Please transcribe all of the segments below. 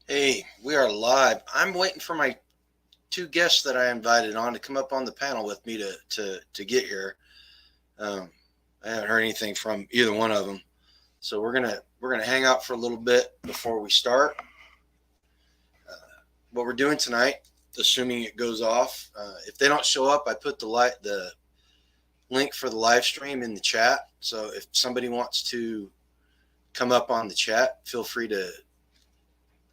Hey, we are live. I'm waiting for my two guests that I invited on to come up on the panel with me to get here. Um, I haven't heard anything from either one of them, so we're gonna hang out for a little bit before we start. What we're doing tonight, assuming it goes off. If they don't show up, I put the link for the live stream in the chat. So if somebody wants to come up on the chat, feel free to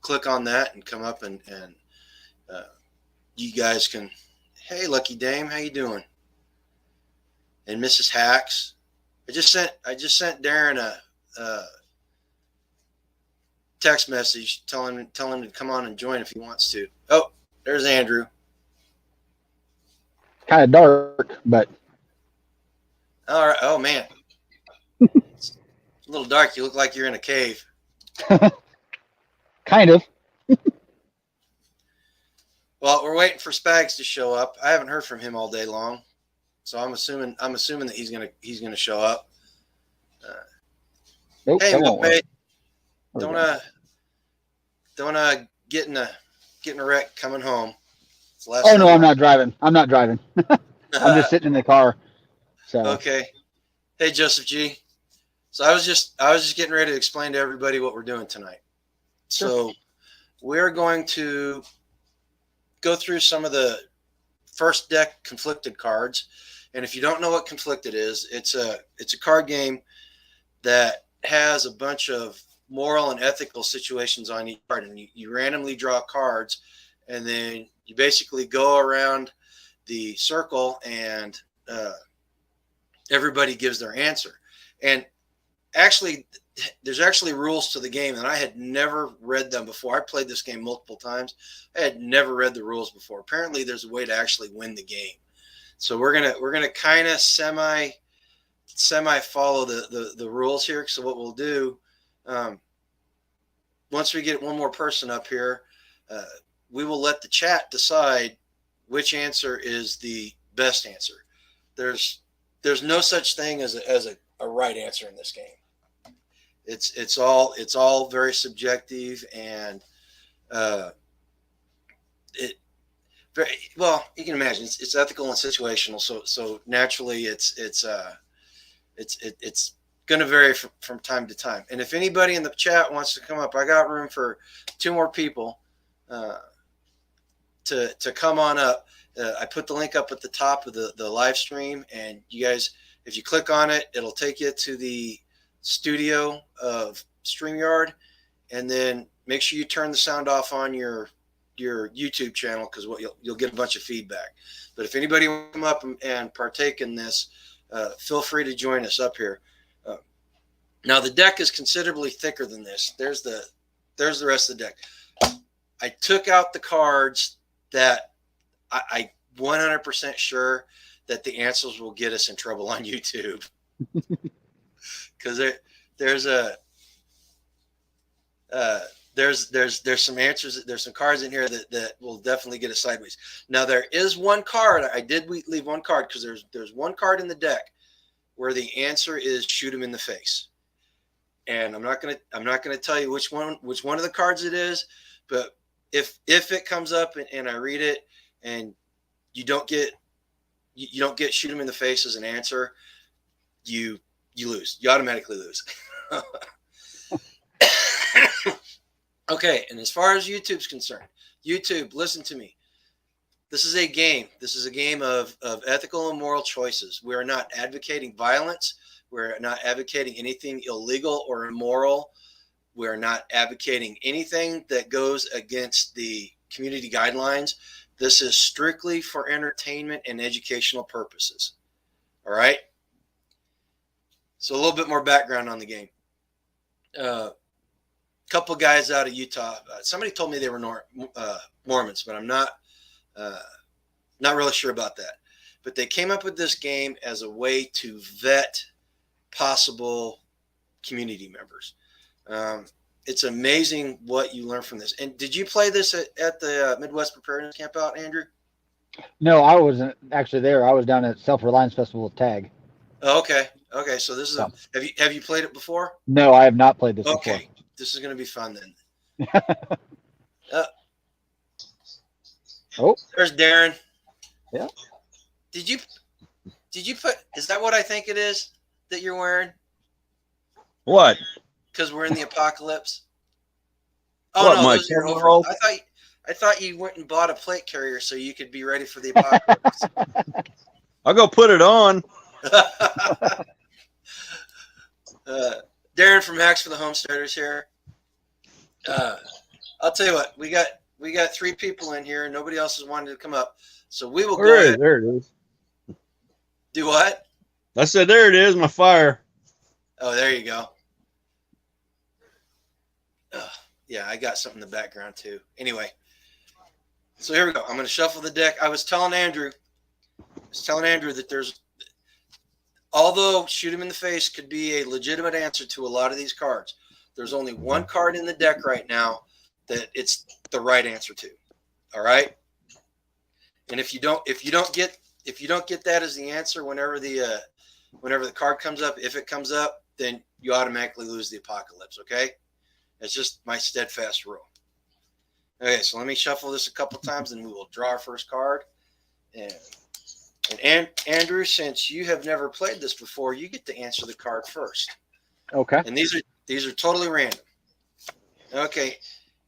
click on that and come up and uh, you guys can. Hey, Lucky Dame, how you doing? And Mrs. Hacks. I just sent Darren a text message telling him to come on and join if he wants to. Oh, there's Andrew. Kind of dark, but All right. Oh man, it's a little dark. You look like you're in a cave. kind of. Well, we're waiting for Spags to show up. I haven't heard from him all day long, so I'm assuming that he's gonna show up. Nope, Hey, that won't work. Mbappe, There we don't go. get in a wreck coming home. It's the last Oh thing no, you I'm not driving. I'm not driving. I'm just sitting in the car. So Okay. Hey, Joseph G. So I was just getting ready to explain to everybody what we're doing tonight. sure. So we're going to go through some of the first deck conflicted cards. And if you don't know what conflicted is, it's a card game that has a bunch of moral and ethical situations on each card, and you randomly draw cards, and then you basically go around the circle and everybody gives their answer. And actually, there's actually rules to the game, and I had never read them before. I played this game multiple times. I had never read the rules before. Apparently, there's a way to actually win the game. So we're gonna kind of semi follow the rules here. So what we'll do, um, once we get one more person up here, uh, we will let the chat decide which answer is the best answer. There's there's no such thing as a right answer in this game. It's all very subjective, and uh, it very well. You can imagine it's ethical and situational. So naturally, it's going to vary from time to time. And if anybody in the chat wants to come up, I got room for two more people uh, to come on up. I put the link up at the top of the live stream, and you guys, if you click on it, it'll take you to the studio of StreamYard, and then make sure you turn the sound off on your YouTube channel, because what you'll get a bunch of feedback. But if anybody will come up and partake in this, feel free to join us up here. Uh, Now the deck is considerably thicker than this. There's the rest of the deck. I took out the cards that I 100% sure that the answers will get us in trouble on YouTube, because there's a uh, there's some answers. There's some cards in here that will definitely get us sideways. Now there is one card. I did leave one card, because there's one card in the deck where the answer is shoot him in the face. And I'm not gonna tell you which one of the cards it is, but if it comes up and I read it, and you don't get shoot him in the face as an answer, you lose. You automatically lose. Okay, and as far as YouTube's concerned, YouTube, listen to me. This is a game. This is a game of ethical and moral choices. We are not advocating violence. We're not advocating anything illegal or immoral. We're not advocating anything that goes against the community guidelines. This is strictly for entertainment and educational purposes. All right? So a little bit more background on the game. Couple guys out of Utah. Somebody told me they were Mormons, but I'm not really sure about that. But they came up with this game as a way to vet possible community members. It's amazing what you learn from this. And did you play this at the Midwest Preparedness Camp out, Andrew? No, I wasn't actually there. I was down at Self Reliance Festival with Tag. Oh, okay. So this is So, have you played it before? no, I have not played this before. Okay. This is going to be fun then. Oh, There's Darren. Yeah. Did you put? Is that what I think it is that you're wearing? What? Because we're in the apocalypse. Oh What, no, my those are your camera overalls. roll? I thought you went and bought a plate carrier so you could be ready for the apocalypse. I'll go put it on. Darren from Hacks for the Homesteaders here. I'll tell you what, we got 3 people in here. Nobody else has wanted to come up, so we will go ahead. There it is. Do what? I said, there it is, my fire. Oh, there you go. Yeah, I got something in the background too. Anyway, so here we go. I'm going to shuffle the deck. I was telling Andrew that there's, although shoot him in the face could be a legitimate answer to a lot of these cards, there's only one card in the deck right now that it's the right answer to. All right. And if you don't get that as the answer whenever the card comes up, if it comes up, then you automatically lose the apocalypse. Okay. It's just my steadfast rule. Okay, so let me shuffle this a couple times, and we will draw our first card. And Andrew, since you have never played this before, you get to answer the card first. okay. And these are totally random. Okay,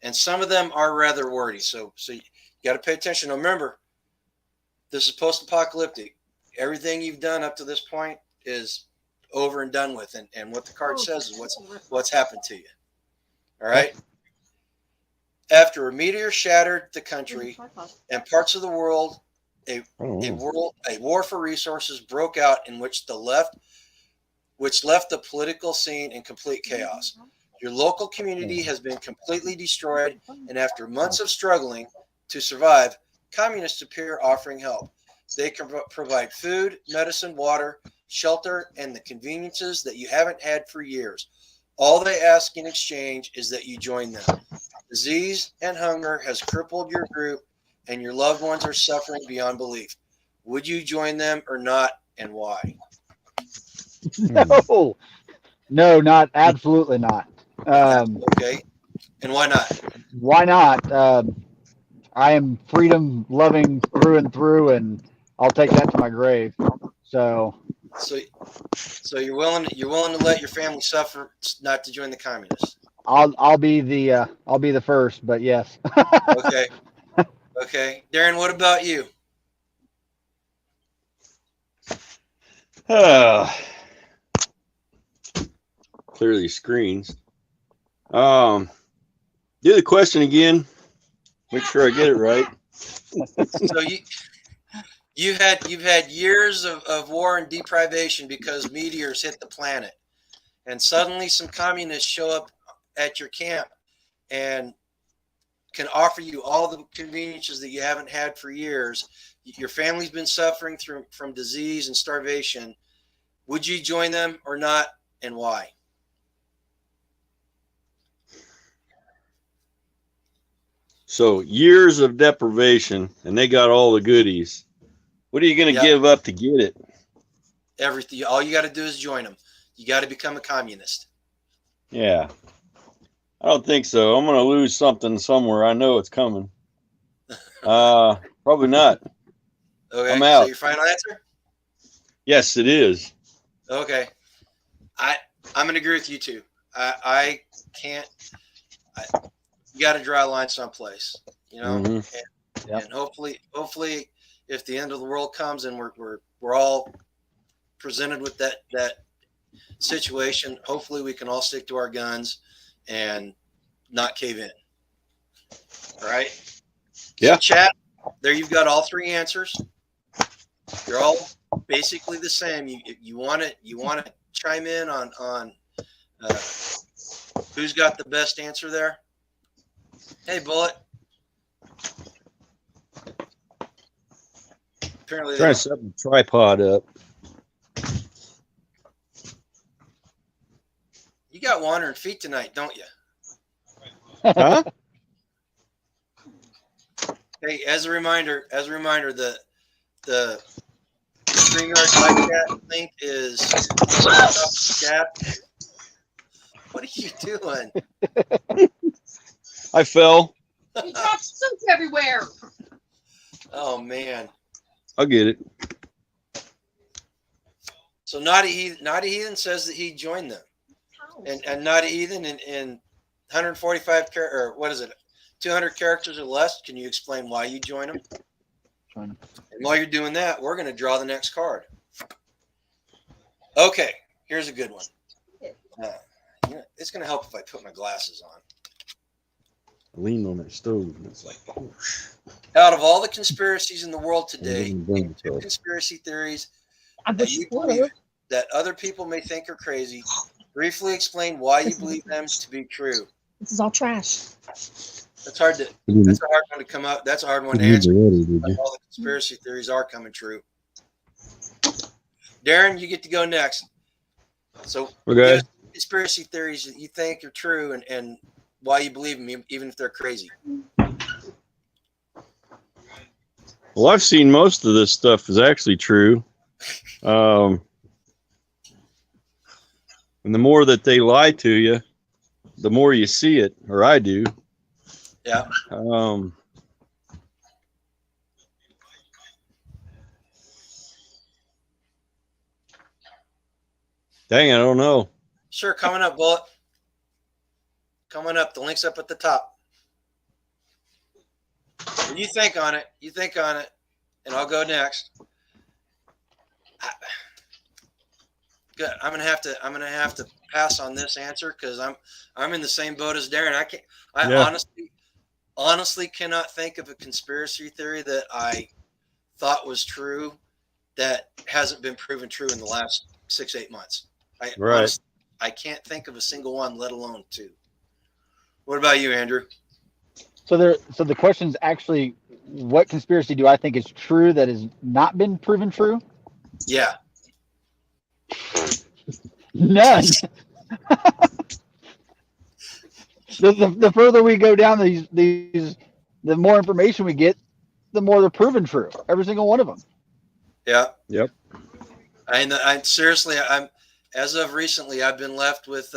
and some of them are rather wordy, so you got to pay attention. Now, remember, this is post-apocalyptic. Everything you've done up to this point is over and done with, and what the card says is what's happened to you. All right. After a meteor shattered the country and parts of the world, a war for resources broke out in which left the political scene in complete chaos. Your local community has been completely destroyed, and after months of struggling to survive, communists appear offering help. They can provide food, medicine, water, shelter, and the conveniences that you haven't had for years. All they ask in exchange is that you join them. Disease and hunger has crippled your group, and your loved ones are suffering beyond belief. Would you join them or not, and why? No, not absolutely not. Okay, and why not? Why not? I am freedom loving through and through, and I'll take that to my grave. So you're willing to let your family suffer not to join the communists. I'll be the first, but yes. Okay. Darren, what about you? Clear these screens. Do the question again. Make sure I get it right. So you've had years of war and deprivation because meteors hit the planet, and suddenly some communists show up at your camp and can offer you all the conveniences that you haven't had for years. Your family's been suffering from disease and starvation. Would you join them or not, and why? So years of deprivation, and they got all the goodies. What are you going to give up to get it? Everything. All you got to do is join them. You got to become a communist. Yeah. I don't think so. I'm going to lose something somewhere. I know it's coming. Probably not. Okay. I'm out. So your final answer? Yes, it is. Okay. I'm going to agree with you too. I can't. You got to draw a line someplace, you know, and hopefully, if the end of the world comes and we're all presented with that situation, hopefully we can all stick to our guns and not cave in. All right. Yeah. So chat. There you've got all 3 answers. They're all basically the same. You want to chime in on who's got the best answer there? Hey, Bullet. Apparently, Trying to set the tripod up. You got wandering feet tonight, don't you? Huh? Hey, as a reminder, the StreamYard live chat link is chat. What are you doing? I fell. He dropped soup everywhere. Oh man. I'll get it. So Naughty Heathen says that he joined them, and Naughty Heathen in 145 or what is it, 200 characters or less. Can you explain why you join them? And while you're doing that, we're going to draw the next card. Okay, here's a good one. It's going to help if I put my glasses on. I leaned on that stove and it's like, whoosh. Out of all the conspiracies in the world today, Boom, two boom. conspiracy theories I that wish you you would. believe that other people may think are crazy. Briefly explain why you believe them to be true. This is all trash. That's hard to. That's a hard one to come up. That's a hard one to answer. All the conspiracy theories are coming true. Darren, you get to go next. So, Okay. conspiracy theories that you think are true and why you believe them, even if they're crazy. Well, I've seen most of this stuff is actually true. And the more that they lie to you, the more you see it, or I do. Yeah. Dang, I don't know. Sure, coming up, Bullet. Coming up. The link's up at the top. When you think on it. You think on it, and I'll go next. Good. I'm gonna have to pass on this answer because I'm in the same boat as Darren. I Yeah. honestly cannot think of a conspiracy theory that I thought was true that hasn't been proven true in the last 6-8 months. Right. Honestly, I can't think of a single one, let alone two. What about you, Andrew? So the question is actually, what conspiracy do I think is true that has not been proven true? Yeah. None. the further we go down these, the more information we get, the more they're proven true. Every single one of them. Yeah. Yep. I'm seriously, as of recently, I've been left with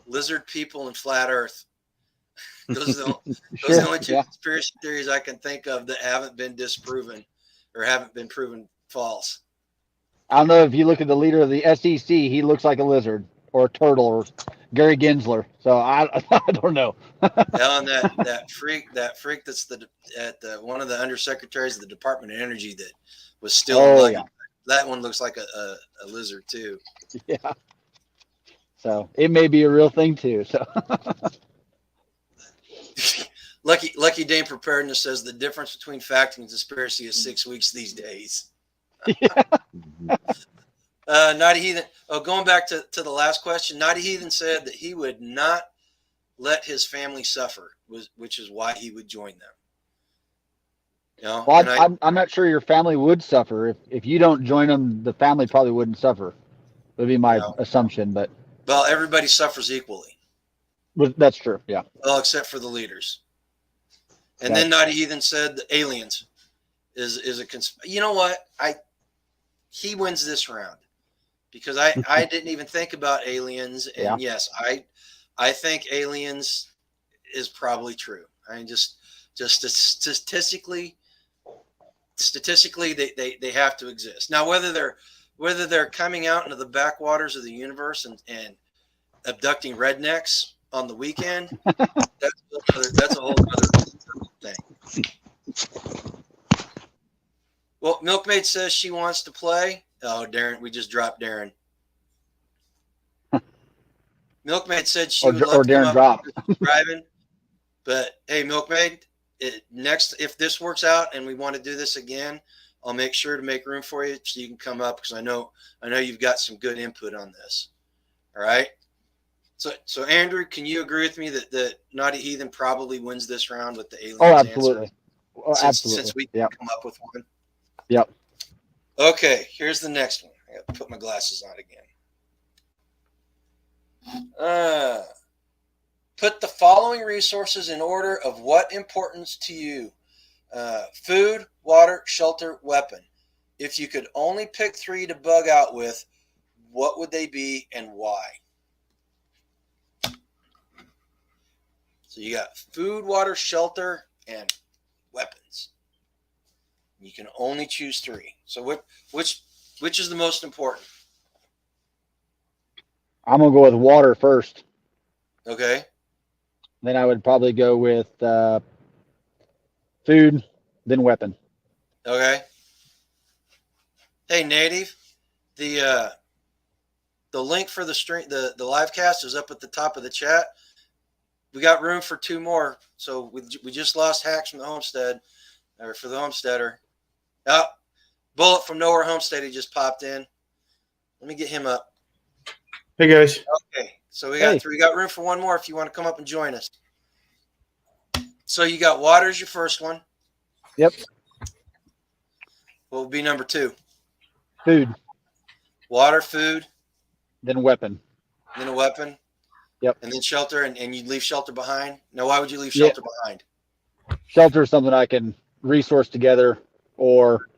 lizard people and flat Earth. Those are the only two conspiracy theories I can think of that haven't been disproven or haven't been proven false. I don't know if you look at the leader of the SEC, he looks like a lizard or a turtle or Gary Gensler. So I don't know. Yeah, and that freak that's one of the undersecretaries of the Department of Energy that was still lucky. Yeah. That one looks like a lizard too. Yeah. So it may be a real thing too. So Lucky Dame Preparedness says the difference between fact and conspiracy is 6 weeks these days. yeah. Naughty Heathen. Oh, going back to the last question, Naughty Heathen said that he would not let his family suffer, which is why he would join them. You know, Well, I'm not sure your family would suffer if you don't join them. The family probably wouldn't suffer. Would be my assumption, but well, everybody suffers equally. That's true. Yeah. Well, except for the leaders. And then Naughty Heathen said the aliens is a you know what? He wins this round because I didn't even think about aliens, and yes, I think aliens is probably true. I mean, just statistically they have to exist. Now whether they're coming out into the backwaters of the universe and abducting rednecks on the weekend, that's a whole other thing. Well, Milkmaid says she wants to play. Oh, Darren, we just dropped Darren. Milkmaid said she would love to Darren dropped. driving. But hey, Milkmaid, next if this works out and we want to do this again, I'll make sure to make room for you so you can come up because I know you've got some good input on this. All right. So Andrew, can you agree with me that Naughty Heathen probably wins this round with the aliens? Oh, absolutely. Answer? Absolutely. Since we can come up with one. Yep. Okay, here's the next one. I got to put my glasses on again. Put the following resources in order of what importance to you. Food, water, shelter, weapon. If you could only pick 3 to bug out with, what would they be and why? So you got food, water, shelter, and weapons. You can only choose 3. So which is the most important? I'm gonna go with water first. Okay. Then I would probably go with food, then weapon. Okay. Hey, Native, the link for the stream, the live cast is up at the top of the chat. We got room for 2 more. So we just lost Hacks from the Homestead, or for the Homesteader. Oh, Bullet from Nowhere Homestead, he just popped in. Let me get him up. Hey guys. Okay, so we got Hey. 3. We got room for 1 more if you want to come up and join us. So you got water as your first one. Yep. What would be number 2? Food, Water, food, then weapon. then a weapon. Yep. And then shelter, and you'd leave shelter behind. Now, why would you leave Yeah. shelter behind? Shelter is something I can resource together, or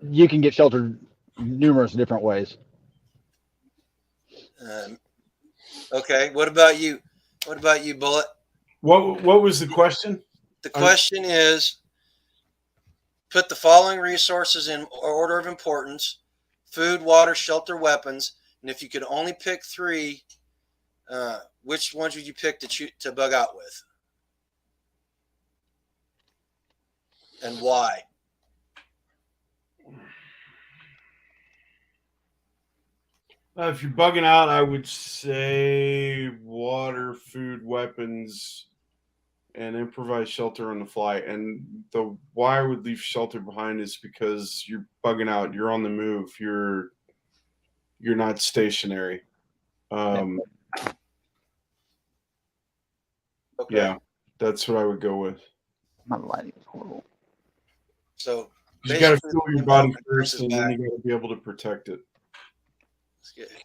you can get shelter numerous different ways. Okay. What about you? What about you, Bullet? What was the question? The question is, put the following resources in order of importance: food, water, shelter, weapons. And if you could only pick 3, which ones would you pick to bug out with? And why? If you're bugging out, I would say water, food, weapons, and improvise shelter on the fly. And the why I would leave shelter behind is because you're bugging out. You're on the move. You're not stationary. Okay. Yeah, that's what I would go with. My lighting is horrible. So You got to basically, feel your body first, is and then back. you got to be able to protect it. Let's get it.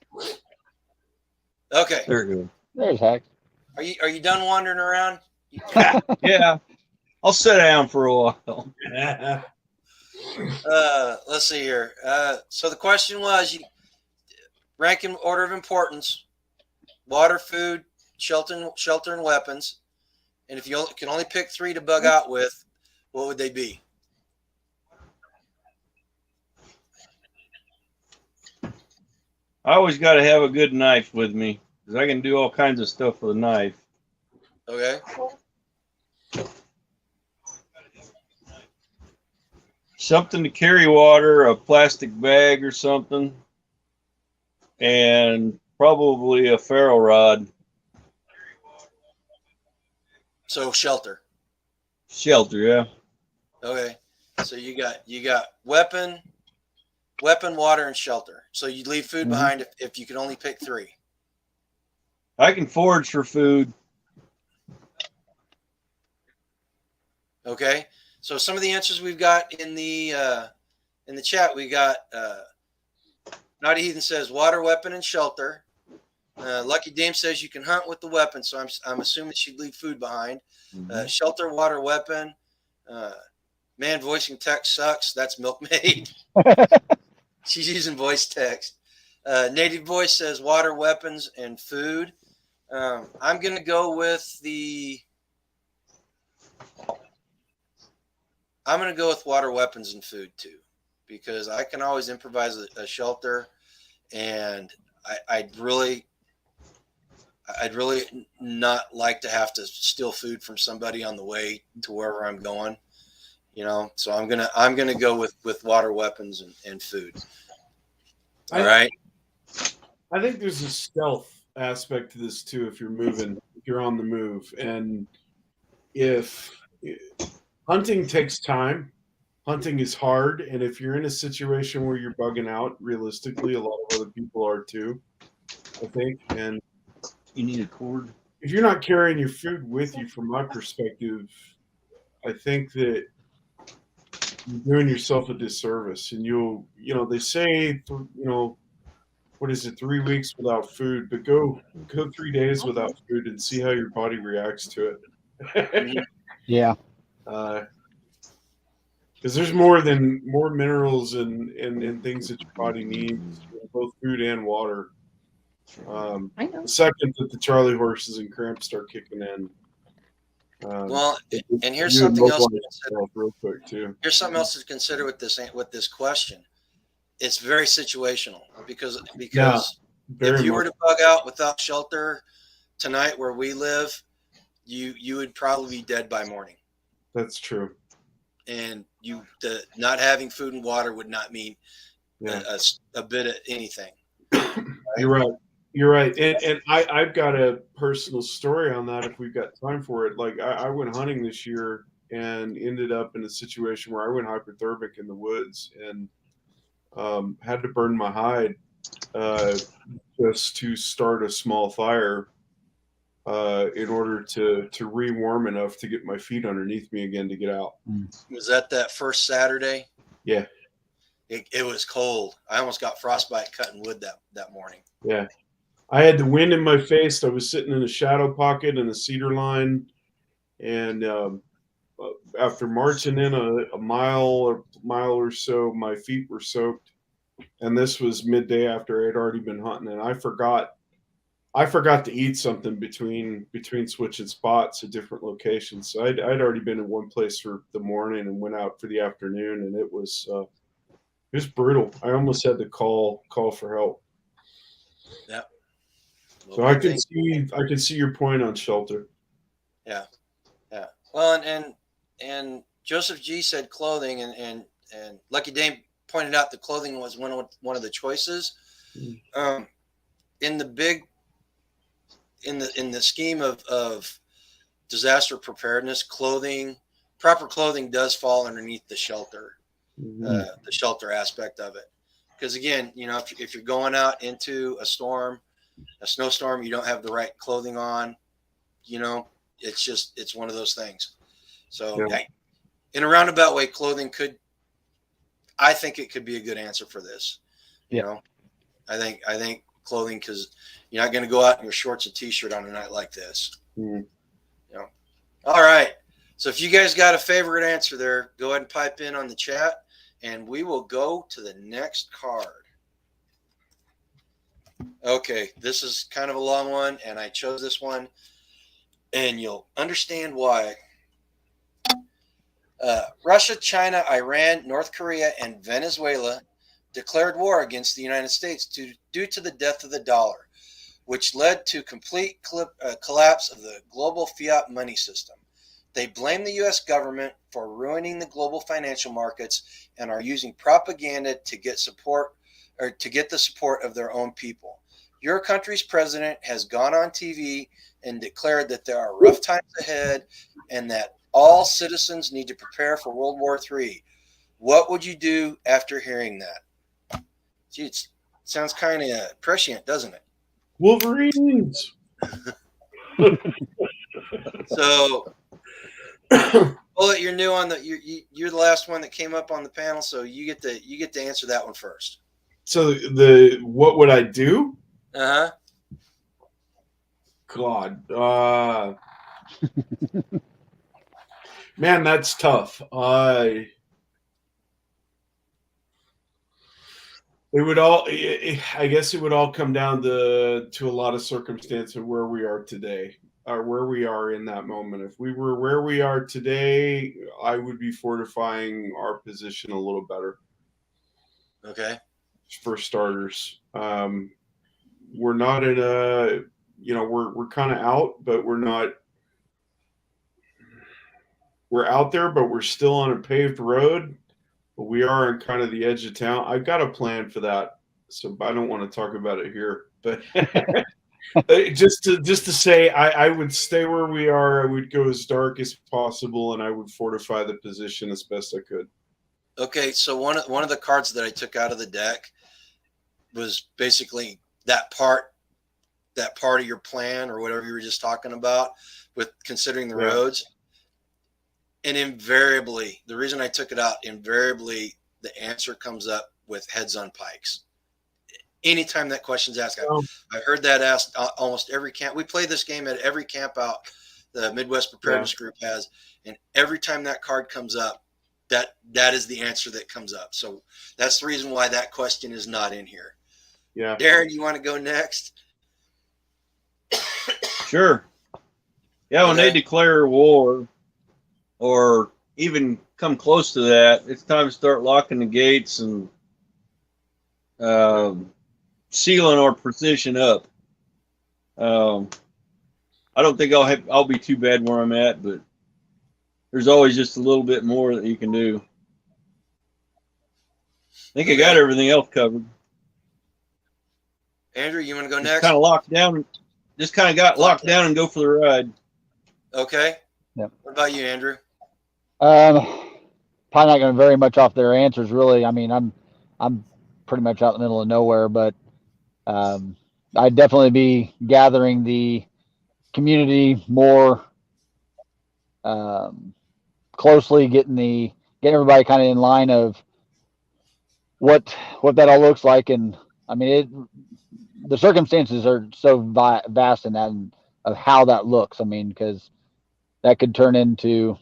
Okay. There we go. There's Hack. Are you done wandering around? Yeah. I'll sit down for a while. Let's see here. So the question was, rank in order of importance: water, food, shelter, and weapons. And if you can only pick 3 to bug out with, what would they be? I always got to have a good knife with me because I can do all kinds of stuff with a knife. Okay. Something to carry water, a plastic bag or something, and probably a ferro rod. So shelter. Shelter, yeah. Okay. So you got weapon, water, and shelter. So you leave food behind if you can only pick 3. I can forage for food. Okay. So some of the answers we've got in the chat, we got Naughty Heathen says water, weapon, and shelter. Lucky Dame says you can hunt with the weapon, so I'm assuming she'd leave food behind. Shelter, water, weapon. Man voicing text sucks. That's Milkmaid. She's using voice text. Native Voice says water, weapons, and food. I'm gonna go with water, weapons, and food too, because I can always improvise a shelter, and I'd really not like to have to steal food from somebody on the way to wherever I'm going, so I'm gonna go with water, weapons, and food. All right. I think there's a stealth aspect to this too. If you're on the move, and if hunting takes time, hunting is hard, and if you're in a situation where you're bugging out, realistically, a lot of other people are too, I think. And You need a cord? if you're not carrying your food with you, from my perspective, I think that you're doing yourself a disservice. And they say, what is it, 3 weeks without food, but go 3 days without food and see how your body reacts to it. Yeah. Because there's more minerals and things that your body needs, both food and water. I know. The second that the Charlie horses and cramps start kicking in. Well, and here's you something else. mobilize yourself real quick too. Here's something else to consider with this question. It's very situational because Very if you were much. to bug out without shelter tonight where we live, you would probably be dead by morning. That's true. And not having food and water would not mean Yeah. a bit of anything. You're right. You're right. And I've got a personal story on that if we've got time for it. Like I went hunting this year and ended up in a situation where I went hypothermic in the woods and had to burn my hide just to start a small fire in order to re-warm enough to get my feet underneath me again to get out. Was that first Saturday? Yeah. It was cold. I almost got frostbite cutting wood that morning. Yeah. I had the wind in my face. I was sitting in a shadow pocket in a cedar line. And after marching in a mile or so, my feet were soaked. And this was midday after I had already been hunting. And I forgot to eat something between switching spots at different locations. So I'd already been in one place for the morning and went out for the afternoon. And it was brutal. I almost had to call for help. Yeah. So I can see your point on shelter. Yeah. Well, and Joseph G said clothing, and Lucky Dame pointed out the clothing was one of the choices. In the scheme of disaster preparedness, proper clothing does fall underneath the shelter, the shelter aspect of it. Because again, if you're going out into a snowstorm, you don't have the right clothing on, it's one of those things. So in a roundabout way, I think it could be a good answer for this. I think clothing, because you're not going to go out in your shorts and t-shirt on a night like this. All right. So if you guys got a favorite answer there, go ahead and pipe in on the chat, and we will go to the next card. Okay, this is kind of a long one, and I chose this one, and you'll understand why. Russia, China, Iran, North Korea, and Venezuela declared war against the United States due to the death of the dollar, which led to complete collapse of the global fiat money system. They blame the U.S. government for ruining the global financial markets and are using propaganda to get the support of their own people. Your country's president has gone on TV and declared that there are rough times ahead and that all citizens need to prepare for World War III. What would you do after hearing that? Gee, it sounds kind of prescient, doesn't it? Wolverines. So, Bullet, you're new on you're the last one that came up on the panel, so you get to answer that one first. So what would I do? God, man, that's tough. I guess it would all come down to a lot of circumstance of where we are today, or where we are in that moment. If we were where we are today, I would be fortifying our position a little better. Okay. For starters, we're not in a, we're kind of out, but we're not. We're out there, but we're still on a paved road. But we are on kind of the edge of town. I've got a plan for that, so I don't want to talk about it here. But just to say, I would stay where we are. I would go as dark as possible, and I would fortify the position as best I could. Okay, so one of the cards that I took out of the deck was basically that part of your plan or whatever you were just talking about with considering the roads. And invariably, the reason I took it out, invariably the answer comes up with heads on pikes. Anytime that question's asked, I've heard that asked almost every camp. We play this game at every camp out the Midwest Preparedness Group has, and every time that card comes up, that is the answer that comes up. So that's the reason why that question is not in here. Yeah. Darren, you want to go next? Sure. Yeah, when they Okay. declare war or even come close to that, it's time to start locking the gates and sealing our position up. I don't think I'll be too bad where I'm at, but there's always just a little bit more that you can do. I think I got Okay. everything else covered. Andrew, you want to go Just next? kind of locked down. Just kind of got locked down and go for the ride. Okay. Yep. What about you, Andrew? Probably not going to vary much off their answers, really. I mean, I'm pretty much out in the middle of nowhere, but I'd definitely be gathering the community more closely, getting everybody kind of in line of what that all looks like. And I mean, the circumstances are so vast in that of how that looks. I mean, because that could turn into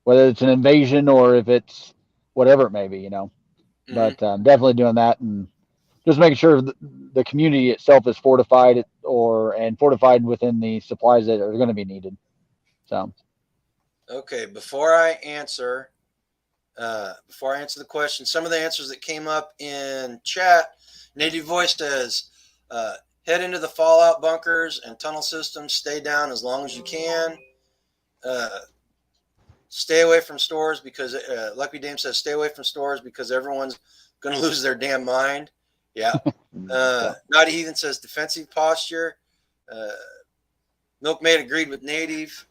whether it's an invasion or if it's whatever it may be, Mhm. But definitely doing that and just making sure the community itself is fortified and fortified within the supplies that are going to be needed. So, Okay. Before I answer the question, some of the answers that came up in chat, Native Voice says, head into the fallout bunkers and tunnel systems, stay down as long as you can. Stay away from stores because Lucky Dame says stay away from stores because everyone's going to lose their damn mind. Yeah. Naughty Heathen says defensive posture. Milkmaid agreed with Native.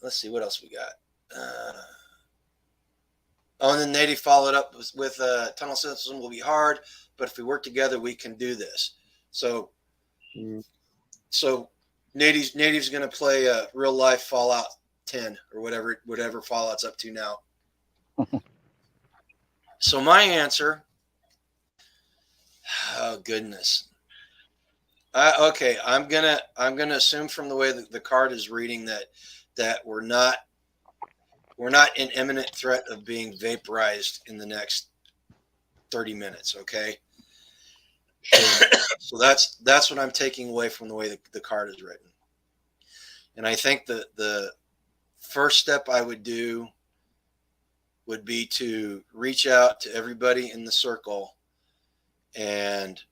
Let's see what else we got. And then Native followed up with tunnel system will be hard, but if we work together, we can do this. So Native's going to play real life Fallout 10 or whatever Fallout's up to now. So my answer, oh goodness. Okay, I'm gonna assume from the way that the card is reading that we're not in imminent threat of being vaporized in the next 30 minutes. Okay, so that's what I'm taking away from the way the card is written, and I think the first step I would do would be to reach out to everybody in the circle and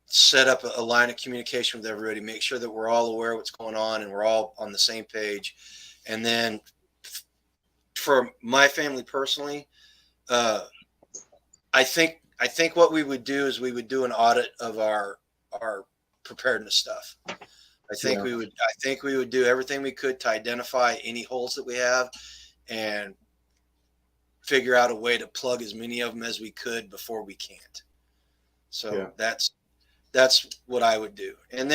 set up a line of communication with everybody, make sure that we're all aware of what's going on and we're all on the same page. And then for my family personally, I think what we would do is we would do an audit of our preparedness stuff. I think we would do everything we could to identify any holes that we have and figure out a way to plug as many of them as we could before we can't. So that's what I would do. And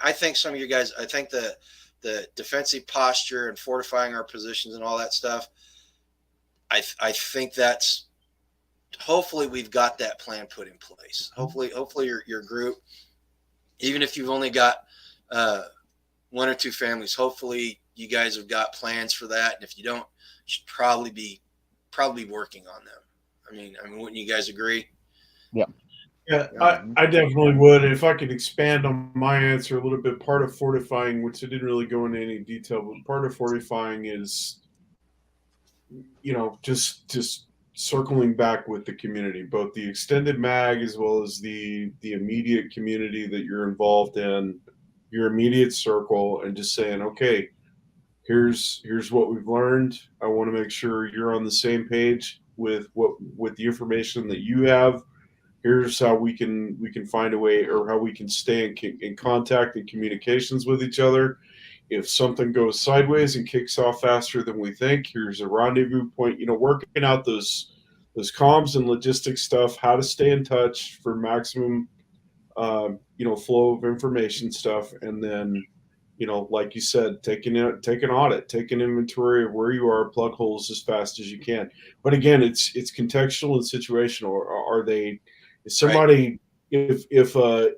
I think some of you guys, I think the defensive posture and fortifying our positions and all that stuff, I think that's, hopefully we've got that plan put in place. Hopefully your group, even if you've only got one or two families, hopefully you guys have got plans for that. And if you don't, you should probably be working on them. I mean, wouldn't you guys agree? Yeah. Yeah, I definitely would. If I could expand on my answer a little bit, part of fortifying, which I didn't really go into any detail, but part of fortifying is, just circling back with the community, both the extended mag as well as the immediate community that you're involved in, your immediate circle, and just saying, okay, here's what we've learned. I want to make sure you're on the same page with the information that you have. Here's how we can find a way, or how we can stay in contact and communications with each other. If something goes sideways and kicks off faster than we think, here's a rendezvous point. Working out those comms and logistics stuff, how to stay in touch for maximum, flow of information stuff, and then, like you said, take an audit, take an inventory of where you are, plug holes as fast as you can. But again, it's contextual and situational. Are they? Is somebody, if a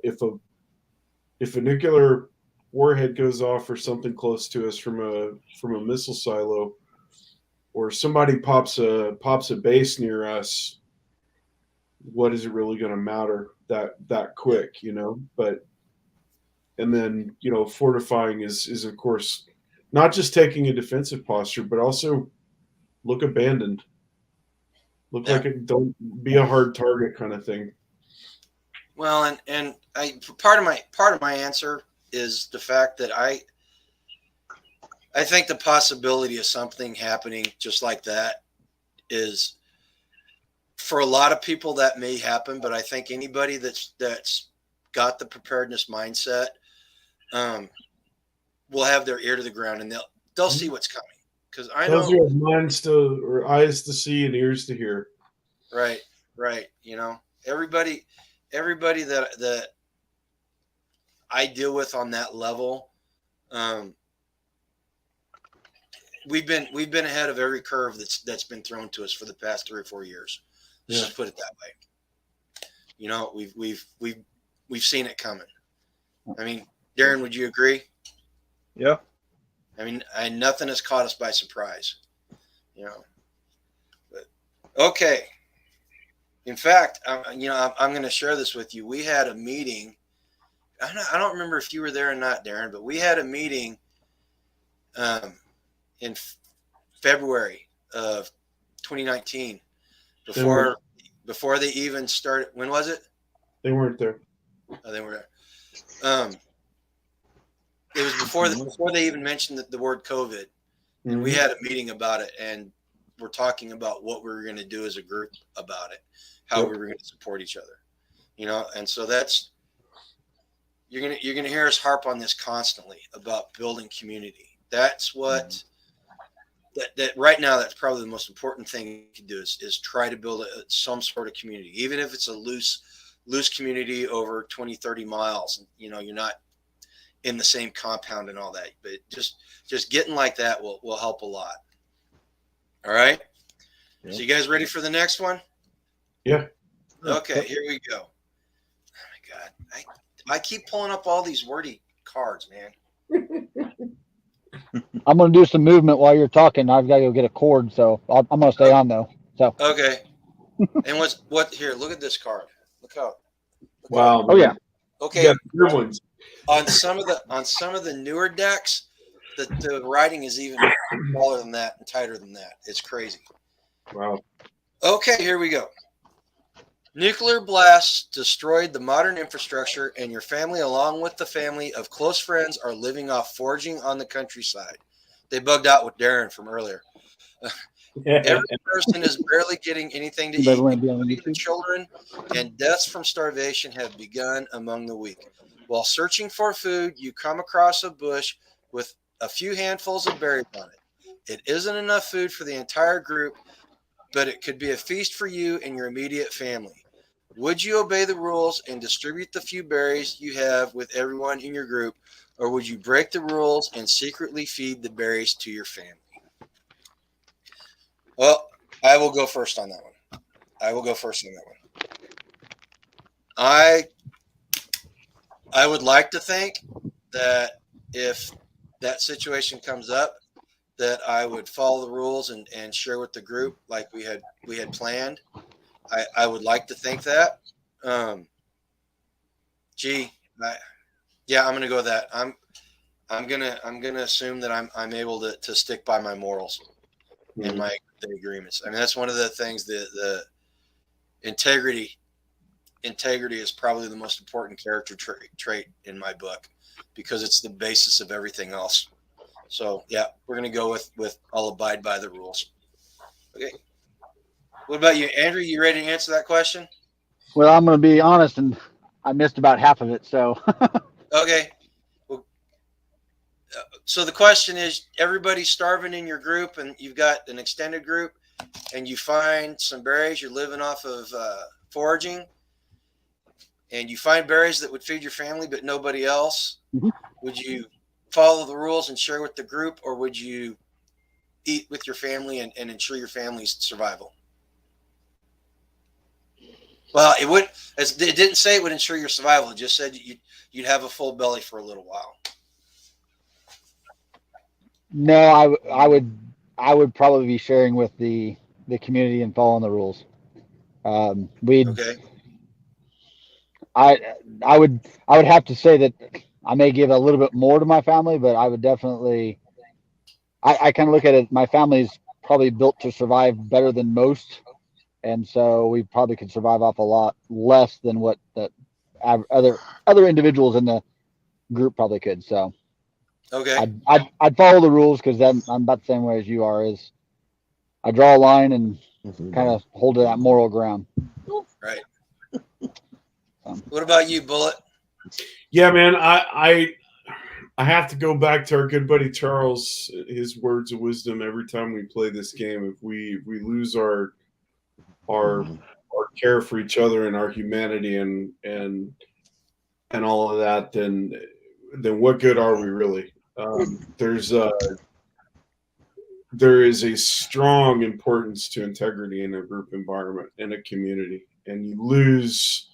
nuclear warhead goes off or something close to us from a missile silo, or somebody pops a base near us, what is it really going to matter that quick? But and then fortifying is of course not just taking a defensive posture, but also look abandoned, look like it, don't be a hard target kind of thing. Well, and part of my answer is the fact that I think the possibility of something happening just like that is, for a lot of people that may happen, but I think anybody that's got the preparedness mindset will have their ear to the ground, and they'll see what's coming. Because I know Those who have minds to, or eyes to see and ears to hear. right. Everybody that I deal with on that level, we've been ahead of every curve that's been thrown to us for the past 3 or 4 years. Let's just put it that way. We've seen it coming. I mean, Darren, would you agree? Yeah. I mean, nothing has caught us by surprise. But okay. In fact, I'm going to share this with you. We had a meeting. I don't remember if you were there or not, Darren, but we had a meeting in February of 2019 before they even started. When was it? They weren't there. Oh, they were there. It was before they even mentioned the word COVID. And we had a meeting about it, and we're talking about what we were going to do as a group about it, how we were going to support each other, and so that's, you're going to hear us harp on this constantly about building community. That's what that right now, that's probably the most important thing you can do is try to build some sort of community, even if it's a loose community over 20, 30 miles. You're not in the same compound and all that, but just getting like that will help a lot. All right. Yeah. So you guys ready for the next one? Yeah. Okay, here we go. Oh my God. I keep pulling up all these wordy cards, man. I'm going to do some movement while you're talking. I've got to go get a cord, so I'm going to stay on though. So. Okay. And what here? Look at this card. Look out. Wow. Oh yeah. Okay. Yeah, good ones. On some of the newer decks, the writing is even smaller than that and tighter than that. It's crazy. Wow. Okay, here we go. Nuclear blasts destroyed the modern infrastructure, and your family, along with the family of close friends, are living off foraging on the countryside. They bugged out with Darren from earlier. Every person is barely getting anything to eat, including the children, and deaths from starvation have begun among the weak. While searching for food, you come across a bush with a few handfuls of berries on it. It isn't enough food for the entire group, but it could be a feast for you and your immediate family. Would you obey the rules and distribute the few berries you have with everyone in your group, or would you break the rules and secretly feed the berries to your family? Well, I will go first on that one. I would like to think that if that situation comes up, that I would follow the rules and share with the group like we had planned. I would like to think that. I'm going to go with that. I'm gonna assume that I'm able to stick by my morals and my agreements. I mean, that's one of the things the integrity is probably the most important character trait in my book, because it's the basis of everything else. So yeah, we're going to go with I'll abide by the rules. Okay. What about you, Andrew? You ready to answer that question? Well, I'm going to be honest, and I missed about half of it. So. Okay. Well, so the question is, everybody's starving in your group, and you've got an extended group, and you find some berries. You're living off of foraging, and you find berries that would feed your family, but nobody else. Mm-hmm. Would you follow the rules and share with the group, or would you eat with your family and ensure your family's survival? Well, it didn't say it would ensure your survival. It just said you'd have a full belly for a little while. No, I would probably be sharing with the community and following the rules. Okay. I would have to say that I may give a little bit more to my family, but I would definitely. I kind of look at it. My family's probably built to survive better than most, and so we probably could survive off a lot less than what the other individuals in the group probably could. So Okay. I'd follow the rules because I'm about the same way as you are. Is I draw a line and kind of hold to that moral ground. Right. What about you, Bullet? Yeah, man, I have to go back to our good buddy Charles, his words of wisdom every time we play this game. If we lose our care for each other and our humanity and all of that, then what good are we really? There is a strong importance to integrity in a group environment, in a community, and you lose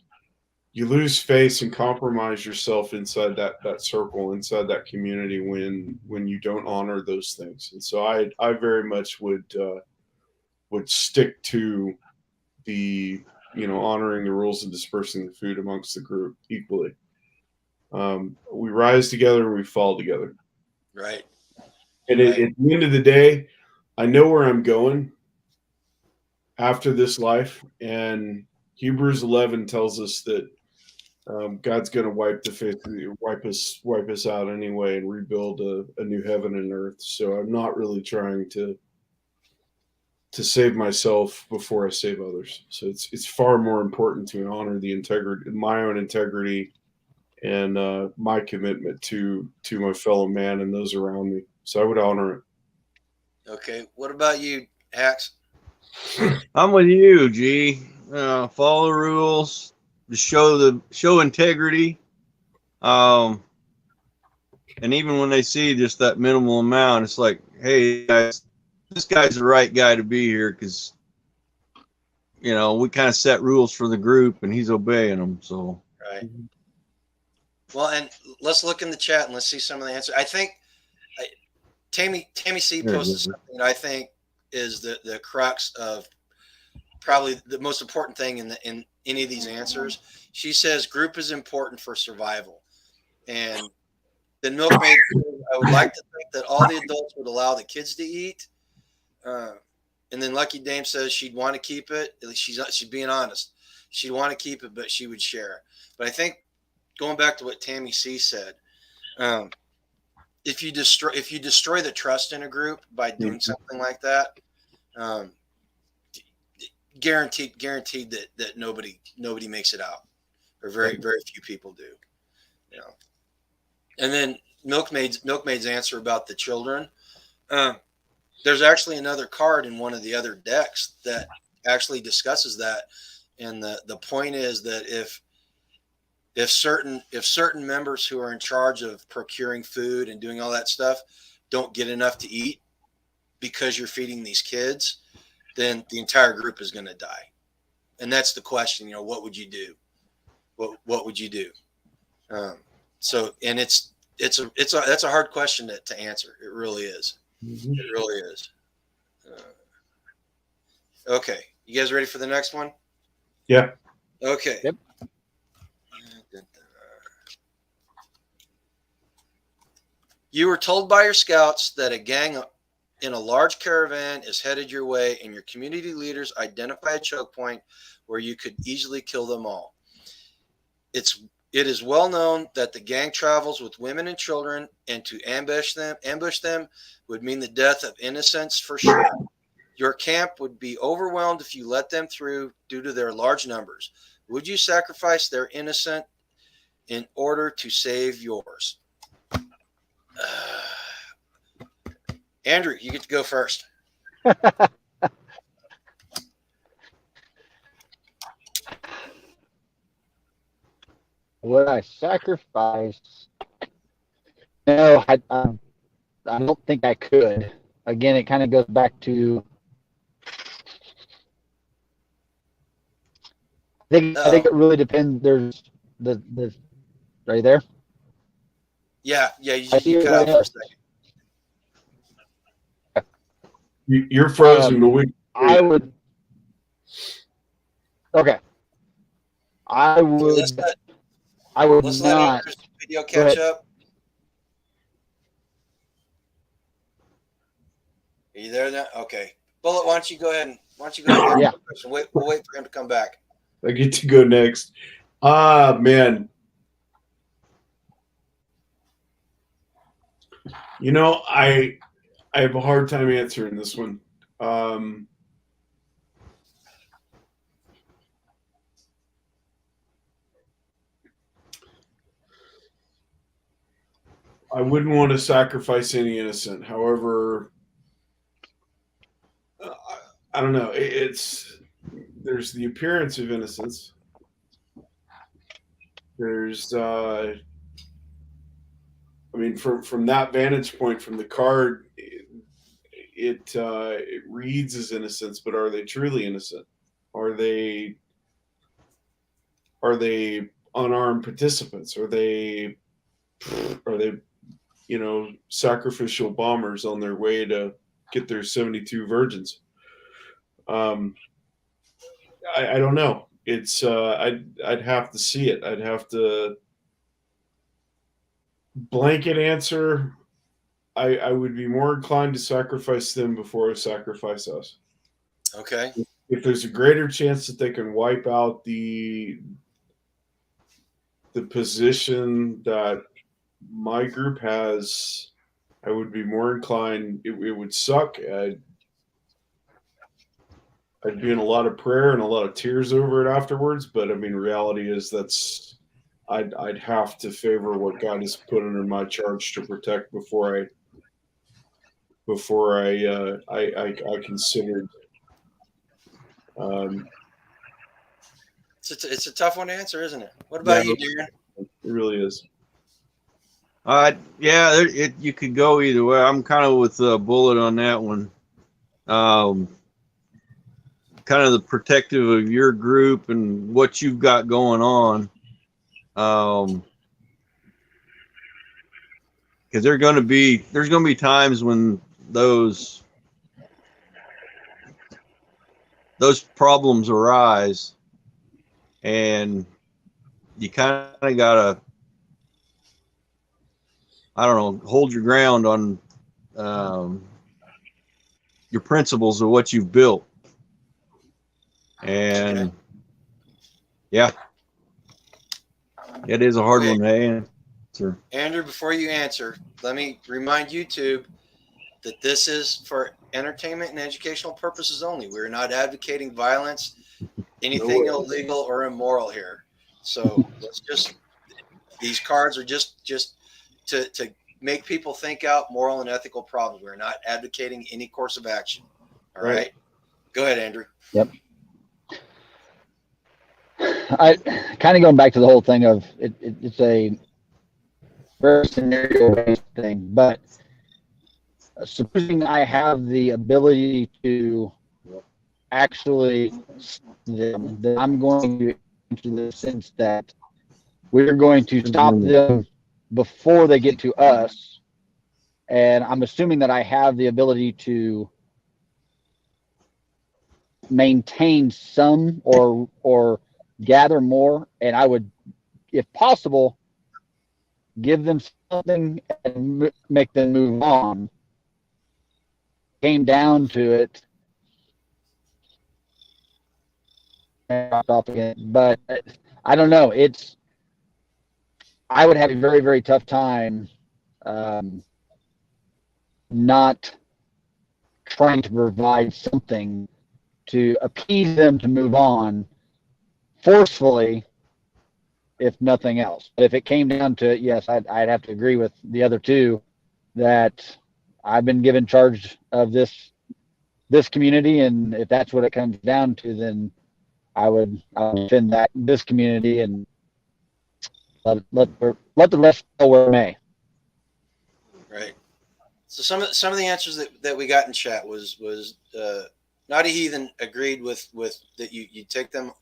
face and compromise yourself inside that circle, inside that community when you don't honor those things. And so I very much would stick to the honoring the rules and dispersing the food amongst the group equally. We rise together and we fall together. Right. And at the end of the day, I know where I'm going after this life. And Hebrews 11 tells us that God's going to wipe us out anyway, and rebuild a new heaven and earth. So I'm not really trying to save myself before I save others. So it's far more important to honor the integrity, my own integrity, and my commitment to my fellow man and those around me. So I would honor it. Okay. What about you, Hacks? I'm with you, G. Follow the rules, to show integrity. And even when they see just that minimal amount, it's like, hey guys, this guy's the right guy to be here because we kind of set rules for the group and he's obeying them. So Right. Well, and let's look in the chat and let's see some of the answers. I think Tammy C posted something that I think is the crux of probably the most important thing in any of these answers. She says group is important for survival. And then Milkmaid, I would like to think that all the adults would allow the kids to eat. And then Lucky Dame says she'd want to keep it. She's being honest. She'd want to keep it, but she would share. But I think going back to what Tammy C said, if you destroy the trust in a group by doing something like that, guaranteed that nobody makes it out, or very few people do. And then Milkmaid's answer about the children. There's actually another card in one of the other decks that actually discusses that, and the point is that if certain members who are in charge of procuring food and doing all that stuff don't get enough to eat because you're feeding these kids, then the entire group is going to die. And that's the question. What would you do? What would you do? So, and that's a hard question to answer. It really is. It really is. Okay. You guys ready for the next one? Yeah. Okay. Yep. You were told by your scouts that a gang in a large caravan is headed your way, and your community leaders identify a choke point where you could easily kill them all. It is well known that the gang travels with women and children, and to ambush them would mean the death of innocents for sure. Your camp would be overwhelmed if you let them through due to their large numbers. Would you sacrifice their innocent in order to save yours? Andrew, you get to go first. Would I sacrifice? No, I don't think I could. Again, it kind of goes back to. I think it really depends. There's the right there. Yeah. You cut out for a second. You're frozen, but I would. Okay. I would Let's let not. Andrew video Go catch ahead. up? Are you there now? Okay. Bullet, why don't you go ahead and Yeah. answer the question? We'll wait for him to come back. I get to go next. Man. You know, I have a hard time answering this one. I wouldn't want to sacrifice any innocent. However, I don't know. There's the appearance of innocence. There's I mean, from that vantage point, from the card, it reads as innocence, but are they truly innocent? Are they unarmed participants? Are they sacrificial bombers on their way to get their 72 virgins? I don't know. It's I'd have to see it. I'd have to blanket answer. I would be more inclined to sacrifice them before I sacrifice us. Okay. If there's a greater chance that they can wipe out the position that my group has, I would be more inclined. It would suck. I'd be in a lot of prayer and a lot of tears over it afterwards. But I mean, reality is I'd have to favor what God has put under my charge to protect before I considered. It's a tough one to answer, isn't it? What about you, Darren? It really is. Yeah, you could go either way. I'm kind of with Bullet on that one. Kind of the protective of your group and what you've got going on. Because there's going to be times when those problems arise, and you kind of gotta, I don't know, hold your ground on your principles of what you've built. And yeah, it is a hard one to answer. Andrew, before you answer, let me remind YouTube that this is for entertainment and educational purposes only. We're not advocating violence, anything illegal or immoral here. So let's these cards are just to make people think out moral and ethical problems. We're not advocating any course of action. All right. Go ahead, Andrew. Yep. I kind of going back to the whole thing of it's a very scenario based thing, but supposing I have the ability to actually, that I'm going to into the sense that we're going to stop them before they get to us, and I'm assuming that I have the ability to maintain some or gather more, and I would, if possible, give them something and make them move on. Came down to it, and dropped off again. But I don't know. I would have a very, very tough time not trying to provide something to appease them to move on forcefully, if nothing else. But if it came down to it, yes, I'd have to agree with the other two that I've been given charge of this community, and if that's what it comes down to, then I would defend this community and let the rest go where it may. Right. So some of the answers that we got in chat was Naughty Heathen agreed with that you take them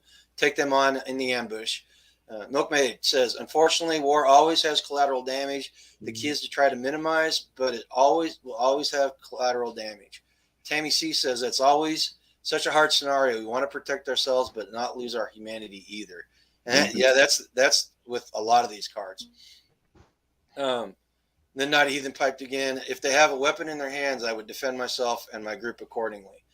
on in the ambush. Milkmaid says, unfortunately, war always has collateral damage. The key is to try to minimize, but it will always have collateral damage. Tammy C says, it's always such a hard scenario. We want to protect ourselves, but not lose our humanity either. And yeah, that's with a lot of these cards. Then Not a Heathen piped again. If they have a weapon in their hands, I would defend myself and my group accordingly.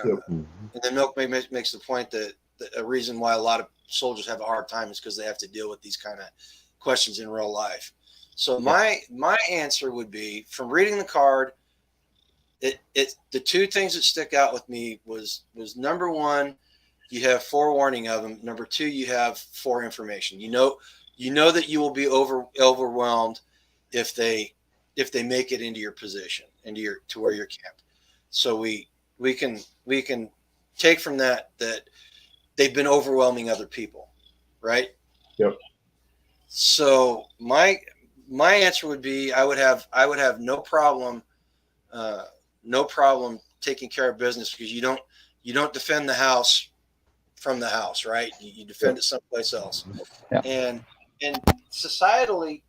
Yep. And then Milk makes the point that a reason why a lot of soldiers have a hard time is because they have to deal with these kind of questions in real life. So my answer would be, from reading the card, the two things that stick out with me was number one, you have forewarning of them. Number two, you have information. You know that you will be overwhelmed if they make it into your position, to where you're camped. So we can take from that they've been overwhelming other people, right? Yep. So my answer would be, I would have no problem taking care of business, because you don't defend the house from the house, right? You defend it someplace else. Yeah. And societally,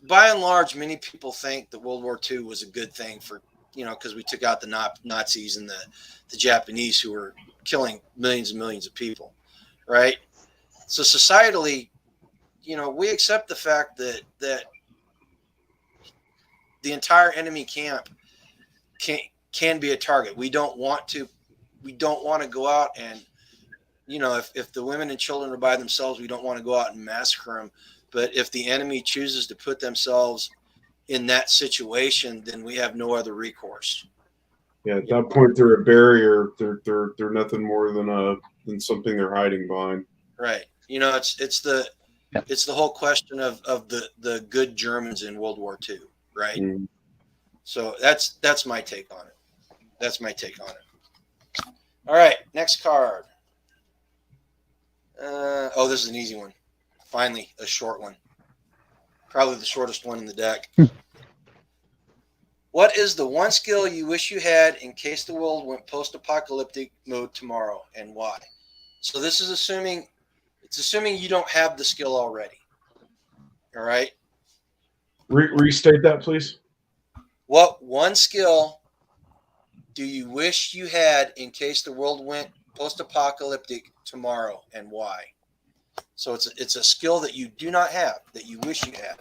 by and large, many people think that World War II was a good thing for, because we took out the Nazis and the Japanese, who were killing millions and millions of people, right? So societally, we accept the fact that the entire enemy camp can be a target. We don't want to go out and, if the women and children are by themselves, we don't want to go out and massacre them. But if the enemy chooses to put themselves in that situation, then we have no other recourse. Yeah, at that point, they're a barrier. They're nothing more than something they're hiding behind. Right. It's the whole question of the good Germans in World War II, right? Mm. So that's my take on it. All right, next card. This is an easy one. Finally, a short one. Probably the shortest one in the deck. What is the one skill you wish you had in case the world went post-apocalyptic mode tomorrow, and why? So this is assuming you don't have the skill already. All right. Restate that, please. What one skill do you wish you had in case the world went post-apocalyptic tomorrow, and why? So it's a skill that you do not have, that you wish you had.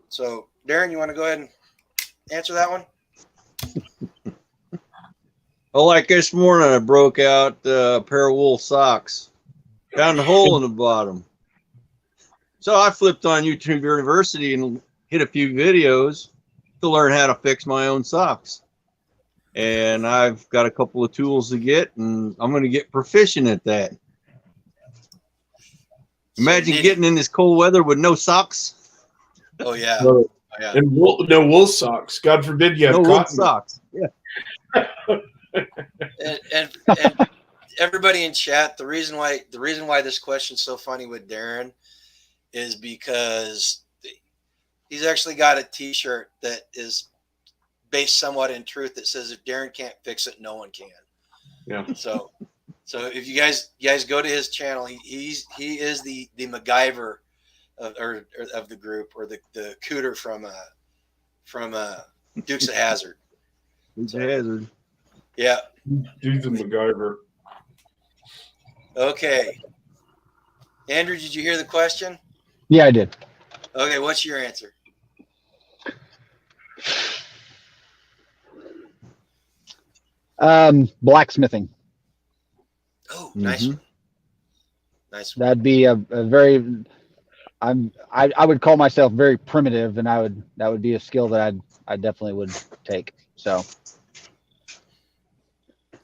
So Darren, you want to go ahead and answer that one? Oh, like this morning, I broke out a pair of wool socks. Found a hole in the bottom. So I flipped on YouTube University and hit a few videos to learn how to fix my own socks. And I've got a couple of tools to get, and I'm going to get proficient at that. Imagine getting in this cold weather with no socks. Oh yeah. No, Yeah. And wool socks. God forbid you have No wool cotton socks. Yeah. And everybody in chat, the reason why this question's so funny with Darren is because he's actually got a T-shirt that is based somewhat in truth that says, if Darren can't fix it, no one can. Yeah. So if you guys go to his channel, he is the MacGyver of the group, or the Cooter from Dukes of Hazzard. It's a hazard. Yeah. Do the MacGyver. Okay. Andrew, did you hear the question? Yeah, I did. Okay, what's your answer? Blacksmithing. Oh, nice Mhm. one. Nice one. That'd be a very. I would call myself very primitive, and that would be a skill that I definitely would take. So.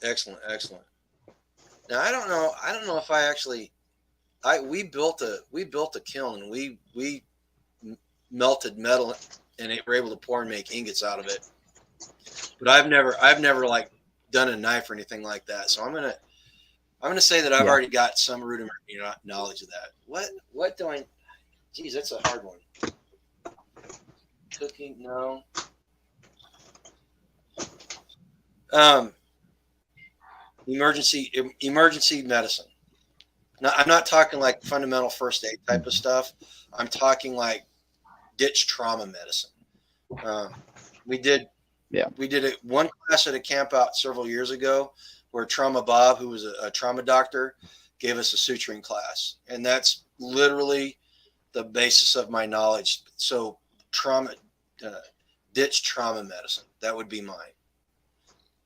Excellent. Now I don't know if I actually, we built a kiln, and we melted metal, and were able to pour and make ingots out of it. But I've never like done a knife or anything like that. So I'm gonna say that I've already got some rudimentary knowledge of that. What do I? Geez, that's a hard one. Cooking, no. Emergency medicine. Now, I'm not talking like fundamental first aid type of stuff. I'm talking like ditch trauma medicine. We did one class at a camp out several years ago where Trauma Bob, who was a trauma doctor, gave us a suturing class, and that's literally the basis of my knowledge. So ditch trauma medicine. That would be mine.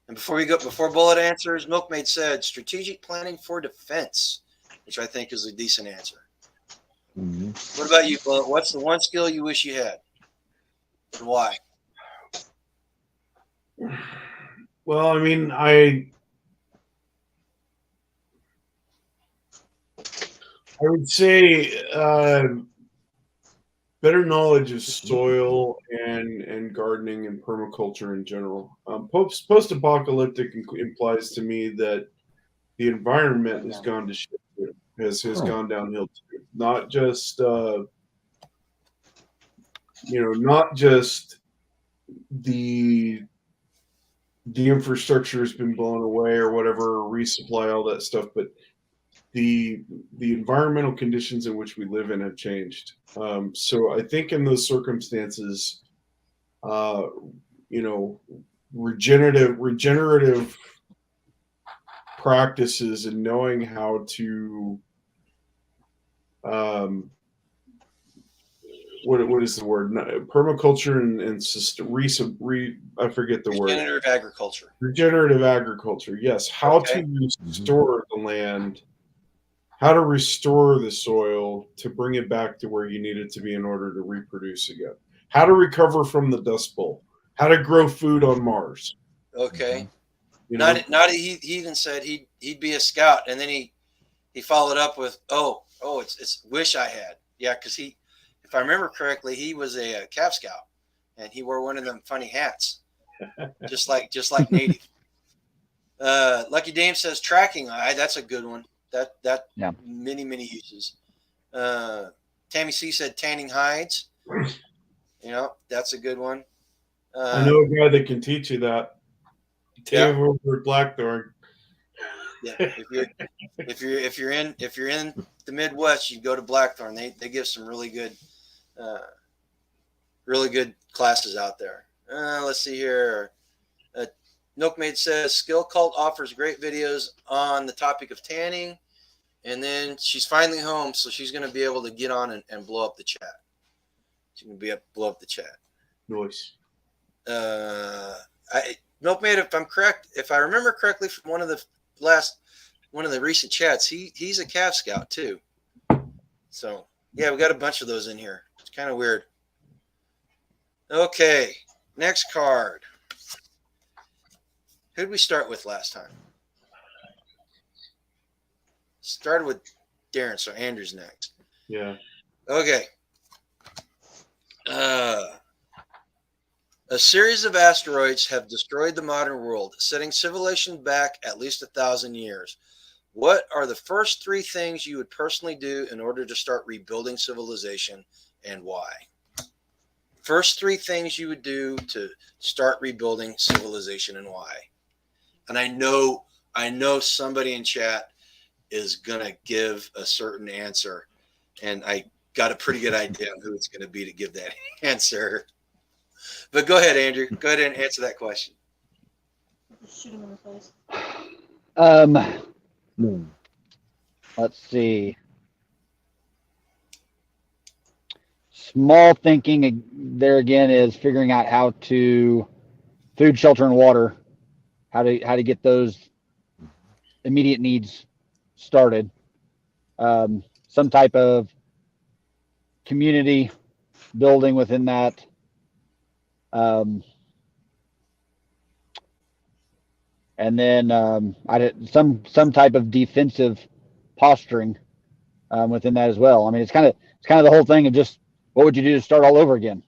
And before Bullet answers, Milkmaid said strategic planning for defense, which I think is a decent answer. Mm-hmm. What about you, Bullet? What's the one skill you wish you had, and why? Well, I mean, I would say better knowledge of soil and gardening and permaculture in general. Post-apocalyptic implies to me that the environment has gone to shit, has gone downhill too. Not just not just the infrastructure has been blown away or whatever, resupply, all that stuff, but the environmental conditions in which we live in have changed. So I think in those circumstances, regenerative practices and knowing how to what is the word? Permaculture and system, I forget the word. Regenerative agriculture. Regenerative agriculture. Yes, how to restore the land, how to restore the soil to bring it back to where you need it to be in order to reproduce again. How to recover from the Dust Bowl. How to grow food on Mars. Okay. He He even said he'd be a scout, and then he followed up with it's wish I had. Yeah, because if I remember correctly, he was a Cav Scout, and he wore one of them funny hats, just like Native. Lucky Dame says tracking eye. That's a good one. That Yeah. many uses. Tammy C said tanning hides. That's a good one. I know a guy that can teach you that. Dave over at Blackthorn. Yeah, if you're in the Midwest, you go to Blackthorn. They give some really good classes out there. Let's see here. Milkmaid says Skill Cult offers great videos on the topic of tanning, and then she's finally home, so she's going to be able to get on and blow up the chat. She's going to be able to blow up the chat. Nice. Milkmaid, if I remember correctly from one of the recent chats, he's a Cav Scout too. So yeah, we got a bunch of those in here. It's kind of weird. Okay, next card. Who did we start with last time? Started with Darren, so Andrew's next. Yeah. Okay. A series of asteroids have destroyed the modern world, setting civilization back at least 1,000 years. What are the first 3 things you would personally do in order to start rebuilding civilization, and why? First 3 things you would do to start rebuilding civilization, and why? And I know somebody in chat is going to give a certain answer, and I got a pretty good idea of who it's going to be to give that answer. But go ahead, Andrew. Go ahead and answer that question. Shoot him in the face. Let's see. Small thinking there again is figuring out how to food, shelter, and water. How to get those immediate needs started. Some type of community building within that. And then I did some type of defensive posturing within that as well. I mean, it's kind of the whole thing of just what would you do to start all over again?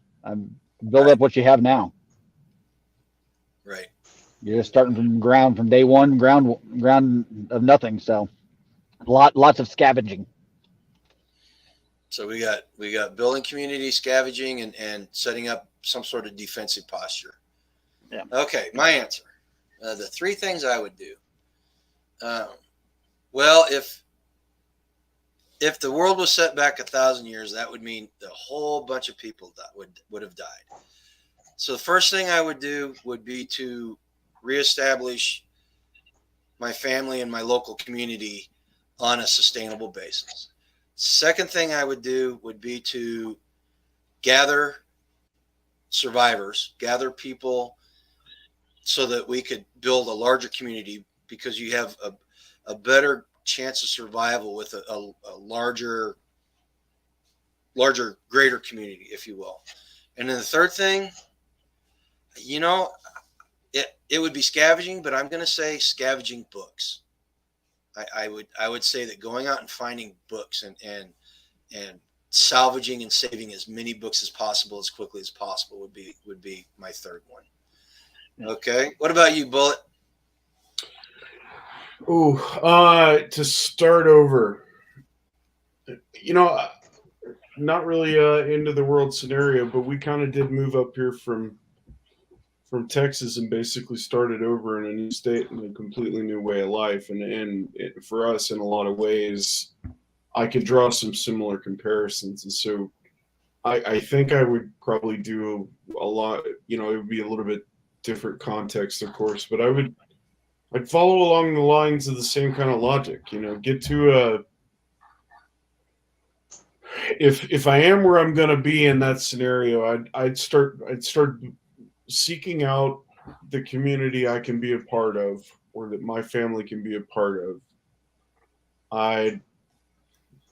Build up what you have now. Right. You're just starting from day one, ground of nothing. So lots of scavenging. So we got building community, scavenging, and setting up some sort of defensive posture. Yeah. Okay, my answer. The 3 things I would do. Well, if the world was set back 1,000 years, that would mean a whole bunch of people that would have died. So the first thing I would do would be to reestablish my family and my local community on a sustainable basis. Second thing I would do would be to gather survivors, gather people so that we could build a larger community, because you have a better chance of survival with a larger, greater community, if you will. And then the third thing, it would be scavenging, but I'm going to say scavenging books. I would say that going out and finding books and salvaging and saving as many books as possible as quickly as possible would be my third one. Okay. What about you, Bullet? To start over, not really end of the world scenario, but we kind of did move up here from Texas and basically started over in a new state and a completely new way of life. And for us, in a lot of ways, I could draw some similar comparisons. And so I think I would probably do a lot, it would be a little bit different context, of course, but I'd follow along the lines of the same kind of logic, get to if I am where I'm going to be in that scenario, I'd start seeking out the community I can be a part of, or that my family can be a part of. I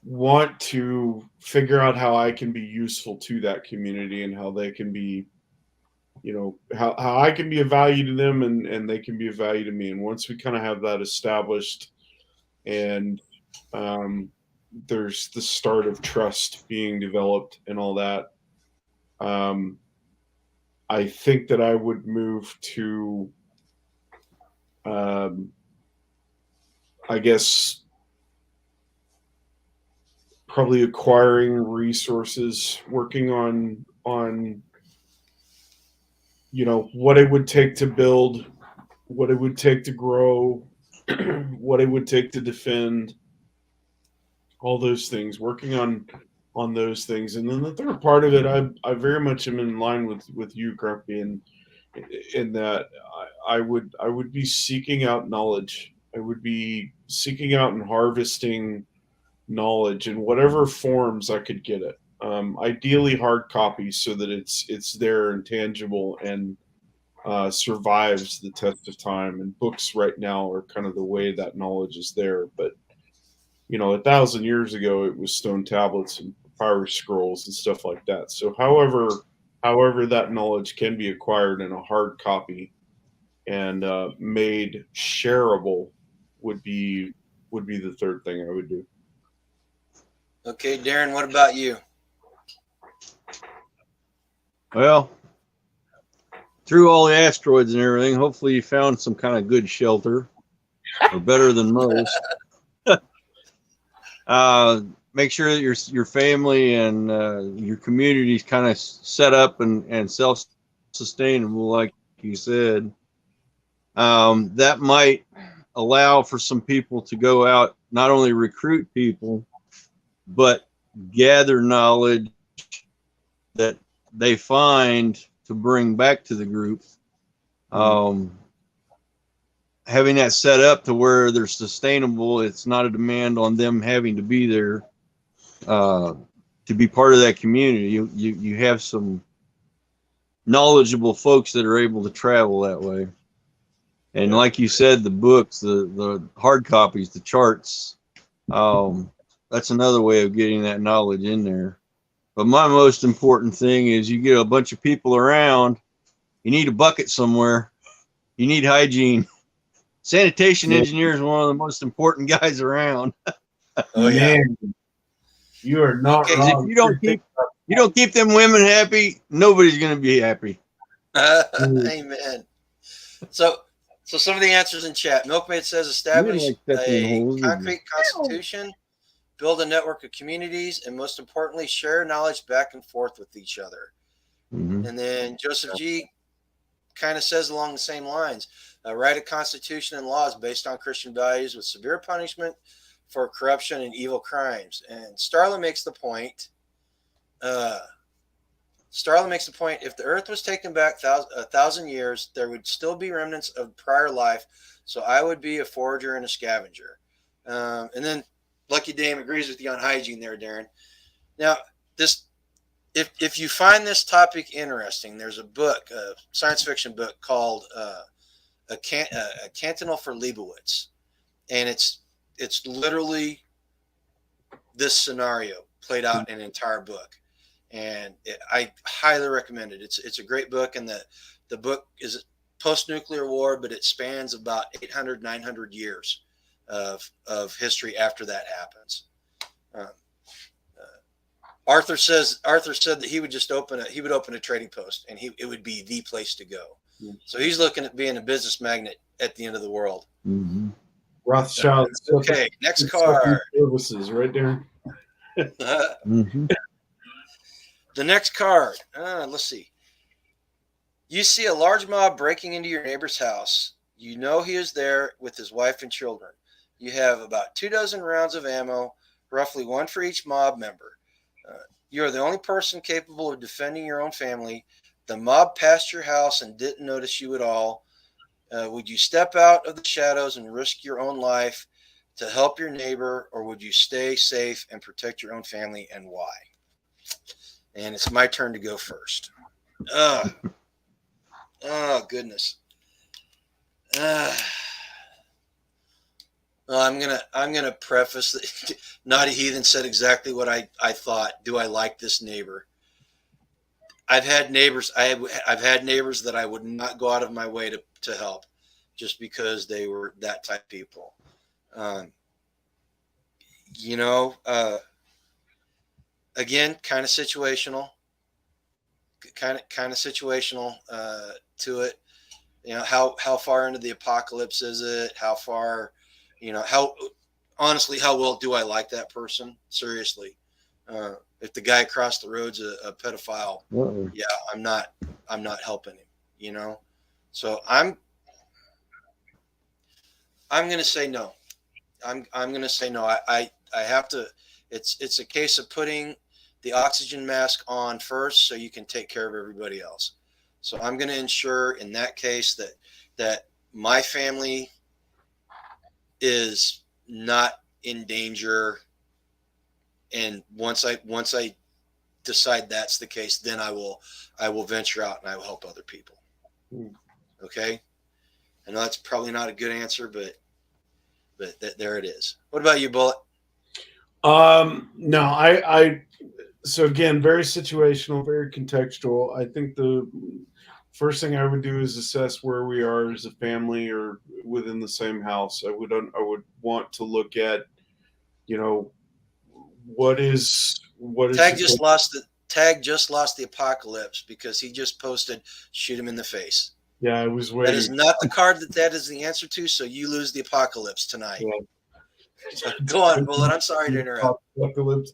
want to figure out how I can be useful to that community and how they can be, how I can be of value to them and they can be of value to me. And once we kind of have that established, and there's the start of trust being developed and all that, I think that I would move to, I guess, probably acquiring resources, working on what it would take to build, what it would take to grow, what it would take to defend, all those things, working on those things. And then the third part of it, I very much am in line with you, Grumpy, in that I would be seeking out knowledge. I would be seeking out and harvesting knowledge in whatever forms I could get it. Ideally hard copies, so that it's there and tangible and survives the test of time. And books right now are kind of the way that knowledge is there. But 1,000 years ago, it was stone tablets and papyrus scrolls and stuff like that. So however that knowledge can be acquired in a hard copy and made shareable would be the third thing I would do. Okay, Darren, what about you? Well, through all the asteroids and everything, hopefully you found some kind of good shelter, or better than most. Make sure that your family and your community is kind of set up and self-sustainable, like you said. That might allow for some people to go out, not only recruit people, but gather knowledge that they find to bring back to the group. Having that set up to where they're sustainable, it's not a demand on them having to be there to be part of that community. You have some knowledgeable folks that are able to travel that way. And like you said, the books, the hard copies, the charts, that's another way of getting that knowledge in there. But my most important thing is you get a bunch of people around, you need a bucket somewhere, you need hygiene. Sanitation engineer is one of the most important guys around. Oh yeah. Man, you are not wrong. If you don't keep them women happy, nobody's going to be happy. Amen. So some of the answers in chat. Milkmaid says establish a concrete constitution, build a network of communities, and most importantly, share knowledge back and forth with each other. Mm-hmm. And then Joseph G kind of says along the same lines, write a constitution and laws based on Christian values with severe punishment for corruption and evil crimes. And Starla makes the point, if the earth was taken back 1,000 years, there would still be remnants of prior life. So I would be a forager and a scavenger. And then Lucky Dame agrees with you on hygiene there, Darren. Now, if you find this topic interesting, there's a book, a science fiction book called a Cantonal for Leibowitz, and it's literally this scenario played out in an entire book, and I highly recommend it. It's a great book, and the book is post-nuclear war, but it spans about 800, 900 years of history after that happens. Arthur said that he would just open a trading post, and it would be the place to go. So he's looking at being a business magnet at the end of the world. Mm-hmm. Rothschild. Okay, next card. Services right there. Mm-hmm. The next card. Let's see. You see a large mob breaking into your neighbor's house. You know he is there with his wife and children. You have about 24 rounds of ammo, roughly one for each mob member. You are the only person capable of defending your own family. The mob passed your house and didn't notice you at all. Would you step out of the shadows and risk your own life to help your neighbor, or would you stay safe and protect your own family, and why? And it's my turn to go first. Oh, goodness. Well, I'm gonna preface that Naughty Heathen said exactly what I thought. Do I like this neighbor? I've had neighbors. I've had neighbors that I would not go out of my way to help, just because they were that type of people. Again, kind of situational. Kind of situational to it. You know, how far into the apocalypse is it? How far? How well do I like that person? Seriously. If the guy across the road's a pedophile, yeah, I'm not helping him, So I'm going to say no. I'm going to say no. I have to, it's a case of putting the oxygen mask on first so you can take care of everybody else. So I'm going to ensure in that case that my family is not in danger, and once I decide that's the case, then I will venture out and I will help other people. Okay, I know that's probably not a good answer, but there it is. What about you, Bullet? No, I so again, very situational, very contextual. I think the first thing I would do is assess where we are as a family or within the same house. I would want to look at, what is Tag just lost the apocalypse because he just posted shoot him in the face. Yeah, I was waiting. That is not the card that is the answer to, so you lose the apocalypse tonight. Yeah. Go on, Bullet. I'm sorry to interrupt. Apocalypse.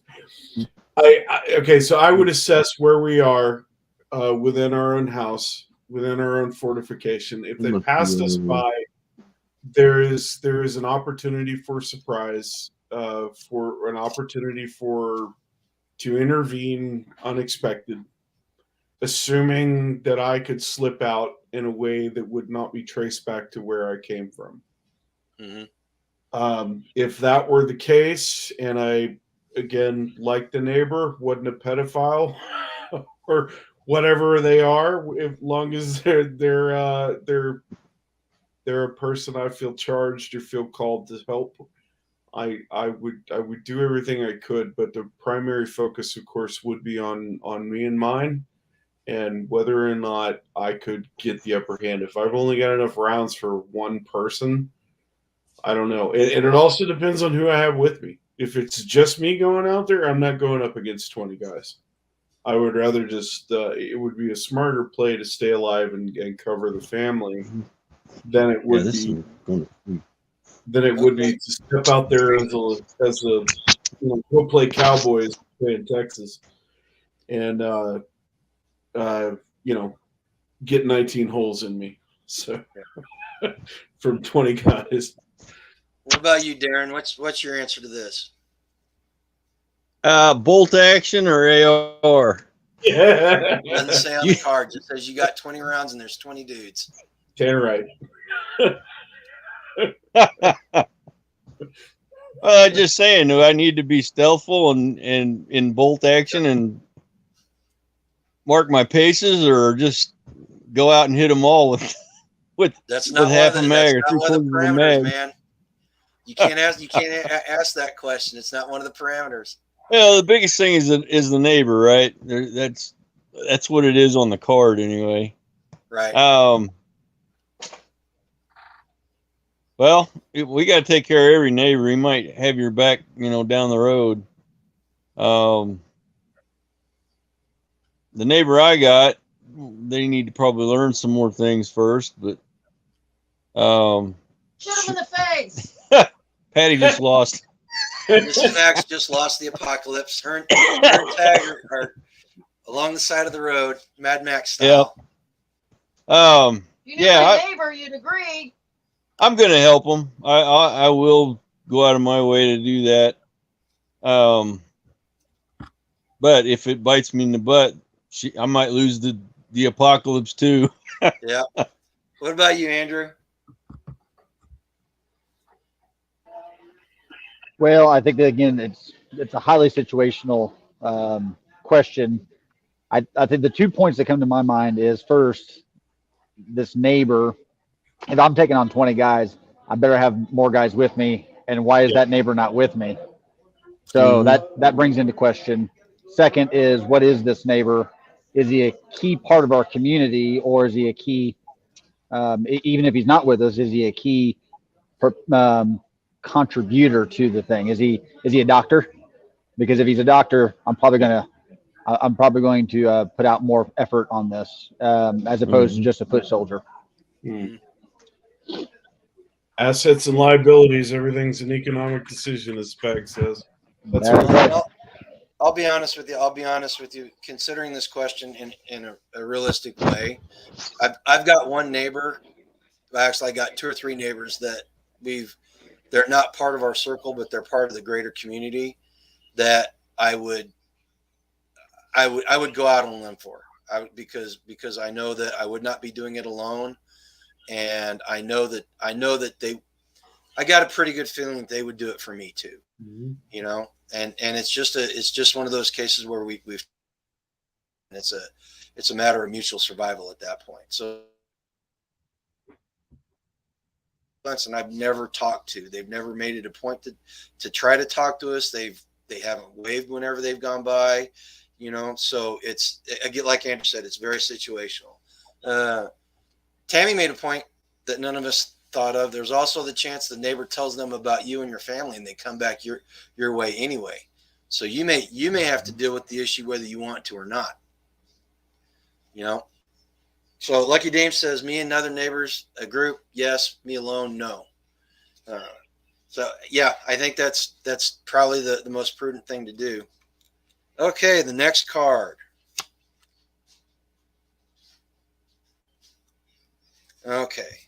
Okay, so I would assess where we are within our own house, within our own fortification. If they passed us by, there is an opportunity for surprise, for an opportunity to intervene unexpected, assuming that I could slip out in a way that would not be traced back to where I came from. Mm-hmm. If that were the case, and I again like the neighbor, wasn't a pedophile or whatever they are, as long as they're a person I feel charged or feel called to help, I would do everything I could, but the primary focus, of course, would be on me and mine, and whether or not I could get the upper hand. If I've only got enough rounds for one person, I don't know. And it also depends on who I have with me. If it's just me going out there, I'm not going up against 20 guys. I would rather just, it would be a smarter play to stay alive and cover the family than it would be to step out there as a go play Cowboys in Texas and get 19 holes in me. So from 20 guys. What about you, Darren? What's your answer to this? Bolt action or AR? Yeah. It doesn't say on the card. It says you got 20 rounds and there's 20 dudes. Well, I'm just saying, do I need to be stealthful and in bolt action and mark my paces, or just go out and hit them all with That's with not one of half the, a that's mag or not one of the 3/4 of a parameters, mag? man. You can't ask that question. It's not one of the parameters. Well, the biggest thing is the neighbor, right? That's what it is on the card anyway. Right. Well, we got to take care of every neighbor. He might have your back, down the road. The neighbor I got, they need to probably learn some more things first, but Shoot him in the face. Patty just lost. Mrs. Max just lost the apocalypse. Her and Tag are along the side of the road, Mad Max style. Yep. You knew Yeah, my neighbor, you'd agree. I'm gonna help them. I will go out of my way to do that. But if it bites me in the butt, I might lose the apocalypse too. Yeah. What about you, Andrew? Well, I think that again, it's a highly situational question. I think the 2 points that come to my mind is first, this neighbor. If I'm taking on 20 guys, I better have more guys with me. And why is that neighbor not with me? So that brings into question. Second is, what is this neighbor? Is he a key part of our community, or is he a key? Even if he's not with us, is he a key contributor to the thing? Is he a doctor? Because if he's a doctor, I'm probably going to put out more effort on this, as opposed to just a foot soldier. Assets and liabilities, everything's an economic decision, as Peg says. That's That is right. right. I'll be honest with you. Considering this question in a realistic way, I've got one neighbor. Actually, I got 2 or 3 neighbors that they're not part of our circle, but they're part of the greater community that I would go out on a limb for. Because I know that I would not be doing it alone, and I know that I got a pretty good feeling that they would do it for me too. Mm-hmm. And it's just one of those cases where we've it's a matter of mutual survival at that point. So, and I've never talked to. They've never made it a point to try to talk to us. They haven't waved whenever they've gone by. So it's, again, like Andrew said, it's very situational. Tammy made a point that none of us thought of. There's also the chance the neighbor tells them about you and your family, and they come back your way anyway. So you may have to deal with the issue whether you want to or not. So Lucky Dame says, me and other neighbors, a group, yes. Me alone, no. So yeah, I think that's probably the most prudent thing to do. Okay, the next card. Okay,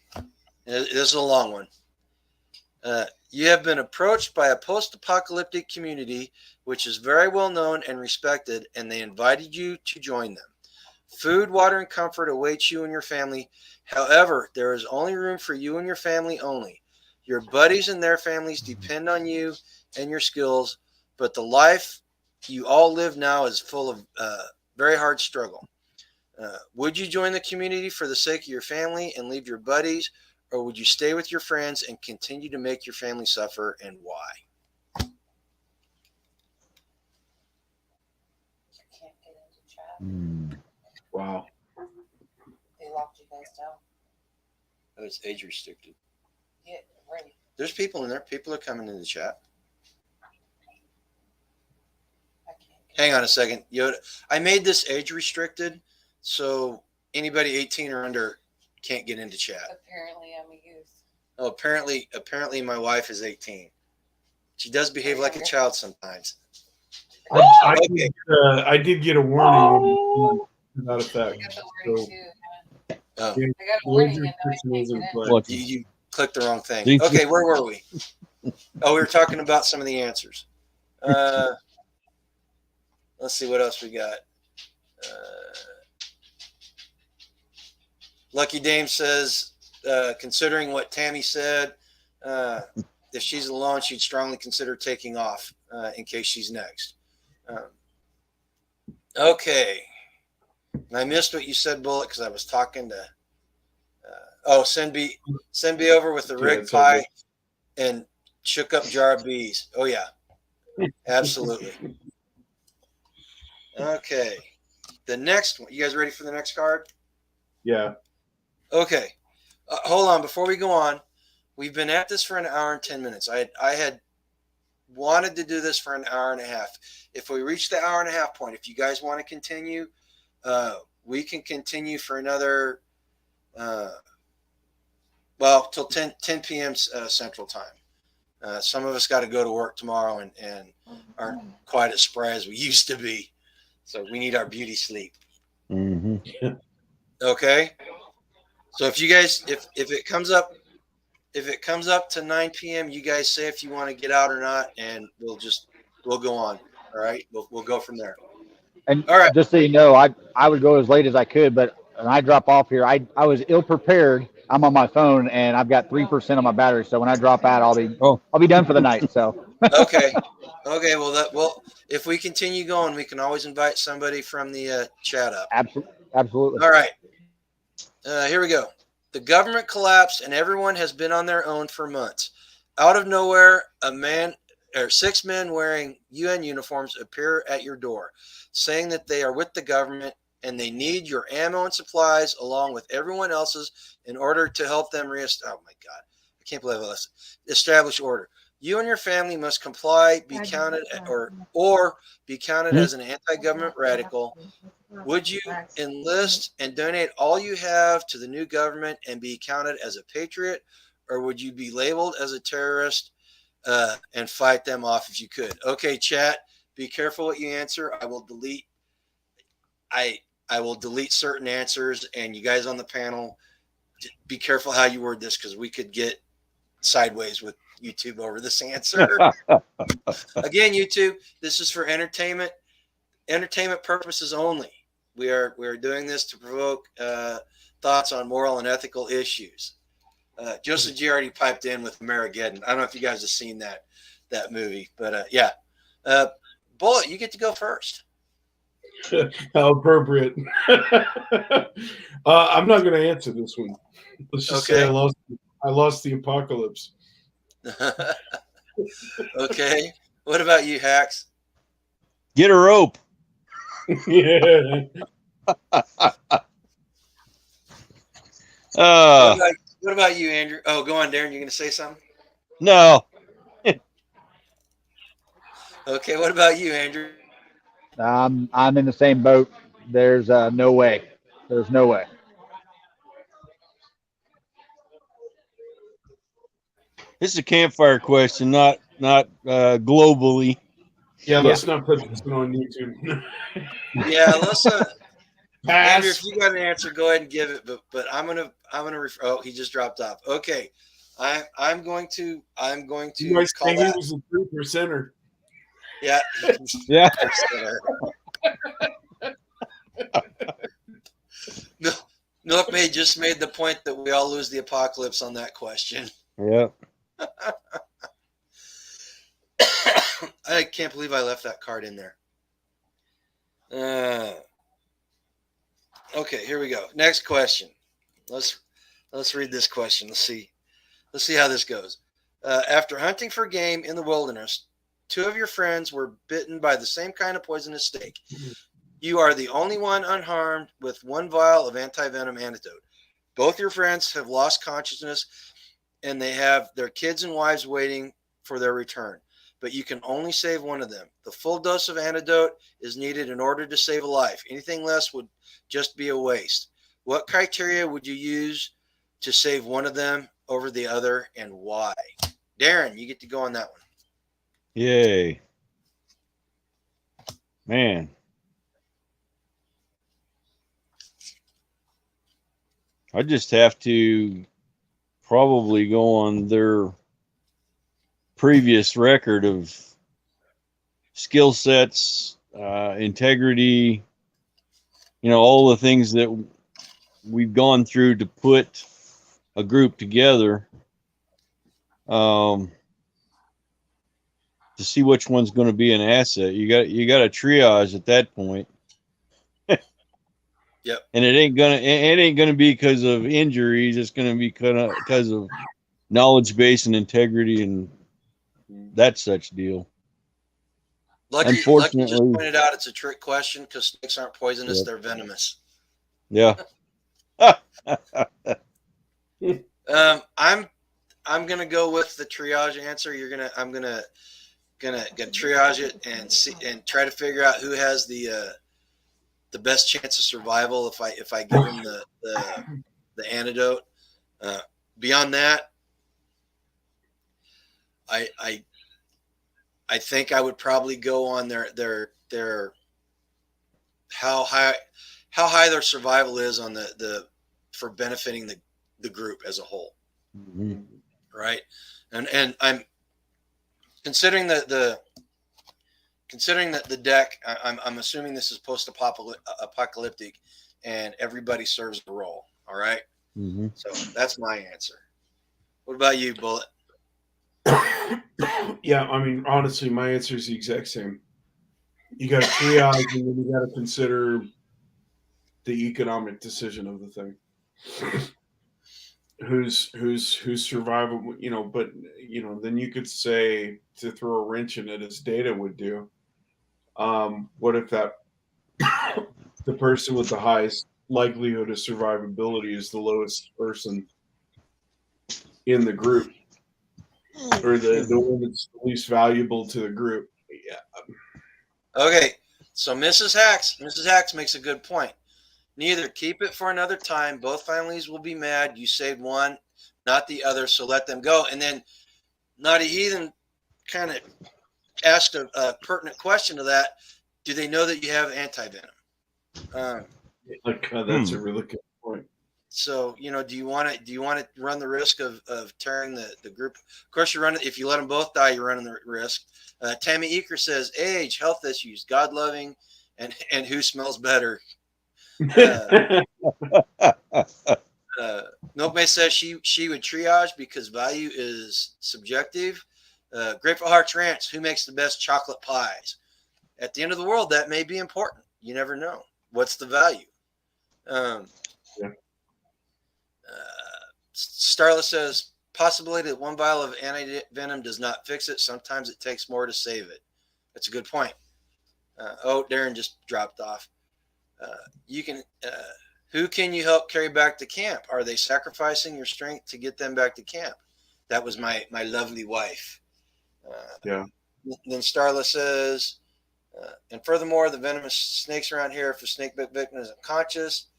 this is a long one. You have been approached by a post-apocalyptic community which is very well known and respected, and they invited you to join them. Food, water, and comfort awaits you and your family. However, there is only room for you and your family only. Your buddies and their families depend on you and your skills, but the life you all live now is full of very hard struggle. Would you join the community for the sake of your family and leave your buddies, or would you stay with your friends and continue to make your family suffer, and why? You can't get into chat. Wow. They locked you guys down. Oh, it's age restricted. Yeah, right. There's people in there. People are coming in the chat. I can't get Hang on a second. Yoda, I made this age restricted, so anybody 18 or under can't get into chat. Apparently, I'm a youth. Oh, apparently my wife is 18. She does behave like a child sometimes. I did get a warning to that I effect. got the warning So, too. Oh, I got a the warning age and now I restriction can't is in get in. place. What? you clicked the wrong thing. Thank you. Okay, where were we? Oh, we were talking about some of the answers. Let's see what else we got. Lucky Dame says, considering what Tammy said, if she's alone, she'd strongly consider taking off in case she's next. Okay. And I missed what you said, Bullet, because I was talking to. Send B over with the rig it's all pie good. and shook up jar of bees. Oh yeah, absolutely. Okay, the next one. You guys ready for the next card? Yeah. Okay, hold on. Before we go on, we've been at this for an hour and 10 minutes. I had wanted to do this for an hour and a half. If we reach the hour and a half point, if you guys want to continue, we can continue for another. Till 10 p.m. Central Time. Some of us got to go to work tomorrow and aren't quite as spry as we used to be. So we need our beauty sleep. Mm-hmm. Okay. So if you guys, if it comes up to 9 p.m., you guys say if you want to get out or not, and we'll go on. All right. We'll go from there. And All right. just so you know, I would go as late as I could, but when I drop off here, I was ill prepared. I'm on my phone and I've got 3% on my battery. So when I drop out, I'll be done for the night. So Okay. Well, if we continue going, we can always invite somebody from the chat up. absolutely. All right. Here we go. The government collapsed and everyone has been on their own for months. Out of nowhere, 6 men wearing UN uniforms appear at your door, saying that they are with the government and they need your ammo and supplies along with everyone else's in order to help them oh my God, I can't believe I establish order. You and your family must comply, be counted or be counted as an anti-government radical. Would you enlist and donate all you have to the new government and be counted as a patriot, or would you be labeled as a terrorist and fight them off if you could? Okay, chat, be careful what you answer. I will delete certain answers, and you guys on the panel, be careful how you word this because we could get sideways with YouTube over this answer. Again, YouTube, this is for entertainment purposes only. We are doing this to provoke thoughts on moral and ethical issues. Joseph G already piped in with Amerigeddon. I don't know if you guys have seen that movie, but yeah. Bullet, you get to go first. How appropriate. I'm not going to answer this one. Let's just say I lost the apocalypse. Okay. What about you, Hacks? Get a rope. Yeah. What about you, Andrew? Oh, go on, Darren. You're going to say something? No. Okay. What about you, Andrew? I'm in the same boat. There's no way. There's no way. This is a campfire question, not globally. Yeah, let's not put this on YouTube. Yeah, let's. Andrew, if Pass. you got an answer, go ahead and give it. But I'm gonna Oh, he just dropped off. Okay, I'm going to You guys call think he that. was a 3%er? Yeah. Yeah. Milkmaid just made the point that we all lose the apocalypse on that question. Yeah. I can't believe I left that card in there. Okay, here we go. Next question. Let's read this question. Let's see how this goes. After hunting for game in the wilderness, 2 of your friends were bitten by the same kind of poisonous snake. You are the only one unharmed with 1 vial of anti-venom antidote. Both your friends have lost consciousness and they have their kids and wives waiting for their return, but you can only save one of them. The full dose of antidote is needed in order to save a life. Anything less would just be a waste. What criteria would you use to save one of them over the other, and why? Darren, you get to go on that one. Yay. Man. I just have to probably go on their previous record of skill sets, integrity, all the things that we've gone through to put a group together. to see which one's going to be an asset. You got to triage at that point. Yep. And it ain't gonna be because of injuries. It's gonna be because of knowledge base and integrity and that such deal. Lucky just Unfortunately, pointed out it's a trick question because snakes aren't poisonous; Yep. they're venomous. yeah. I'm gonna go with the triage answer. I'm gonna triage it and see and try to figure out who has the best chance of survival if I give them the antidote. Beyond that, I think I would probably go on their how high their survival is on the for benefiting the group as a whole. Mhm. Right. And I'm considering the deck, I'm assuming this is post-apocalyptic and everybody serves a role. All right. Mhm. So that's my answer. What about you, Bullet? Yeah, I mean, honestly, my answer is the exact same. You got to triage, and then you got to consider the economic decision of the thing. Who's survival? But then you could say, to throw a wrench in it, as Data would do. What if that the person with the highest likelihood of survivability is the lowest person in the group, or the one that's the least valuable to the group? Yeah. Okay. So Mrs. Hacks makes a good point. Neither. Keep it for another time. Both families will be mad. You saved one, not the other, so let them go. And then Naughty Heathen kind of asked a pertinent question to that. Do they know that you have anti-venom? That's a really good point. So, do you want to run the risk of tearing the group? Of course, you run it. If you let them both die, you're running the risk. Tammy Eaker says, age, health issues, God loving, and who smells better. Milkmaid says she would triage because value is subjective. Grateful Hearts Ranch, who makes the best chocolate pies? At the end of the world, that may be important. You never know. What's the value? Starla says, possibility that one vial of anti-venom does not fix it. Sometimes it takes more to save it. That's a good point. Darren just dropped off. Who can you help carry back to camp? Are they sacrificing your strength to get them back to camp? That was my lovely wife. Yeah. Then Starla says, and furthermore, the venomous snakes around here, if a snake bit victim is unconscious,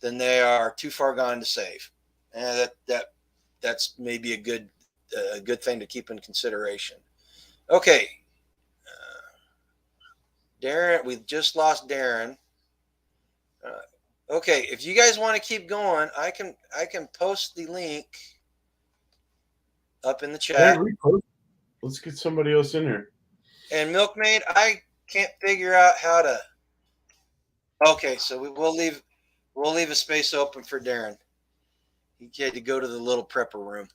then they are too far gone to save. And that's maybe a good thing to keep in consideration. Okay. Darren, we just lost Darren. Okay, if you guys want to keep going, I can post the link up in the chat. Let's get somebody else in here. And Milkmaid, I can't figure out how to. Okay, so we'll leave a space open for Darren. He had to go to the little prepper room,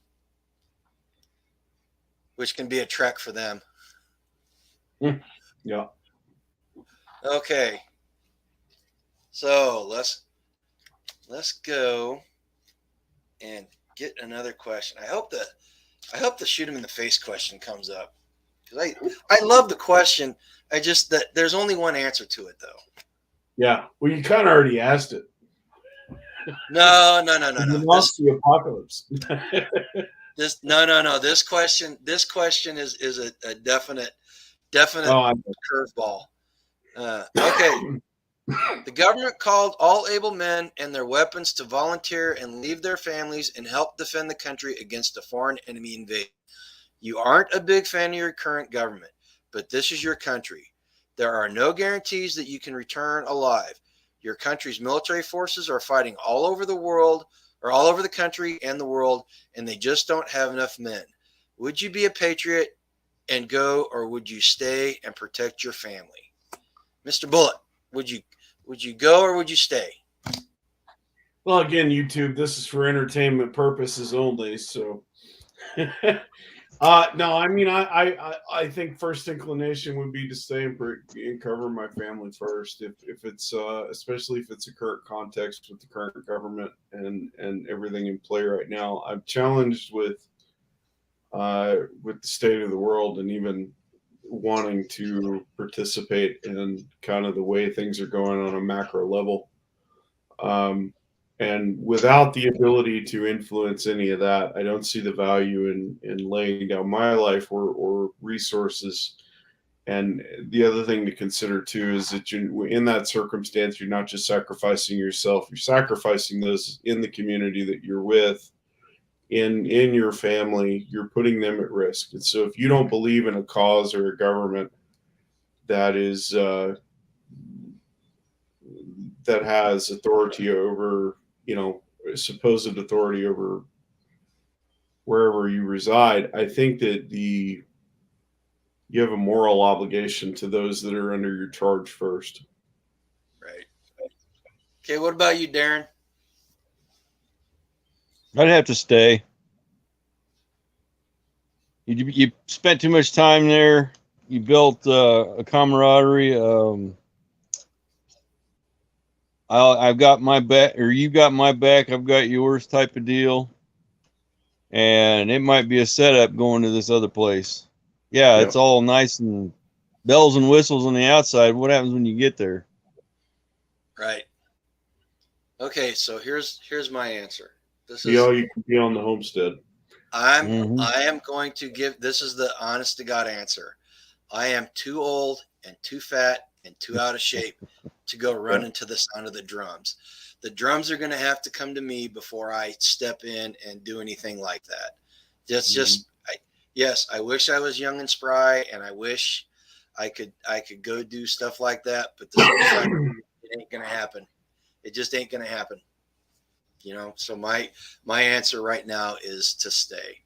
which can be a trek for them. Yeah. Okay. So let's go and get another question. I hope the shoot him in the face question comes up, because I love the question. There's only one answer to it though. Yeah. Well, you kind of already asked it. No. You lost the apocalypse. No. This question is a definite curveball. Okay. The government called all able men and their weapons to volunteer and leave their families and help defend the country against a foreign enemy invasion. You aren't a big fan of your current government, but this is your country. There are no guarantees that you can return alive. Your country's military forces are fighting all over the world, or all over the country and the world, and they just don't have enough men. Would you be a patriot and go, or would you stay and protect your family? Mr. Bullet, would you go or would you stay? Well, again, YouTube, this is for entertainment purposes only. So No, I mean, I think first inclination would be to stay and cover my family first. If it's especially if it's a current context with the current government and everything in play right now, I'm challenged with the state of the world and even wanting to participate in kind of the way things are going on a macro level. And without the ability to influence any of that, I don't see the value in laying down my life or resources. And the other thing to consider too is that in that circumstance, you're not just sacrificing yourself; you're sacrificing those in the community that you're with, in your family. You're putting them at risk. And so, if you don't believe in a cause or a government that is that has authority over, supposed authority over wherever you reside, I think that you have a moral obligation to those that are under your charge first. Right. Okay. What about you, Darren? I'd have to stay. You spent too much time there. You built a camaraderie. I've got my back, or you got my back. I've got yours, type of deal. And it might be a setup going to this other place. Yeah, Yep. it's all nice and bells and whistles on the outside. What happens when you get there? Right. Okay. So here's my answer. This Be is all you can be on the homestead. I Mhm. am going to give, this is the honest to God answer. I am too old and too fat and too out of shape to go run into the sound of the drums. The drums are going to have to come to me before I step in and do anything like that. Yes, I wish I was young and spry, and I wish I could go do stuff like that, but it ain't going to happen. It just ain't going to happen. So my answer right now is to stay.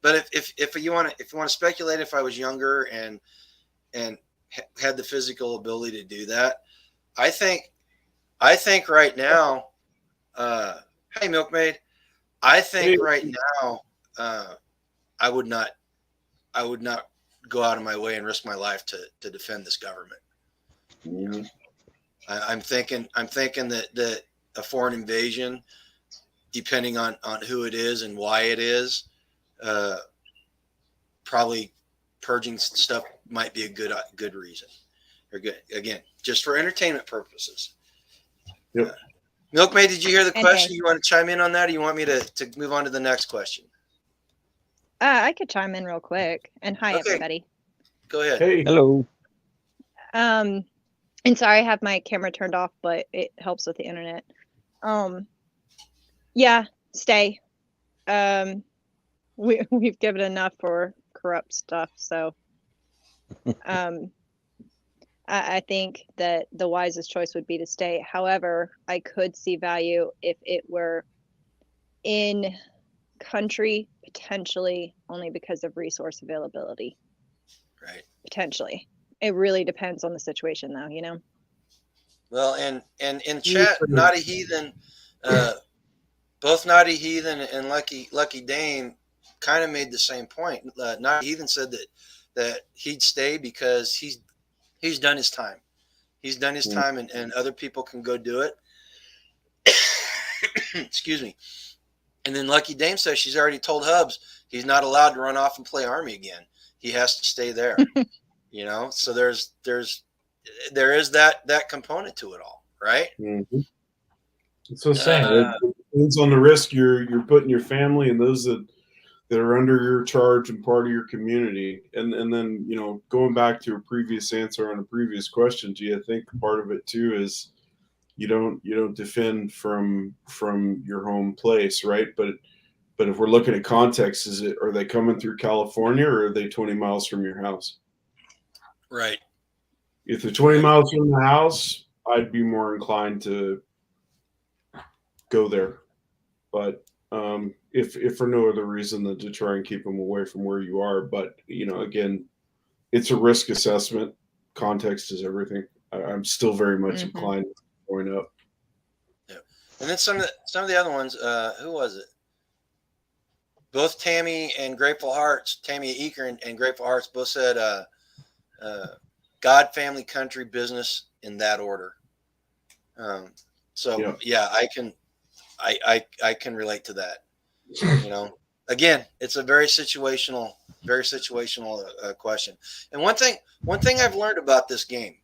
But if you want to speculate, if I was younger and had the physical ability to do that, I think right now, hey Milkmaid, I think right now, I would not go out of my way and risk my life to defend this government. Mhm. I'm thinking that a foreign invasion, depending on who it is and why it is, probably purging stuff might be a good reason, or good, again, just for entertainment purposes. Yep. Milkmaid, did you hear the And question? hey. You want to chime in on that, or you want me to move on to the next question? I could chime in real quick. And hi, Okay. everybody. Go ahead. Hey, Hello. And sorry, I have my camera turned off, but it helps with the internet. Yeah, stay. We've given enough for corrupt stuff, so I think that the wisest choice would be to stay. However, I could see value if it were in country, potentially only because of resource availability. Right. Potentially. It really depends on the situation, though, you know? Well, and in chat, Naughty Heathen, both Naughty Heathen and Lucky Dane kind of made the same point. Naughty Heathen said that he'd stay because he's done his time. He's done his time, and other people can go do it. Excuse me. And then Lucky Dame says she's already told Hubs he's not allowed to run off and play Army again. He has to stay there. So there is that component to it all, right? mm-hmm. So sad. It depends on the risk you're putting your family and those that are under your charge and part of your community. And then going back to a previous answer on a previous question, G, I think part of it too is you don't defend from your home place, right? But if we're looking at context, are they coming through California or are they 20 miles from your house? Right. If they're 20 miles from the house, I'd be more inclined to go there. But if for no other reason than to try and keep them away from where you are. But again, it's a risk assessment. Context is everything. I'm still very much inclined going up. Yeah. And then some of the other ones, who was it? both Tammy and Grateful Hearts, Tammy Eaker and Grateful Hearts both said God, family, country, business in that order. So yeah, I can relate to that. You know, again, it's a very situational question. And one thing I've learned about this game,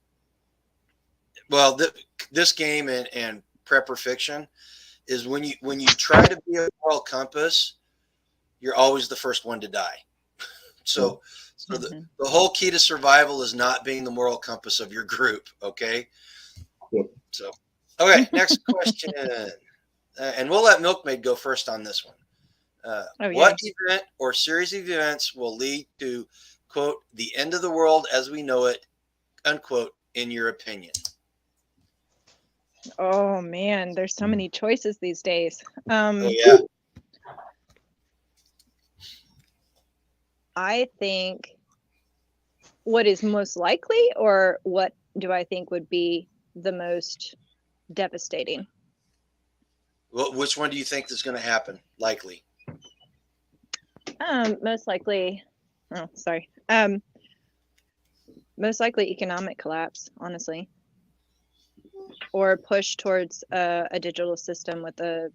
well, this game and Prepper Fiction, is when you try to be a moral compass, you're always the first one to die. So the whole key to survival is not being the moral compass of your group. Okay. Yep. So, okay, next question. And we'll let Milkmaid go first on this one. What event or series of events will lead to, quote, the end of the world as we know it, unquote, in your opinion? Oh man, there's so many choices these days. Oh, yeah. I think what is most likely, or what do I think would be the most devastating? Well, which one do you think is going to happen? Likely. Most likely. Oh, sorry. Most likely economic collapse, honestly, or push towards a digital system with a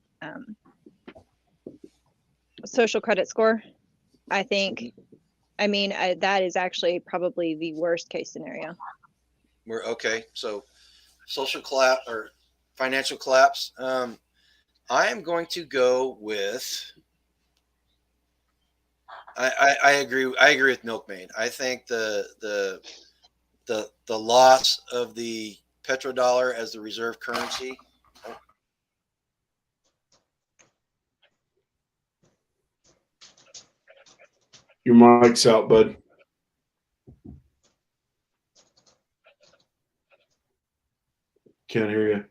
social credit score. I think. I mean, that is actually probably the worst case scenario. We're okay. So, social collapse or financial collapse. I am going to go with. I agree. I agree with Milkmaid. I think the loss of the petrodollar as the reserve currency. Your mic's out, bud. Can't hear you.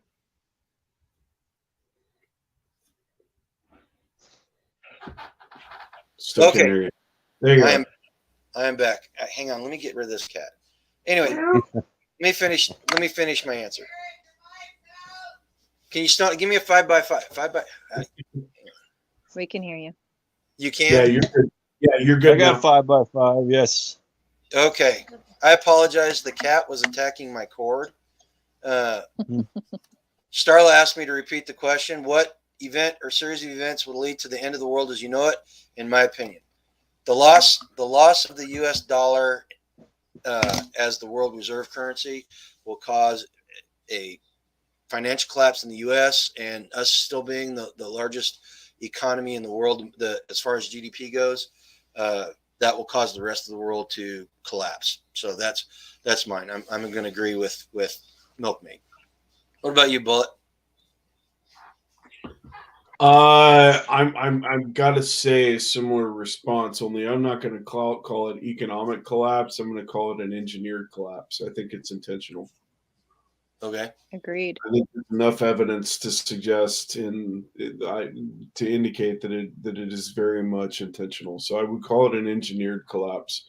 Still Okay. can't hear you. There you go. I am back. Hang on. Let me get rid of this cat. Anyway, let me finish my answer. Can you start? Give me a 5x5. We can hear you. You can? Yeah, you're good. Yeah, you're good. I got 5x5. Yes. Okay. I apologize. The cat was attacking my cord. Starla asked me to repeat the question. What event or series of events will lead to the end of the world as you know it? In my opinion, the loss of the U.S. dollar as the world reserve currency will cause a financial collapse in the U.S. and us still being the largest economy in the world, as far as GDP goes, that will cause the rest of the world to collapse. So that's mine. I'm going to agree with Milkmaid. What about you, Bullet? I'm gotta say a similar response. Only I'm not going to call it economic collapse. I'm going to call it an engineered collapse. I think it's intentional. Okay. Agreed. I think there's enough evidence to suggest to indicate that it is very much intentional. So I would call it an engineered collapse.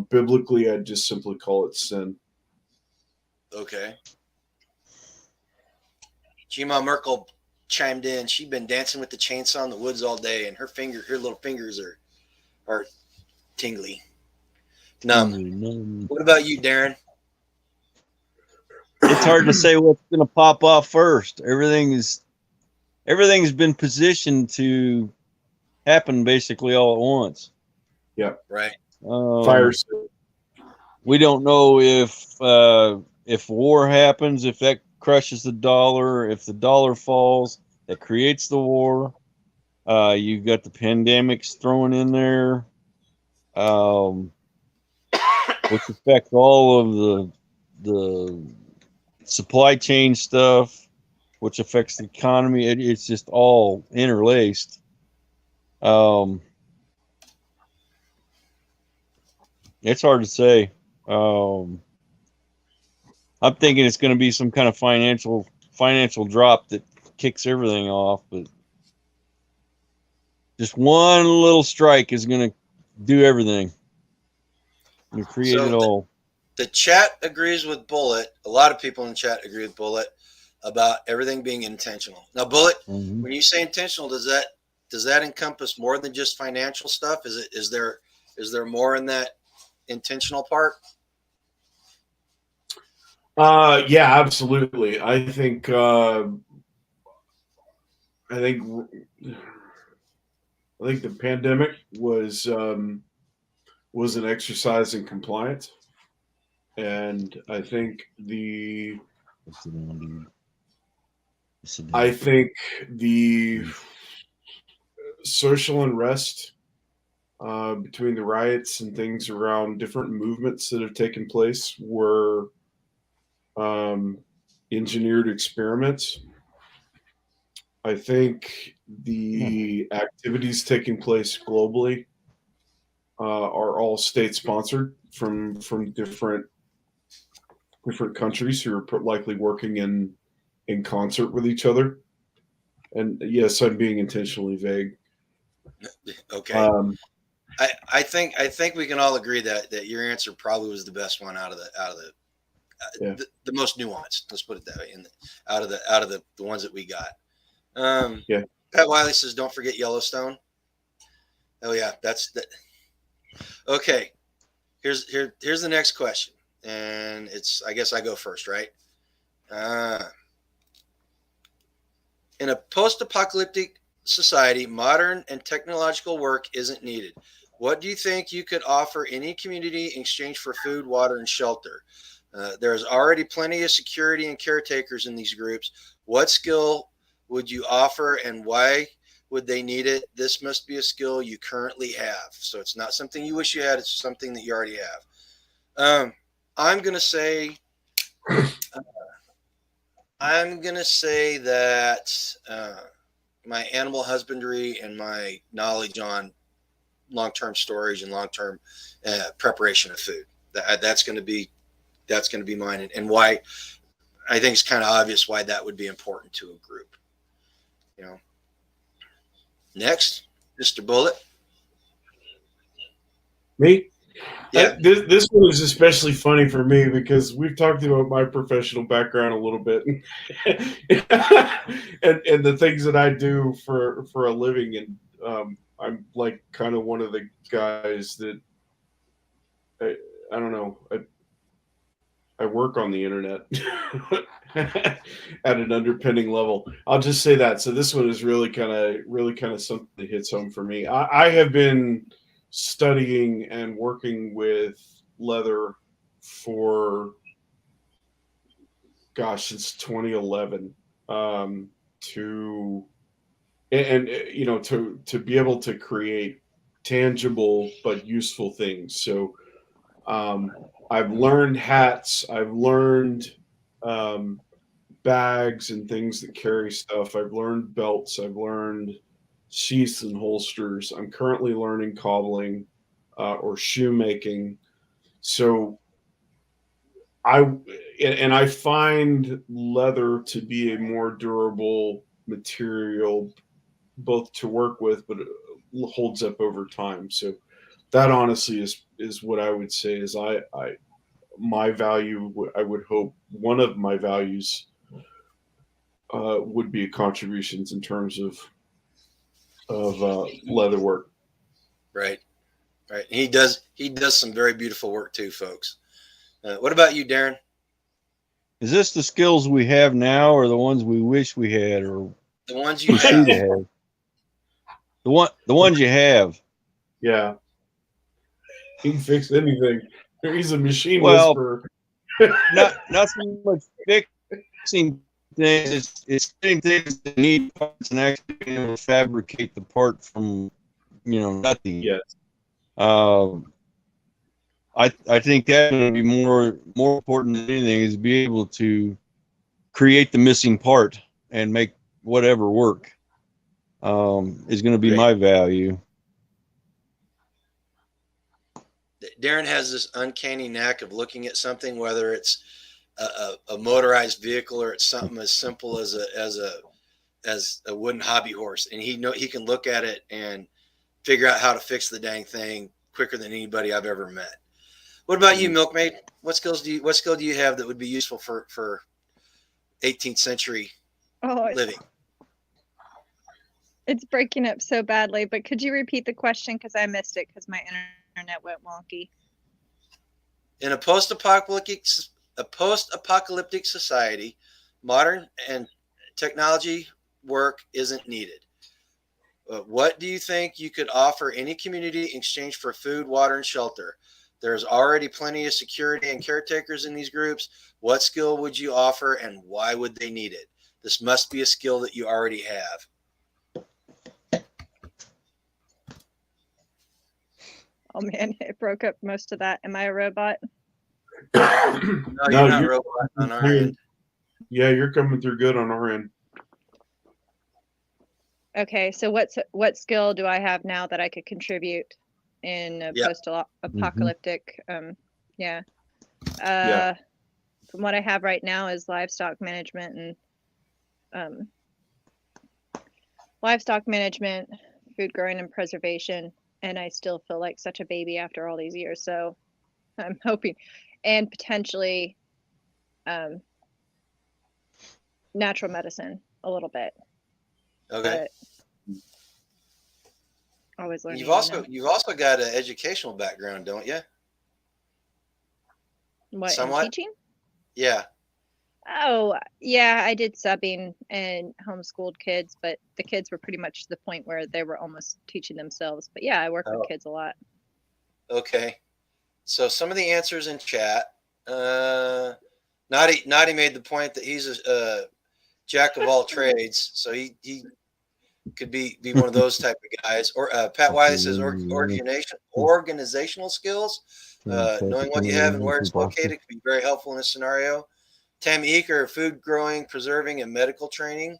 Biblically, I'd just simply call it sin. Okay. Gma Merkel chimed in. She'd been dancing with the chainsaw in the woods all day, and her little fingers are tingly. Numb. What about you, Darren? It's hard to say what's going to pop off first. Everything's been positioned to happen basically all at once. Yep. Right. Fire. We don't know if war happens, if that crushes the dollar, if the dollar falls, that creates the war. You've got the pandemics thrown in there, which affects all of the supply chain stuff, which affects the economy. It's just all interlaced. It's hard to say. I'm thinking it's going to be some kind of financial drop that kicks everything off, but just one little strike is going to do everything and create it all. The chat agrees with Bullet. A lot of people in the chat agree with Bullet about everything being intentional. Now, Bullet, when you say intentional, does that does that encompass more than just financial stuff? Is there more in that intentional part? Yeah, absolutely. I think the pandemic was an exercise in compliance, and I think the social unrest between the riots and things around different movements that have taken place were engineered experiments. I think the activities taking place globally are all state sponsored from different countries who are likely working in concert with each other. And yes, I'm being intentionally vague. Okay. I think we can all agree that your answer probably was the best one out of Yeah. the most nuanced. Let's put it that way. Out of the ones that we got. Yeah. Pat Wiley says, "Don't forget Yellowstone." Oh yeah, that's that. Okay. Here's the next question, and I guess I go first, right? In a post-apocalyptic society, modern and technological work isn't needed. What do you think you could offer any community in exchange for food, water, and shelter? There's already plenty of security and caretakers in these groups. What skill would you offer, and why would they need it? This must be a skill you currently have. So it's not something you wish you had. It's something that you already have. I'm going to say that my animal husbandry and my knowledge on long-term storage and long-term preparation of food. That's going to be mine, and why I think it's kind of obvious why that would be important to a group. Next, Mr. Bullet. Me? Yeah. This one is especially funny for me because we've talked about my professional background a little bit, and the things that I do for a living, and I'm like kind of one of the guys that I don't know. I work on the internet at an underpinning level. I'll just say that. So this one is really kind of something that hits home for me. I have been studying and working with leather for since 2011 to be able to create tangible but useful things. So I've learned hats, I've learned bags and things that carry stuff, I've learned belts, I've learned sheaths and holsters. I'm currently learning cobbling or shoemaking. So I find leather to be a more durable material, both to work with, but it holds up over time. So that honestly is what I would say is my value. I would hope one of my values would be contributions in terms of leather work. Right. He does some very beautiful work too, folks. What about you, Darren? Is this the skills we have now, or the ones we wish we had, or The ones you wish have. you'd have? The ones you have. Yeah. He can fix anything. He's a machine Well, whisperer. not so much fixing things. It's getting things that need parts and actually being able to fabricate the part from nothing. Yes. I think that's going to be more important than anything is be able to create the missing part and make whatever work. Is going to be my value. Darren has this uncanny knack of looking at something, whether it's a motorized vehicle or it's something as simple as a wooden hobby horse, and he can look at it and figure out how to fix the dang thing quicker than anybody I've ever met. What about you, Milkmaid? What skill do you have that would be useful for 18th century Oh, living? It's breaking up so badly, but could you repeat the question? Because I missed it because my internet went wonky. In a post-apocalyptic society, modern and technology work isn't needed. What do you think you could offer any community in exchange for food, water, and shelter? There's already plenty of security and caretakers in these groups. What skill would you offer, and why would they need it? This must be a skill that you already have. Oh man, it broke up most of that. Am I a robot? No, No, you're not you're- robot on our end. Yeah, you're coming through good on our end. Okay, so what skill do I have now that I could contribute in a Yep. post-apocalyptic? Yeah. Yeah. From what I have right now is livestock management and food growing and preservation, and I still feel like such a baby after all these years. So I'm hoping, and potentially natural medicine a little bit. Okay. But always learning. You've also got an educational background, don't you? What, in somewhat? teaching? Yeah. Oh, yeah, I did subbing and homeschooled kids, but the kids were pretty much to the point where they were almost teaching themselves. But yeah, I work Oh. with kids a lot. Okay. So some of the answers in chat. Naughty made the point that he's a jack of all trades, so he could be one of those type of guys. Or Pat Wiley says organizational skills, knowing what you have and where it's located could be very helpful in this scenario. Tammy Eaker, food growing, preserving, and medical training,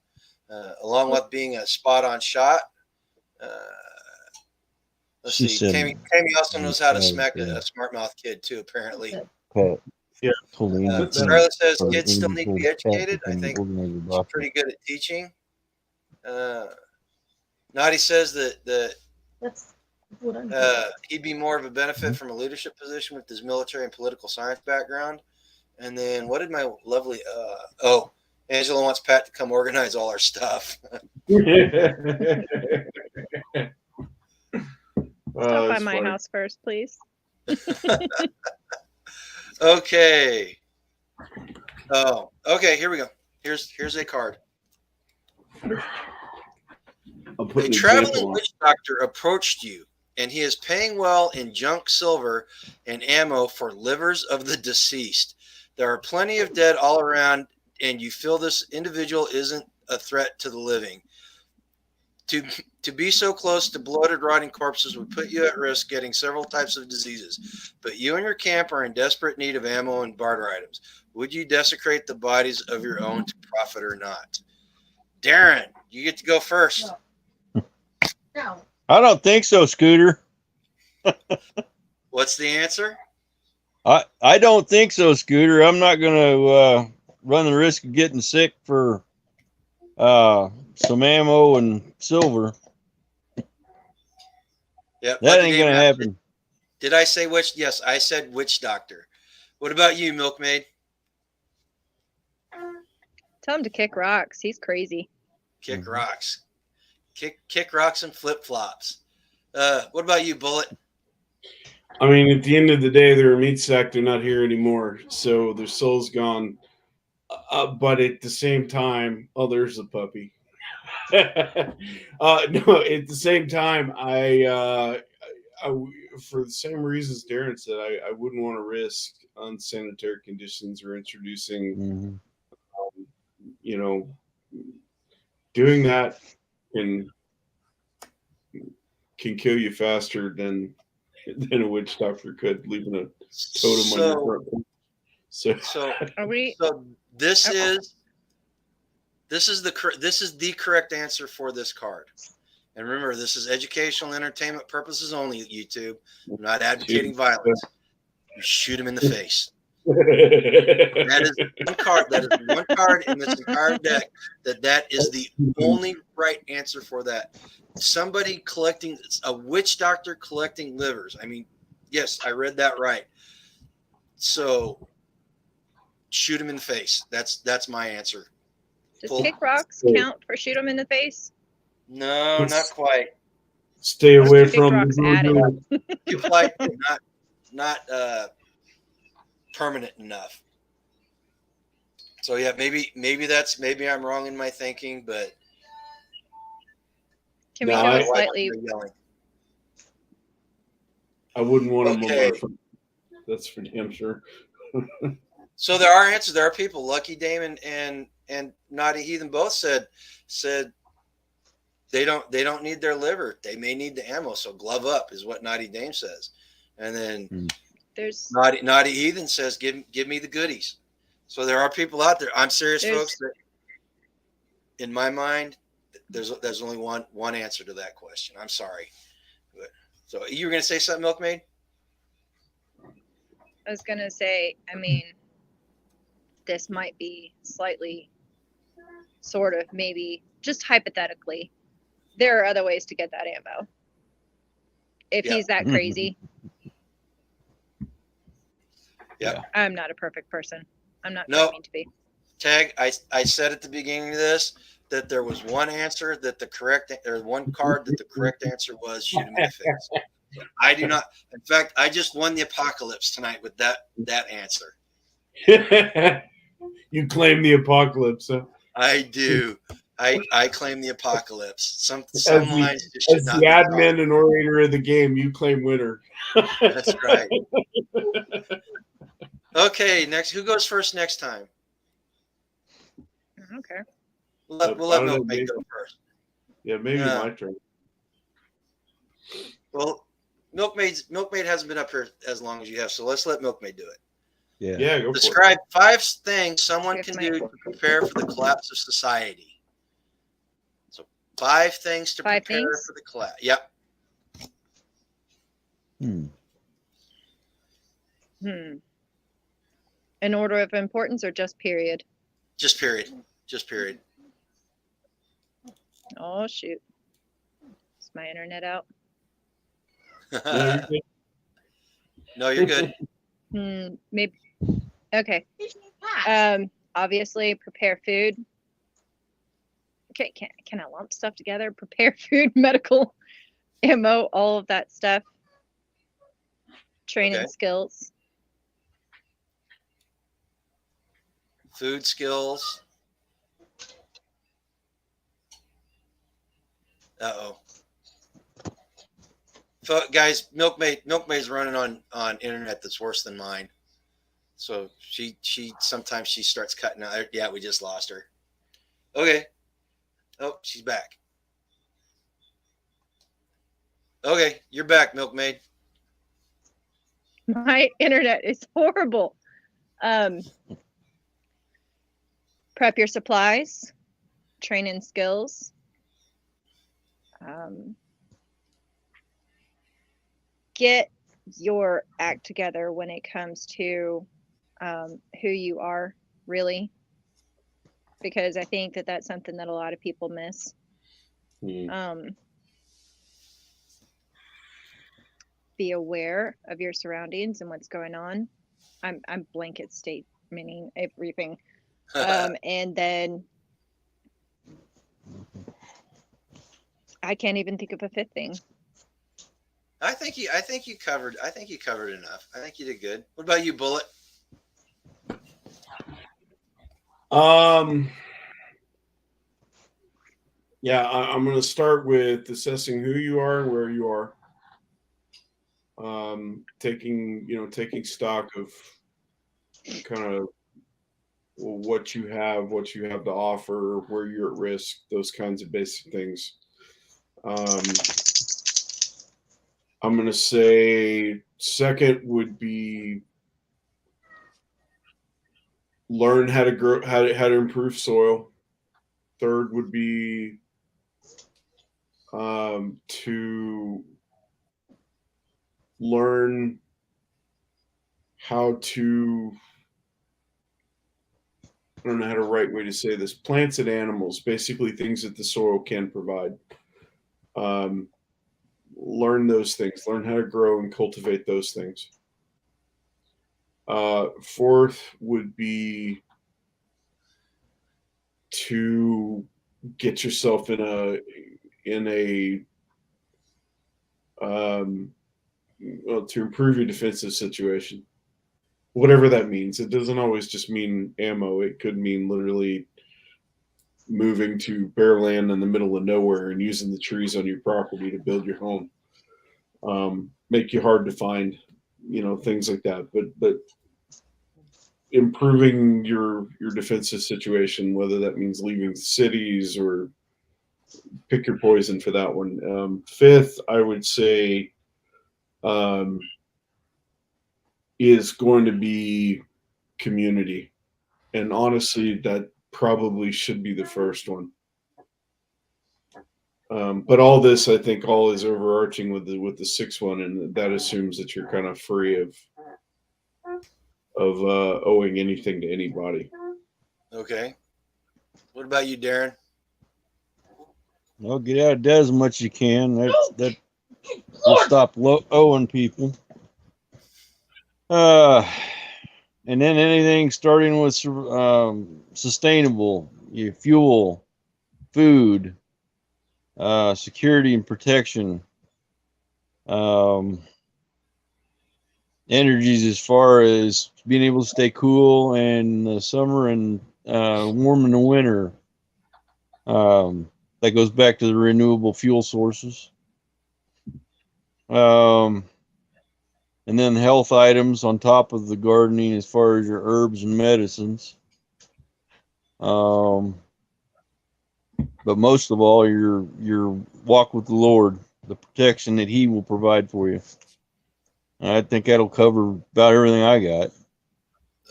along with being a spot-on shot. Let's She see. said- Tammy also knows how to smack a smart mouth kid too, apparently. Yeah. Starla says kids still need to be educated. I think she's pretty good at teaching. Naughty says that That's what I'm. he'd be more of a benefit from a leadership position with his military and political science background. And then what did my lovely Angela wants Pat to come organize all our stuff. Stop by my house first, please. Okay. Oh, okay. Here we go. Here's a card. A traveling witch doctor approached you, and he is paying well in junk silver and ammo for livers of the deceased. There are plenty of dead all around, and you feel this individual isn't a threat to the living. To be so close to bloated, rotting corpses would put you at risk getting several types of diseases. But you and your camp are in desperate need of ammo and barter items. Would you desecrate the bodies of your own to profit or not? Darren, you get to go first. No. I don't think so, Scooter. What's the answer? I don't think so, Scooter. I'm not going to run the risk of getting sick for some ammo and silver. Yep. That ain't going to happen. Did I say witch? Yes, I said witch doctor. What about you, Milkmaid? Tell him to kick rocks. He's crazy. Kick rocks. Kick rocks and flip flops. What about you, Bullet? I mean, at the end of the day, they're a meat sack. They're not here anymore, so their soul's gone. But at the same time, oh, there's the puppy. No, at the same time, I for the same reasons Darren said, I wouldn't want to risk unsanitary conditions or introducing, doing that can kill you faster than a witch doctor could, leaving a totem on your front porch. So Are we? this is the correct answer for this card. And remember, this is educational and entertainment purposes only. YouTube, I'm not advocating violence. You shoot him in the face. That is one card. That is one card in this entire deck. That is the only right answer for that. Somebody collecting a witch doctor collecting livers. I mean, yes, I read that right. So shoot him in the face. That's my answer. Does Full- kick rocks count for shoot him in the face? No, not quite. Stay away Big from rocks the added. voodoo. Too polite, not permanent enough. So yeah, maybe I'm wrong in my thinking, but Can we No, go I- slightly? yelling. I wouldn't want them on Okay. my phone. That's for damn sure. So there are answers. There are people. Lucky Dame and Naughty Heathen both said they don't need their liver. They may need the ammo. So glove up is what Naughty Dame says, and then There's Naughty Heathen says give me the goodies. So there are people out there. I'm serious, There's- folks. That in my mind, there's only one answer to that question. I'm sorry, but so you were gonna say something, Milkmaid? I was gonna say, I mean, this might be slightly, sort of, maybe, just hypothetically. There are other ways to get that ammo. If Yeah. he's that crazy. Yeah. I'm not a perfect person. I'm not No. claiming to be. Tag, I said at the beginning of this that there was one answer that the correct, or one card that the correct answer was shoot him in the face. I do not. In fact, I just won the apocalypse tonight with that answer. You claim the apocalypse. Huh? I do. I claim the apocalypse. Some As the- lines just should As not the be admin and orator of the game, you claim winner. crossed. That's right. Okay, next. Who goes first next time? Okay. We'll let I don't know, Milkmaid maybe- go first. Yeah, maybe Yeah. my turn. Well, Milkmaid hasn't been up here as long as you have, so let's let Milkmaid do it. Yeah, go for it. Describe 5 things someone Here's can my- do to prepare for the collapse of society. So 5 things to 5 prepare things? for the collapse. Yep. In order of importance or just period? Just period. Just period. Oh, shoot. Is my internet out? Yeah, you're good. No, you're good. Maybe. Okay. Obviously, prepare food. Okay, can I lump stuff together? Prepare food, medical, ammo, all of that stuff. Training Okay. skills. Food skills. Uh-oh. So, guys, Milkmaid's running on internet that's worse than mine. So she sometimes she starts cutting out. Yeah, we just lost her. Okay. Oh, she's back. Okay, you're back, Milkmaid. My internet is horrible. Prep your supplies, training skills. Get your act together when it comes to who you are, really, because I think that that's something that a lot of people miss. Be aware of your surroundings and what's going on. I'm blanket state meaning everything. And then I can't even think of a 5th thing. I think you covered enough. I think you did good. What about you, Bullet? Yeah, I'm going to start with assessing who you are and where you are. Taking stock of kind of what you have to offer, where you're at risk, those kinds of basic things. I'm going to say second would be learn how to grow, how to improve soil. Third would be to learn how to, I don't know how to right way to say this, plants and animals, basically things that the soil can provide. Learn those things, learn how to grow and cultivate those things. Fourth would be to get yourself in in a well, to improve your defensive situation, whatever that means. It doesn't always just mean ammo. It could mean literally moving to bare land in the middle of nowhere and using the trees on your property to build your home. Make you hard to find, things like that. But improving your defensive situation, whether that means leaving cities or pick your poison for that one. Fifth, I would say, is going to be community, and honestly, that probably should be the first one. But all this, I think, all is overarching with the sixth one, and that assumes that you're kind of free of owing anything to anybody. Okay. What about you, Darren? Well, get out of debt as much as you can. That will stop owing people. And then anything starting with sustainable, your fuel, food, security and protection, energies as far as being able to stay cool in the summer and warm in the winter. That goes back to the renewable fuel sources. And then health items on top of the gardening as far as your herbs and medicines. But most of all, your walk with the Lord, the protection that He will provide for you. I think that'll cover about everything I got.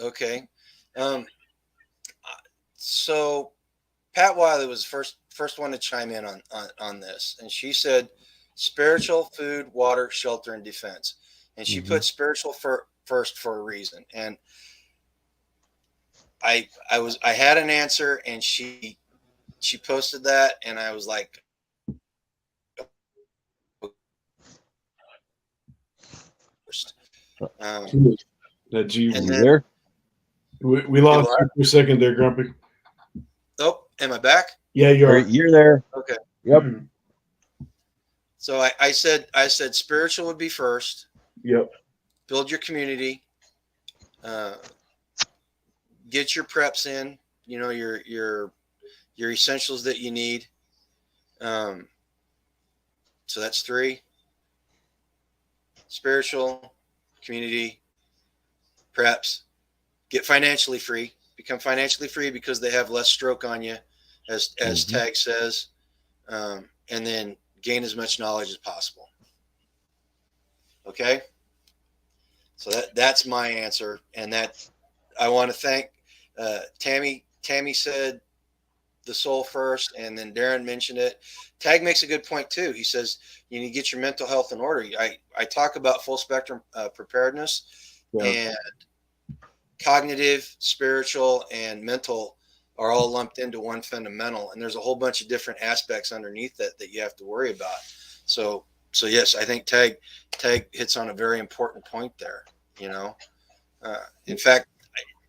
Okay. So Pat Wiley was the first one to chime in on this, and she said spiritual, food, water, shelter, and defense. And she put spiritual first for a reason. And I had an answer, and she posted that, and I was like, Gee, And You then- there? we lost you for a second there, Grumpy. oh, am I back? Yeah, you are. You're there. Okay. Yep. So I said spiritual would be first. Yep. Build your community. Get your preps in. Your essentials that you need. So that's 3. Spiritual, community, preps. Get financially free. Become financially free because they have less stroke on you, as Tag says. And then gain as much knowledge as possible. Okay. So that's my answer. And that I want to thank Tammy. Tammy said the soul first, and then Darren mentioned it. Tag makes a good point too. He says you need to get your mental health in order. I talk about full spectrum preparedness, and cognitive, spiritual, and mental are all lumped into one fundamental, and there's a whole bunch of different aspects underneath that you have to worry about. So yes, I think Tag hits on a very important point there. In fact,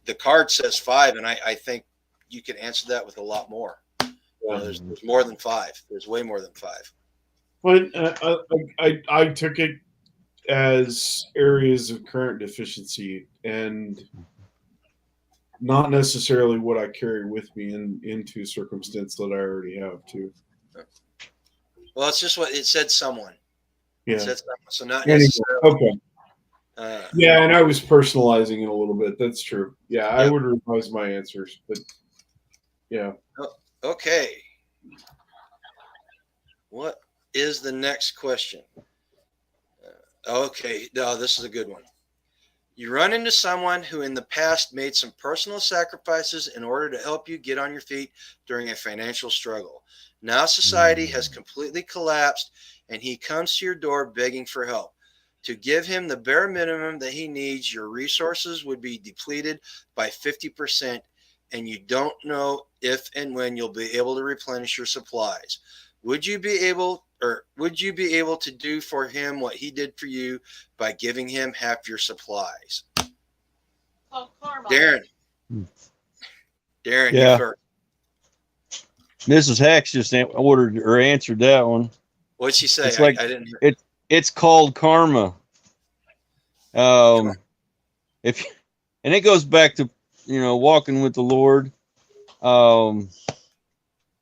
the card says 5, and I think you can answer that with a lot more. There's more than 5. There's way more than 5. But I took it as areas of current deficiency and not necessarily what I carry with me into a circumstance that I already have too. Well, it's just what it said. Someone. Yeah. It said someone, so not Anyway, necessarily. okay. Yeah, and I was personalizing it a little bit. That's true. Yeah, I would revise my answers, but yeah. Okay. What is the next question? Okay. No, this is a good one. You run into someone who in the past made some personal sacrifices in order to help you get on your feet during a financial struggle. Now society has completely collapsed, and he comes to your door begging for help. To give him the bare minimum that he needs, your resources would be depleted by 50%, and you don't know if and when you'll be able to replenish your supplies. Would you be able to do for him what he did for you by giving him half your supplies? Oh, karma. Darren, Yeah. you first. Mrs. Hacks just ordered or answered that one. What'd she say? It's like- I didn't hear. It's called karma. If and it goes back to walking with the Lord.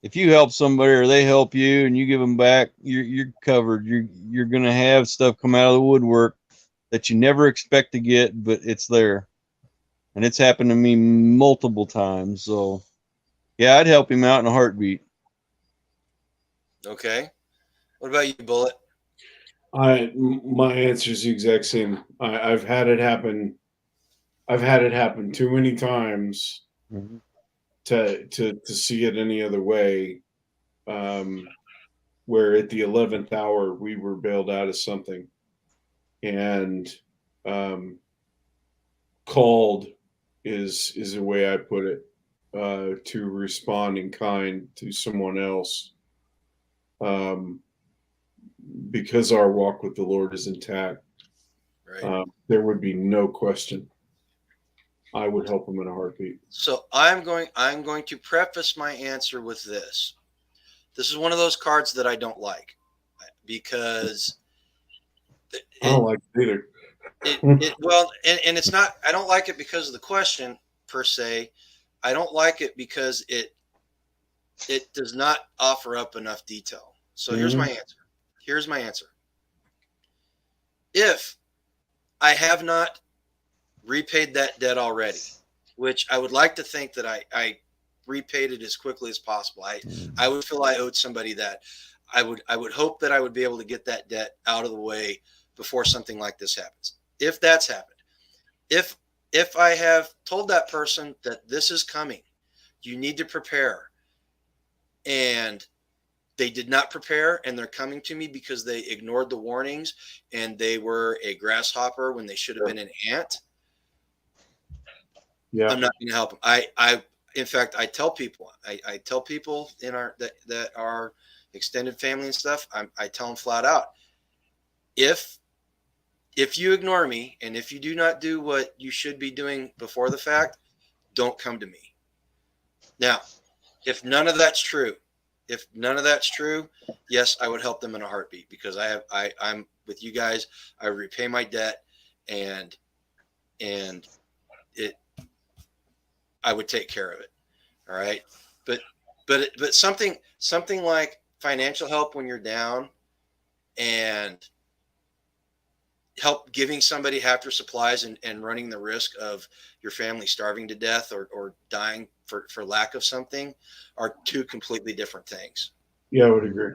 If you help somebody or they help you and you give them back, you're covered. You're gonna have stuff come out of the woodwork that you never expect to get, but it's there, and it's happened to me multiple times. So, yeah, I'd help him out in a heartbeat. Okay. What about you, Bullet? My answer is the exact same. I've had it happen. I've had it happen too many times Mm-hmm. to see it any other way. Where at the 11th hour we were bailed out of something, and called is the way I put it, to respond in kind to someone else, because our walk with the Lord is intact. Right. There would be no question. I would help him in a heartbeat. So I'm going to preface my answer with this. This is one of those cards that I don't like because I don't like it either. and it's not, I don't like it because of the question per se. I don't like it because it does not offer up enough detail. So here's my answer. Here's my answer. If I have not repaid that debt already, which I would like to think that I repaid it as quickly as possible. I would feel I owed somebody that. I would hope that I would be able to get that debt out of the way before something like this happens. If that's happened, if I have told that person that this is coming, you need to prepare, and they did not prepare, and they're coming to me because they ignored the warnings and they were a grasshopper when they should have been an ant. Yeah. I'm not going to help them. In fact, I tell people in our that are extended family and stuff. I tell them flat out, if you ignore me and if you do not do what you should be doing before the fact, don't come to me. Now, if none of that's true, yes, I would help them in a heartbeat because I'm with you guys. I repay my debt, and I would take care of it. All right. But something like financial help when you're down, and help giving somebody half your supplies and running the risk of your family starving to death or dying for lack of something are two completely different things. Yeah, I would agree.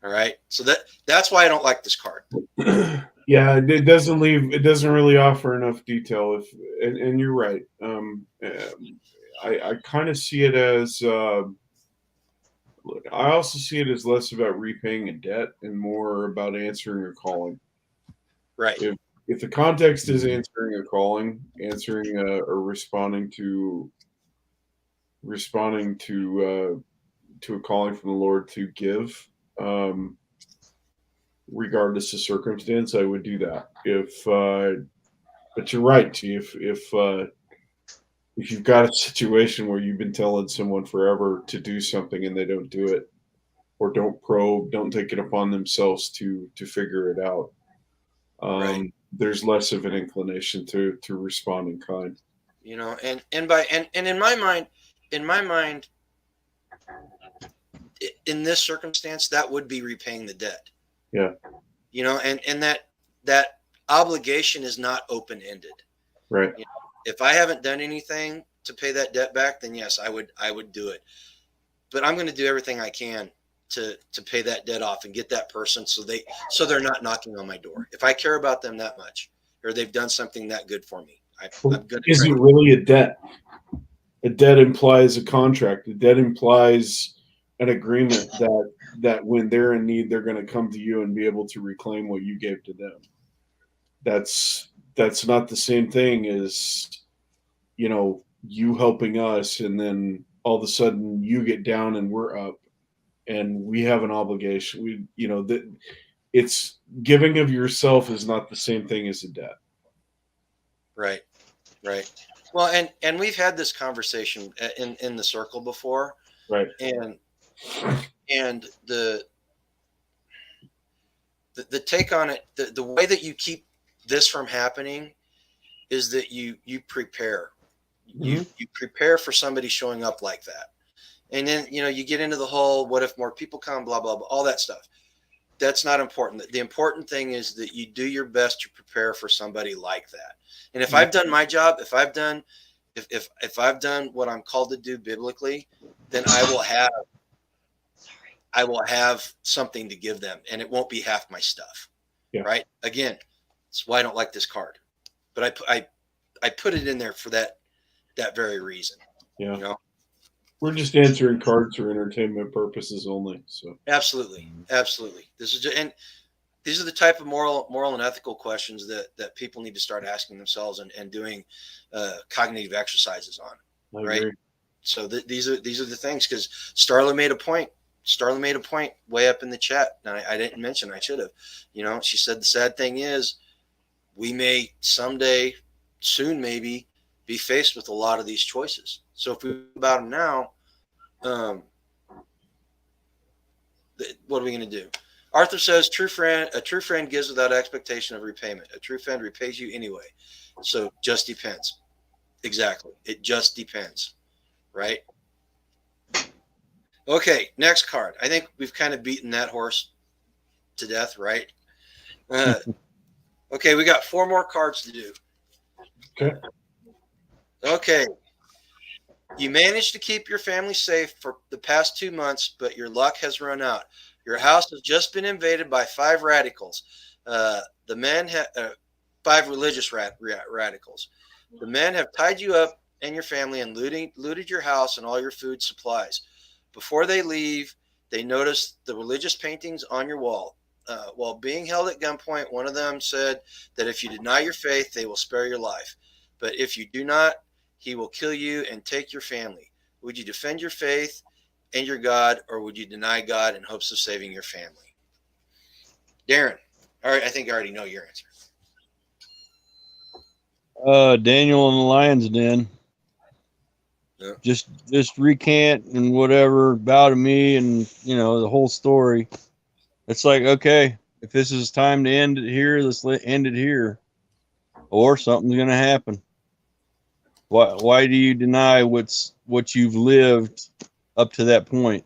All right. So that's why I don't like this card. Yeah, it doesn't really offer enough detail. And you're right. I kind of see it as, I also see it as less about repaying a debt and more about answering a calling. Right. If the context is answering a calling, answering or responding to a calling from the Lord to give, regardless of circumstance, I would do that. But you're right, T. If you've got a situation where you've been telling someone forever to do something and they don't do it, or don't probe, don't take it upon themselves to figure it out, Right. there's less of an inclination to respond in kind. And in my mind, in this circumstance, that would be repaying the debt. Yeah. And that obligation is not open-ended. Right. If I haven't done anything to pay that debt back, then yes, I would do it. But I'm going to do everything I can to pay that debt off and get that person so they're not knocking on my door. If I care about them that much, or they've done something that good for me, I'm going to. Is it really a debt? A debt implies a contract. A debt implies an agreement that when they're in need, they're going to come to you and be able to reclaim what you gave to them. That's not the same thing as, you helping us, and then all of a sudden you get down and we're up and we have an obligation. That it's giving of yourself is not the same thing as a debt. Right. Well, and we've had this conversation in the circle before. Right. And And the take on it, the way that you keep this from happening is that you prepare. You prepare for somebody showing up like that. And then, you get into the whole, what if more people come, blah, blah, blah, all that stuff. That's not important. The important thing is that you do your best to prepare for somebody like that. And if I've done my job, if I've done what I'm called to do biblically, then I will have something to give them, and it won't be half my stuff. Yeah. Right. Again, that's why I don't like this card, but I put it in there for that very reason. Yeah. We're just answering cards for entertainment purposes only. So absolutely. This is and these are the type of moral and ethical questions that people need to start asking themselves and doing cognitive exercises on. I right. agree. So these are the things, because Starla made a point. Way up in the chat. And I didn't mention, I should have. She said the sad thing is we may someday, soon maybe, be faced with a lot of these choices. So if we think about them now, what are we going to do? Arthur says, a true friend gives without expectation of repayment. A true friend repays you anyway. So just depends. Exactly. It just depends. Right? Okay, next card. I think we've kind of beaten that horse to death, right? Okay, we got 4 more cards to do. Okay. You managed to keep your family safe for the past 2 months, but your luck has run out. Your house has just been invaded by 5 radicals. The men have 5 religious radicals. The men have tied you up and your family and looted your house and all your food supplies. Before they leave, they noticed the religious paintings on your wall. While being held at gunpoint, one of them said that if you deny your faith, they will spare your life. But if you do not, he will kill you and take your family. Would you defend your faith and your God, or would you deny God in hopes of saving your family? Darren, all right, I think I already know your answer. Daniel in the lion's den. Yeah. Just recant and whatever, bow to me, and the whole story. It's like, okay, if this is time to end it here, let's end it here, or something's gonna happen. Why do you deny what you've lived up to that point?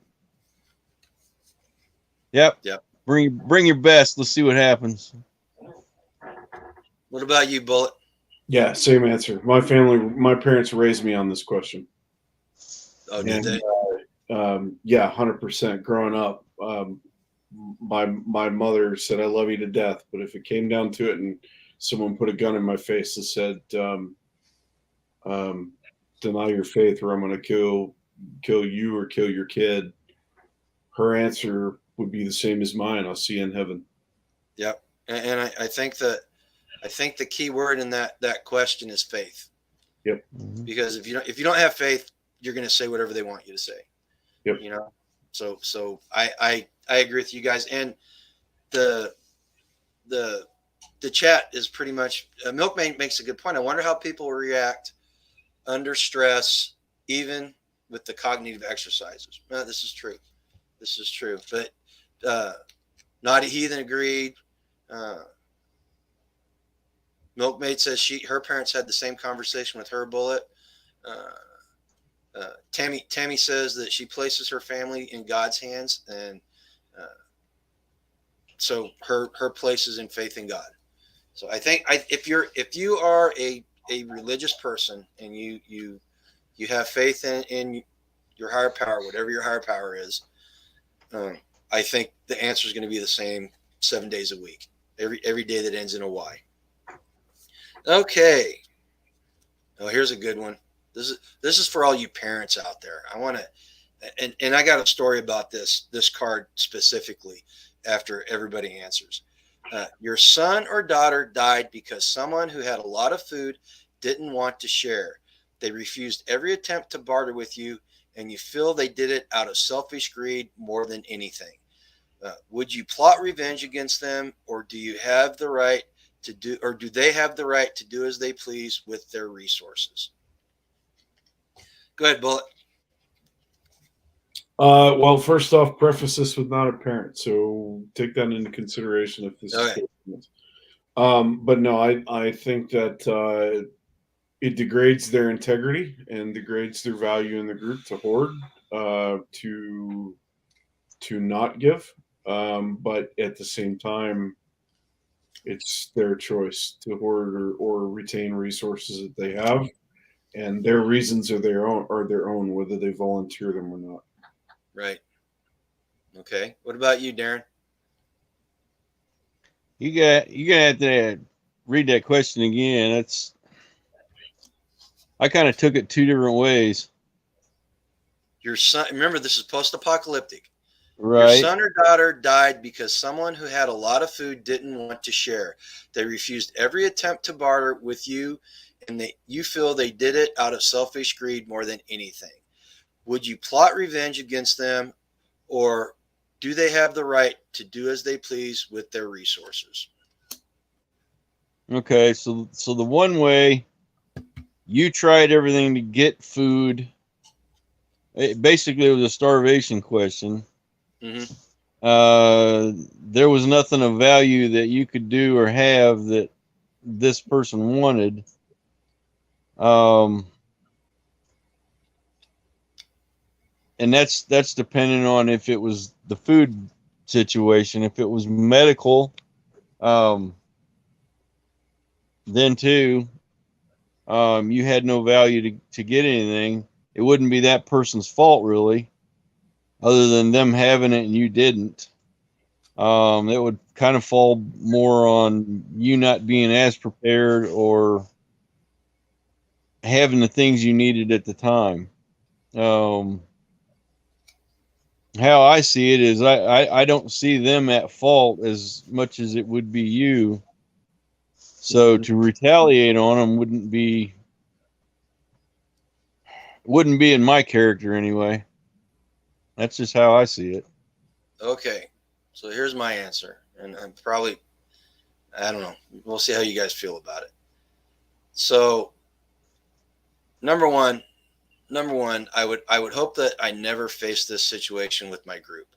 Yep. Bring your best. Let's see what happens. What about you, Bullet? Yeah, same answer. My parents raised me on this question. Oh, did they? Yeah, 100%. Growing up, my mother said, "I love you to death," but if it came down to it, and someone put a gun in my face and said, "Deny your faith, or I'm going to kill you or kill your kid," her answer would be the same as mine. I'll see you in heaven. Yep, and I think the key word in that question is faith. Yep. Because if you don't have faith, you're going to say whatever they want you to say. Yep. So I agree with you guys. And the chat is pretty much, Milkmaid makes a good point. I wonder how people will react under stress, even with the cognitive exercises. No, this is true. But Naughty Heathen agreed. Milkmaid says her parents had the same conversation with her, Bullet. Tammy says that she places her family in God's hands, and so her place is in faith in God. So I think if you are a religious person and you have faith in your higher power, whatever your higher power is, I think the answer is going to be the same 7 days a week, every day that ends in a Y. Okay. Oh, here's a good one. This is for all you parents out there. I want to, and I got a story about this card specifically after everybody answers. Your son or daughter died because someone who had a lot of food didn't want to share. They refused every attempt to barter with you, and you feel they did it out of selfish greed more than anything. Would you plot revenge against them, or do you have the right to do, or do they have the right to do as they please with their resources? Go ahead, Bullet. Well, first off, preface this with not a parent, so take that into consideration if this Okay. is. But no, I think that it degrades their integrity and degrades their value in the group to hoard, to not give. But at the same time, it's their choice to hoard or retain resources that they have, and their reasons are their own, whether they volunteer them or not. Right. Okay. What about you, Darren? You gotta have to read that question again. I kind of took it two different ways. Your son, remember, this is post-apocalyptic. Your Right. son or daughter died because someone who had a lot of food didn't want to share. They refused every attempt to barter with you, and you feel they did it out of selfish greed more than anything. Would you plot revenge against them, or do they have the right to do as they please with their resources? Okay. So the one way, you tried everything to get food. Basically, it was a starvation question. Mhm. There was nothing of value that you could do or have that this person wanted. And that's depending on if it was the food situation. If it was medical, then too, you had no value to get anything. It wouldn't be that person's fault really, other than them having it and you didn't. It would kind of fall more on you not being as prepared or having the things you needed at the time. How I see it is I don't see them at fault as much as it would be you. So to retaliate on them wouldn't be in my character anyway. That's just how I see it. Okay. So here's my answer. And I'm probably, I don't know. We'll see how you guys feel about it. So number one, I would hope that I never face this situation with my group.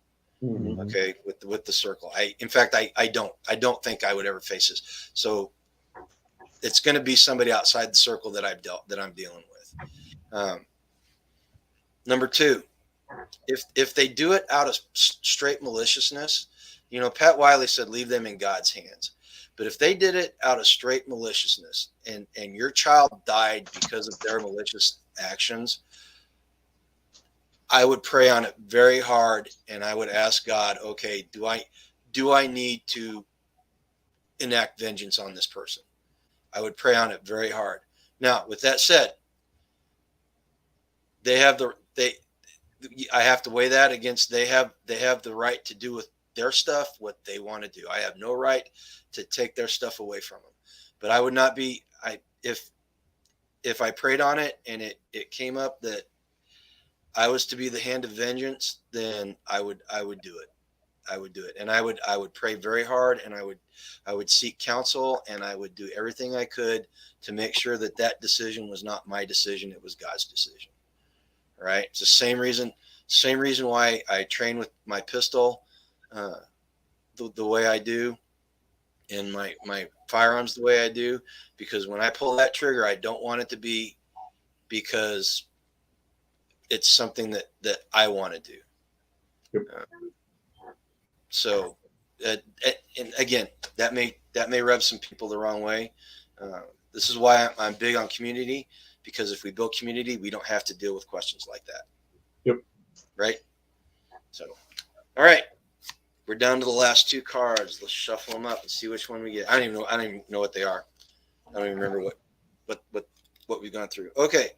Mhm. Okay, with the circle. In fact, I don't think I would ever face this. So it's going to be somebody outside the circle that I'm dealing with. Number two, if they do it out of straight maliciousness, Pat Wiley said, leave them in God's hands. But if they did it out of straight maliciousness and your child died because of their malicious actions, I would pray on it very hard, and I would ask God, okay, do I need to enact vengeance on this person? I would pray on it very hard. Now, with that said, I have to weigh that against they have the right to do with their stuff what they want to do. I have no right to take their stuff away from them. But I would not be if I prayed on it and it came up that I was to be the hand of vengeance, then I would do it. I would do it. And I would pray very hard, and I would seek counsel, and I would do everything I could to make sure that decision was not my decision. It was God's decision. All right. It's the same reason why I train with my pistol, the way I do, and my firearms the way I do, because when I pull that trigger, I don't want it to be because it's something that I want to do. Yep. So, and again, that may rub some people the wrong way. This is why I'm big on community, because if we build community, we don't have to deal with questions like that. Yep. Right. So, all right, we're down to the last two cards. Let's shuffle them up and see which one we get. I don't even know what they are. I don't even remember what we've gone through. Okay.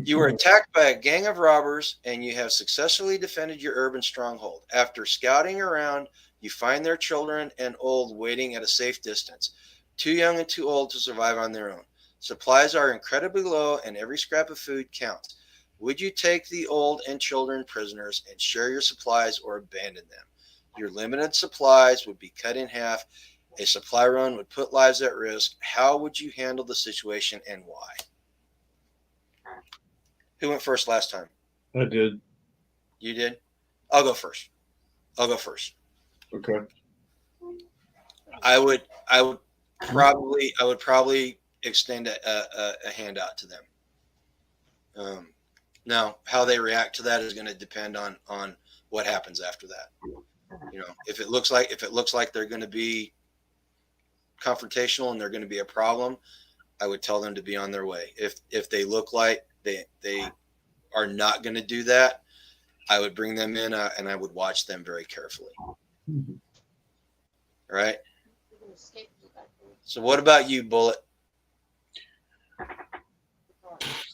You were attacked by a gang of robbers, and you have successfully defended your urban stronghold. After scouting around, you find their children and old waiting at a safe distance, too young and too old to survive on their own. Supplies are incredibly low, and every scrap of food counts. Would you take the old and children prisoners and share your supplies, or abandon them? Your limited supplies would be cut in half. A supply run would put lives at risk. How would you handle the situation, and why? Who went first last time? I did. You did? I'll go first. Okay. I would probably extend a handout to them. Now, how they react to that is going to depend on what happens after that. If it looks like they're going to be confrontational and they're going to be a problem, I would tell them to be on their way. If they look like they are not going to do that, I would bring them in and I would watch them very carefully. Mhm. All right. So what about you, Bullet?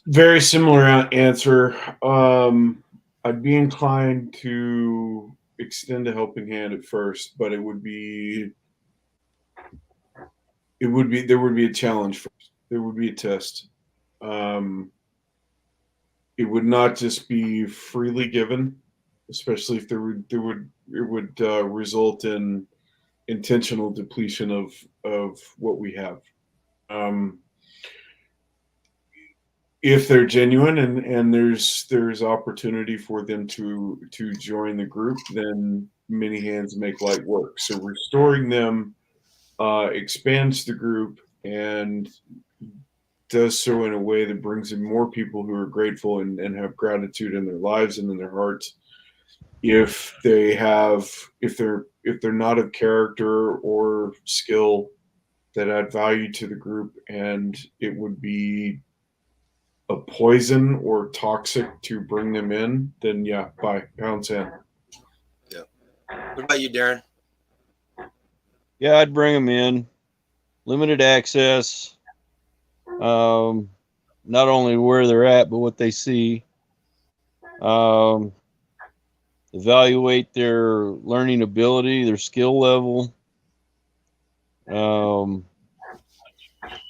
Very similar answer. I'd be inclined to extend a helping hand at first, but there would be a challenge first. There would be a test. It would not just be freely given, especially if it would result in intentional depletion of what we have. If they're genuine and there's opportunity for them to join the group, then many hands make light work. So restoring them expands the group and does so in a way that brings in more people who are grateful and have gratitude in their lives and in their hearts. If they're not of character or skill that add value to the group, and it would be a poison or toxic to bring them in, then yeah, bye, pound sand. Yeah. What about you, Darren? Yeah, I'd bring them in. Limited access. Not only where they're at, but what they see. Evaluate their learning ability, their skill level. And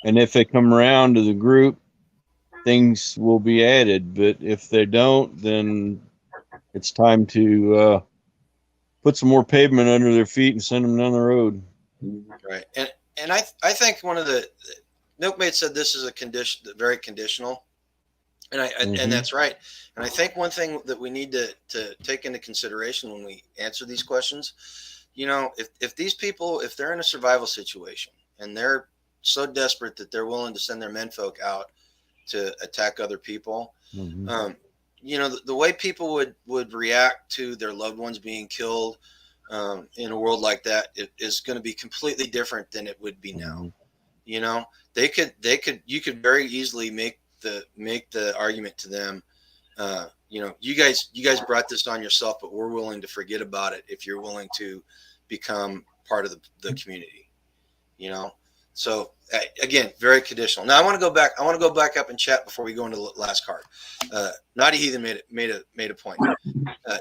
if they come around to the group, things will be added. But if they don't, then it's time to put some more pavement under their feet and send them down the road. Right. And I think one of the Milkmaid said this is a condition, very conditional. And and that's right. And I think one thing that we need to take into consideration when we answer these questions, if these people, if they're in a survival situation and they're so desperate that they're willing to send their menfolk out to attack other people, the way people would react to their loved ones being killed in a world like that is going to be completely different than it would be now. You could very easily make the argument to them, you guys brought this on yourself, but we're willing to forget about it if you're willing to become part of the community. So again, very conditional. Now I want to go back up and chat before we go into the last card. Naughty Heathen made a point.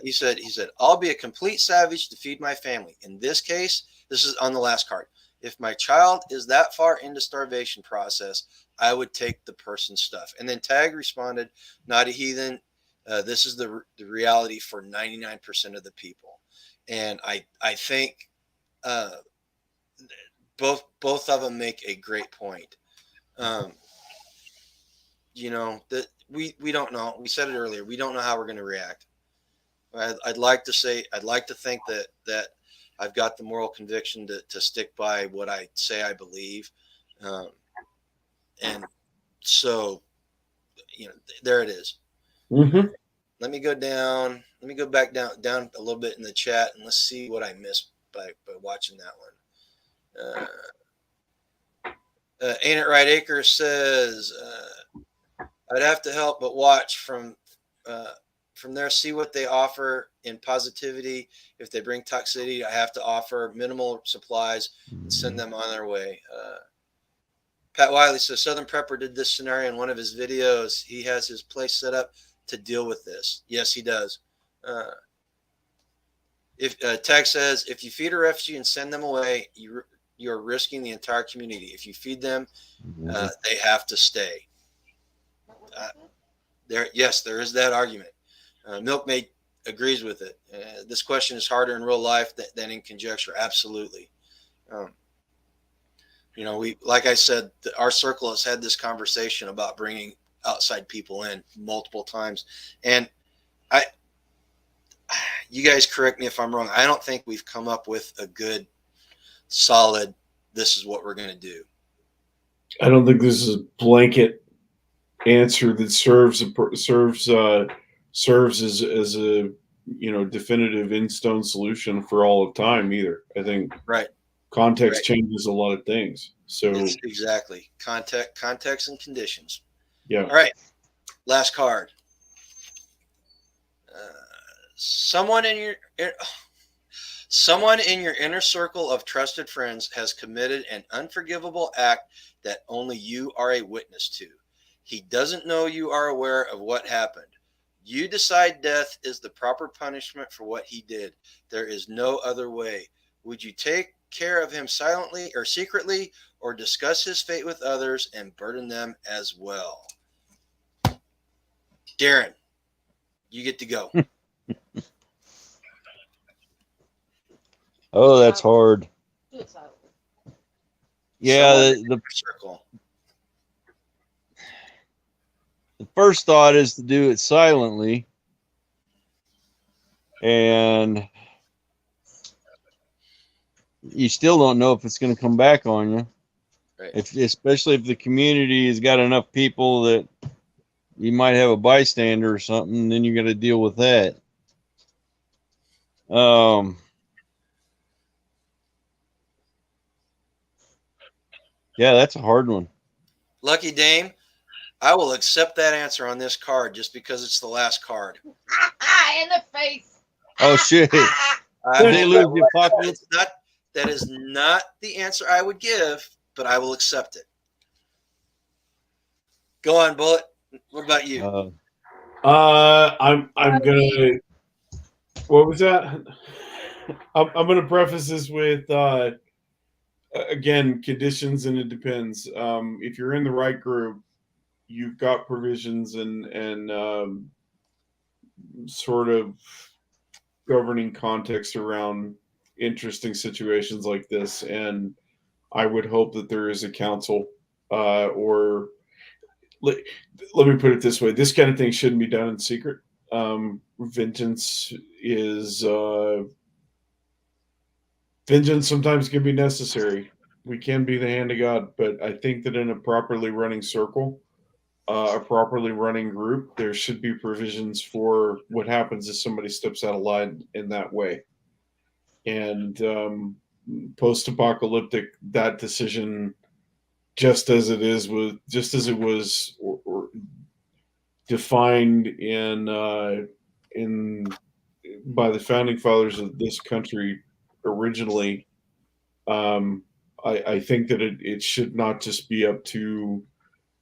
He said, I'll be a complete savage to feed my family. In this case, this is on the last card. If my child is that far into starvation process, I would take the person's stuff. And then Tag responded, Naughty Heathen, this is the reality for 99% of the people. And I think both of them make a great point. That we don't know. We said it earlier. We don't know how we're going to react. I'd like to think that I've got the moral conviction to stick by what I say I believe. And so, there it is. Mm-hmm. Let me go back down a little bit in the chat and let's see what I missed by watching that one. Ain't It Right Acre says, I'd have to help but watch from there, see what they offer in positivity. If they bring toxicity, I have to offer minimal supplies and send them on their way. Pat Wiley says, Southern Prepper did this scenario in one of his videos. He has his place set up to deal with this. Yes, he does. If Tag says, if you feed a refugee and send them away, you're risking the entire community. If you feed them, they have to stay. There is that argument. Milkmaid agrees with it. This question is harder in real life than in conjecture. Absolutely. Like I said, our circle has had this conversation about bringing outside people in multiple times, and you guys correct me if I'm wrong. I don't think we've come up with a good, solid, this is what we're going to do. I don't think this is a blanket answer that serves as a definitive in stone solution for all of time either. I think Right. context Right. changes a lot of things. So It's exactly. Context and conditions. yeah. All right. Last card. Someone in your inner circle of trusted friends has committed an unforgivable act that only you are a witness to. He doesn't know you are aware of what happened. You decide death is the proper punishment for what he did. There is no other way. Would you take care of him silently or secretly, or discuss his fate with others and burden them as well? Darren, you get to go. Oh, that's hard. Do it silently. Yeah, Someone in the your circle. first thought is to do it silently, and you still don't know if it's going to come back on you. Right. Especially if the community has got enough people that you might have a bystander or something, then you got to deal with that. Yeah, that's a hard one. Lucky Dame, I will accept that answer on this card just because it's the last card. In the face. Oh shit! I Did they will- lose the apocalypse? that is not the answer I would give, but I will accept it. Go on, Bullet. What about you? I'm gonna. What was that? I'm gonna preface this with again, conditions, and it depends. If you're in the right group, you've got provisions and sort of governing context around interesting situations like this, and I would hope that there is a council or let me put it this way: this kind of thing shouldn't be done in secret. Vengeance sometimes can be necessary. We can be the hand of God, but I think that in a properly running circle, a properly running group, there should be provisions for what happens if somebody steps out of line in that way. And post-apocalyptic, that decision, just as it was defined in by the founding fathers of this country originally, I think that it should not just be up to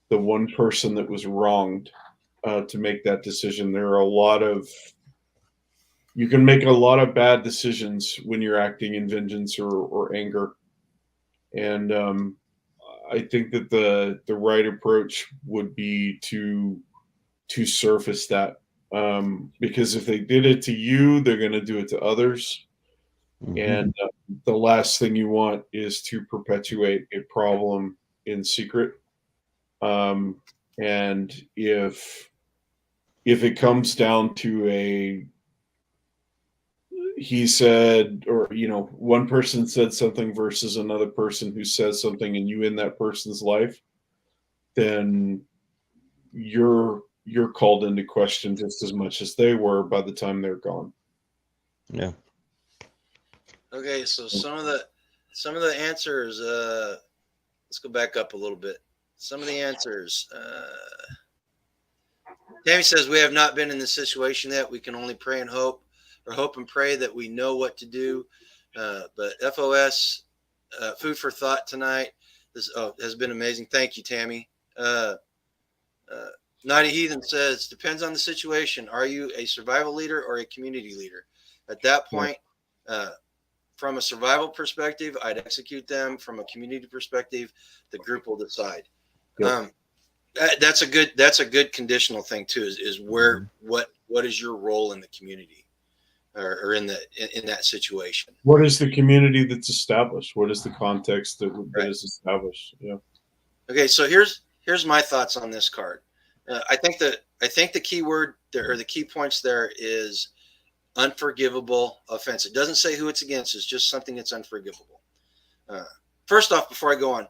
the one person that was wronged to make that decision. There are you can make a lot of bad decisions when you're acting in vengeance or anger. And I think that the right approach would be to surface that. Because if they did it to you, they're going to do it to others. Mhm. And the last thing you want is to perpetuate a problem in secret. And if it comes down to he said, or one person said something versus another person who says something, and you in that person's life, then you're called into question just as much as they were by the time they're gone. Yeah. Okay, so some of the answers. Let's go back up a little bit. Some of the answers. Tammy says we have not been in this situation yet. We can only pray and hope, or hope and pray that we know what to do. But FOS, food for thought tonight. This has been amazing. Thank you, Tammy. Naughty Heathen says, depends on the situation. Are you a survival leader or a community leader? At that point, from a survival perspective, I'd execute them. From a community perspective, the group will decide. Yep. That's a good conditional thing too. Is where what is your role in the community, or in that situation? What is the community that's established? What is the context that Right. is established? Yeah. Okay, so here's my thoughts on this card. I think the key word there, or the key points there, is unforgivable offense. It doesn't say who it's against. It's just something that's unforgivable. First off, before I go on,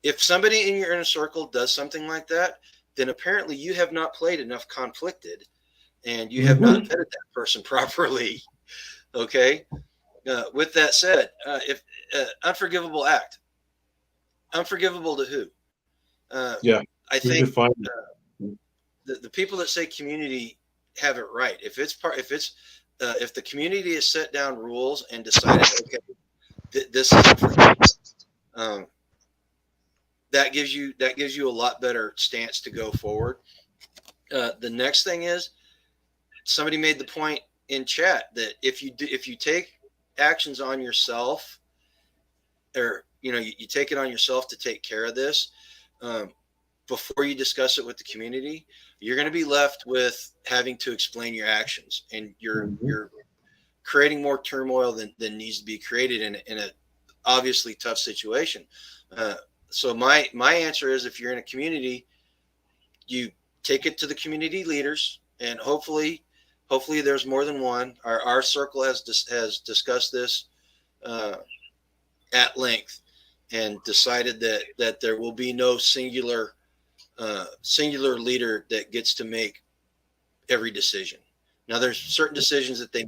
if somebody in your inner circle does something like that, then apparently you have not played enough Conflicted, and you have not vetted that person properly. Okay. With that said, if unforgivable act, unforgivable to who? Yeah, I think define the people that say community have it right. If the community has set down rules and decided, okay, this is unforgivable, that gives you a lot better stance to go forward. The next thing is, somebody made the point in chat that if you take actions on yourself, or you take it on yourself to take care of this, before you discuss it with the community, you're going to be left with having to explain your actions, and you're creating more turmoil than needs to be created in a obviously tough situation. So my answer is, if you're in a community, you take it to the community leaders, and hopefully there's more than one. Our circle has discussed this at length and decided that there will be no singular leader that gets to make every decision. Now, there's certain decisions that they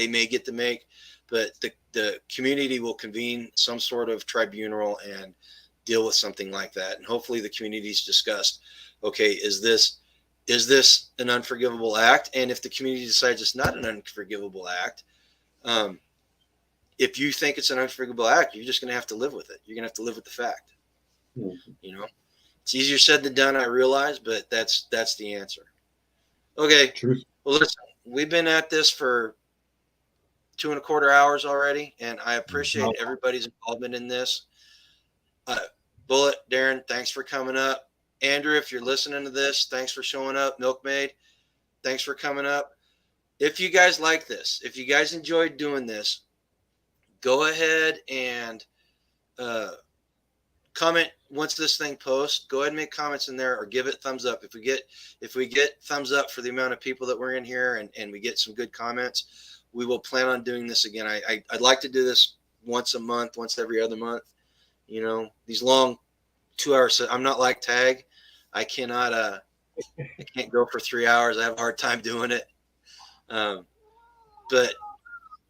may get to make, but the community will convene some sort of tribunal and deal with something like that. And hopefully the community's discussed, okay, is this an unforgivable act? And if the community decides it's not an unforgivable act, if you think it's an unforgivable act, you're just going to have to live with it. You're going to have to live with the fact. It's easier said than done, I realize, but that's the answer. Okay. truth. Well, listen, we've been at this for 2.25 hours already, and I appreciate everybody's involvement in this. Bullet, Darren, thanks for coming up. Andrew, if you're listening to this, thanks for showing up. Milkmaid, thanks for coming up. If you guys like this, if you guys enjoyed doing this, go ahead and comment once this thing posts. Go ahead and make comments in there, or give it thumbs up. If we get thumbs up for the amount of people that we're in here, and we get some good comments, we will plan on doing this again. I'd like to do this once a month, once every other month. These long 2 hours. I'm not like Tag. I cannot. I can't go for 3 hours. I have a hard time doing it. But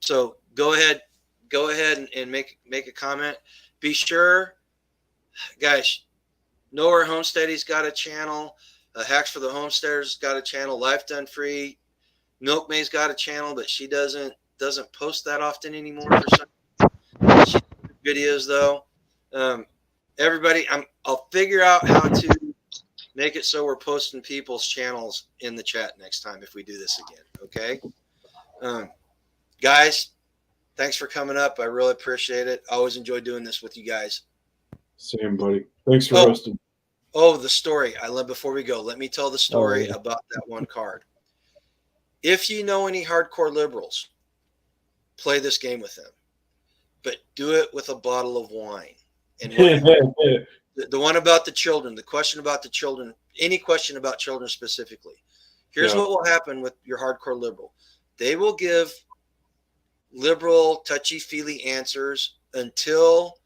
so go ahead and make a comment. Be sure, guys. Nowhere Homesteady's got a channel. Hacks for the Homesteaders got a channel. Life Done Free. Milkmaid's got a channel, but she doesn't post that often anymore for some. She does videos though. Everybody, I'll figure out how to make it so we're posting people's channels in the chat next time if we do this again. Okay, guys, thanks for coming up. I really appreciate it. I always enjoy doing this with you guys. Same, buddy. Thanks for hosting. Oh, the story. Before we go, let me tell the story about that one card. If you know any hardcore liberals, play this game with them, but do it with a bottle of wine. And the one about the children, the question about the children, any question about children specifically, here's what will happen with your hardcore liberal. They will give liberal, touchy-feely answers until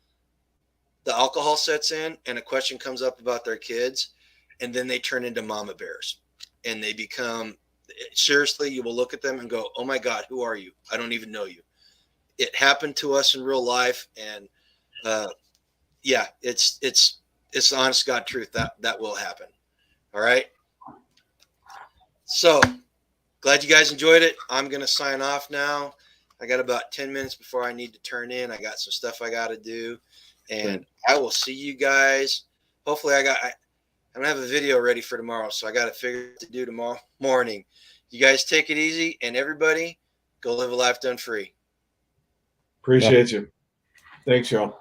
the alcohol sets in and a question comes up about their kids, and then they turn into mama bears. And they become, seriously, you will look at them and go, oh my God, who are you? I don't even know you. It happened to us in real life, and yeah, it's the honest God truth that will happen. All right. So glad you guys enjoyed it. I'm going to sign off now. I got about 10 minutes before I need to turn in. I got some stuff I got to do, and I will see you guys. Hopefully I don't have a video ready for tomorrow, so I got to figure out what to do tomorrow morning. You guys take it easy, and everybody go live a life done free. Appreciate you. Thanks, y'all.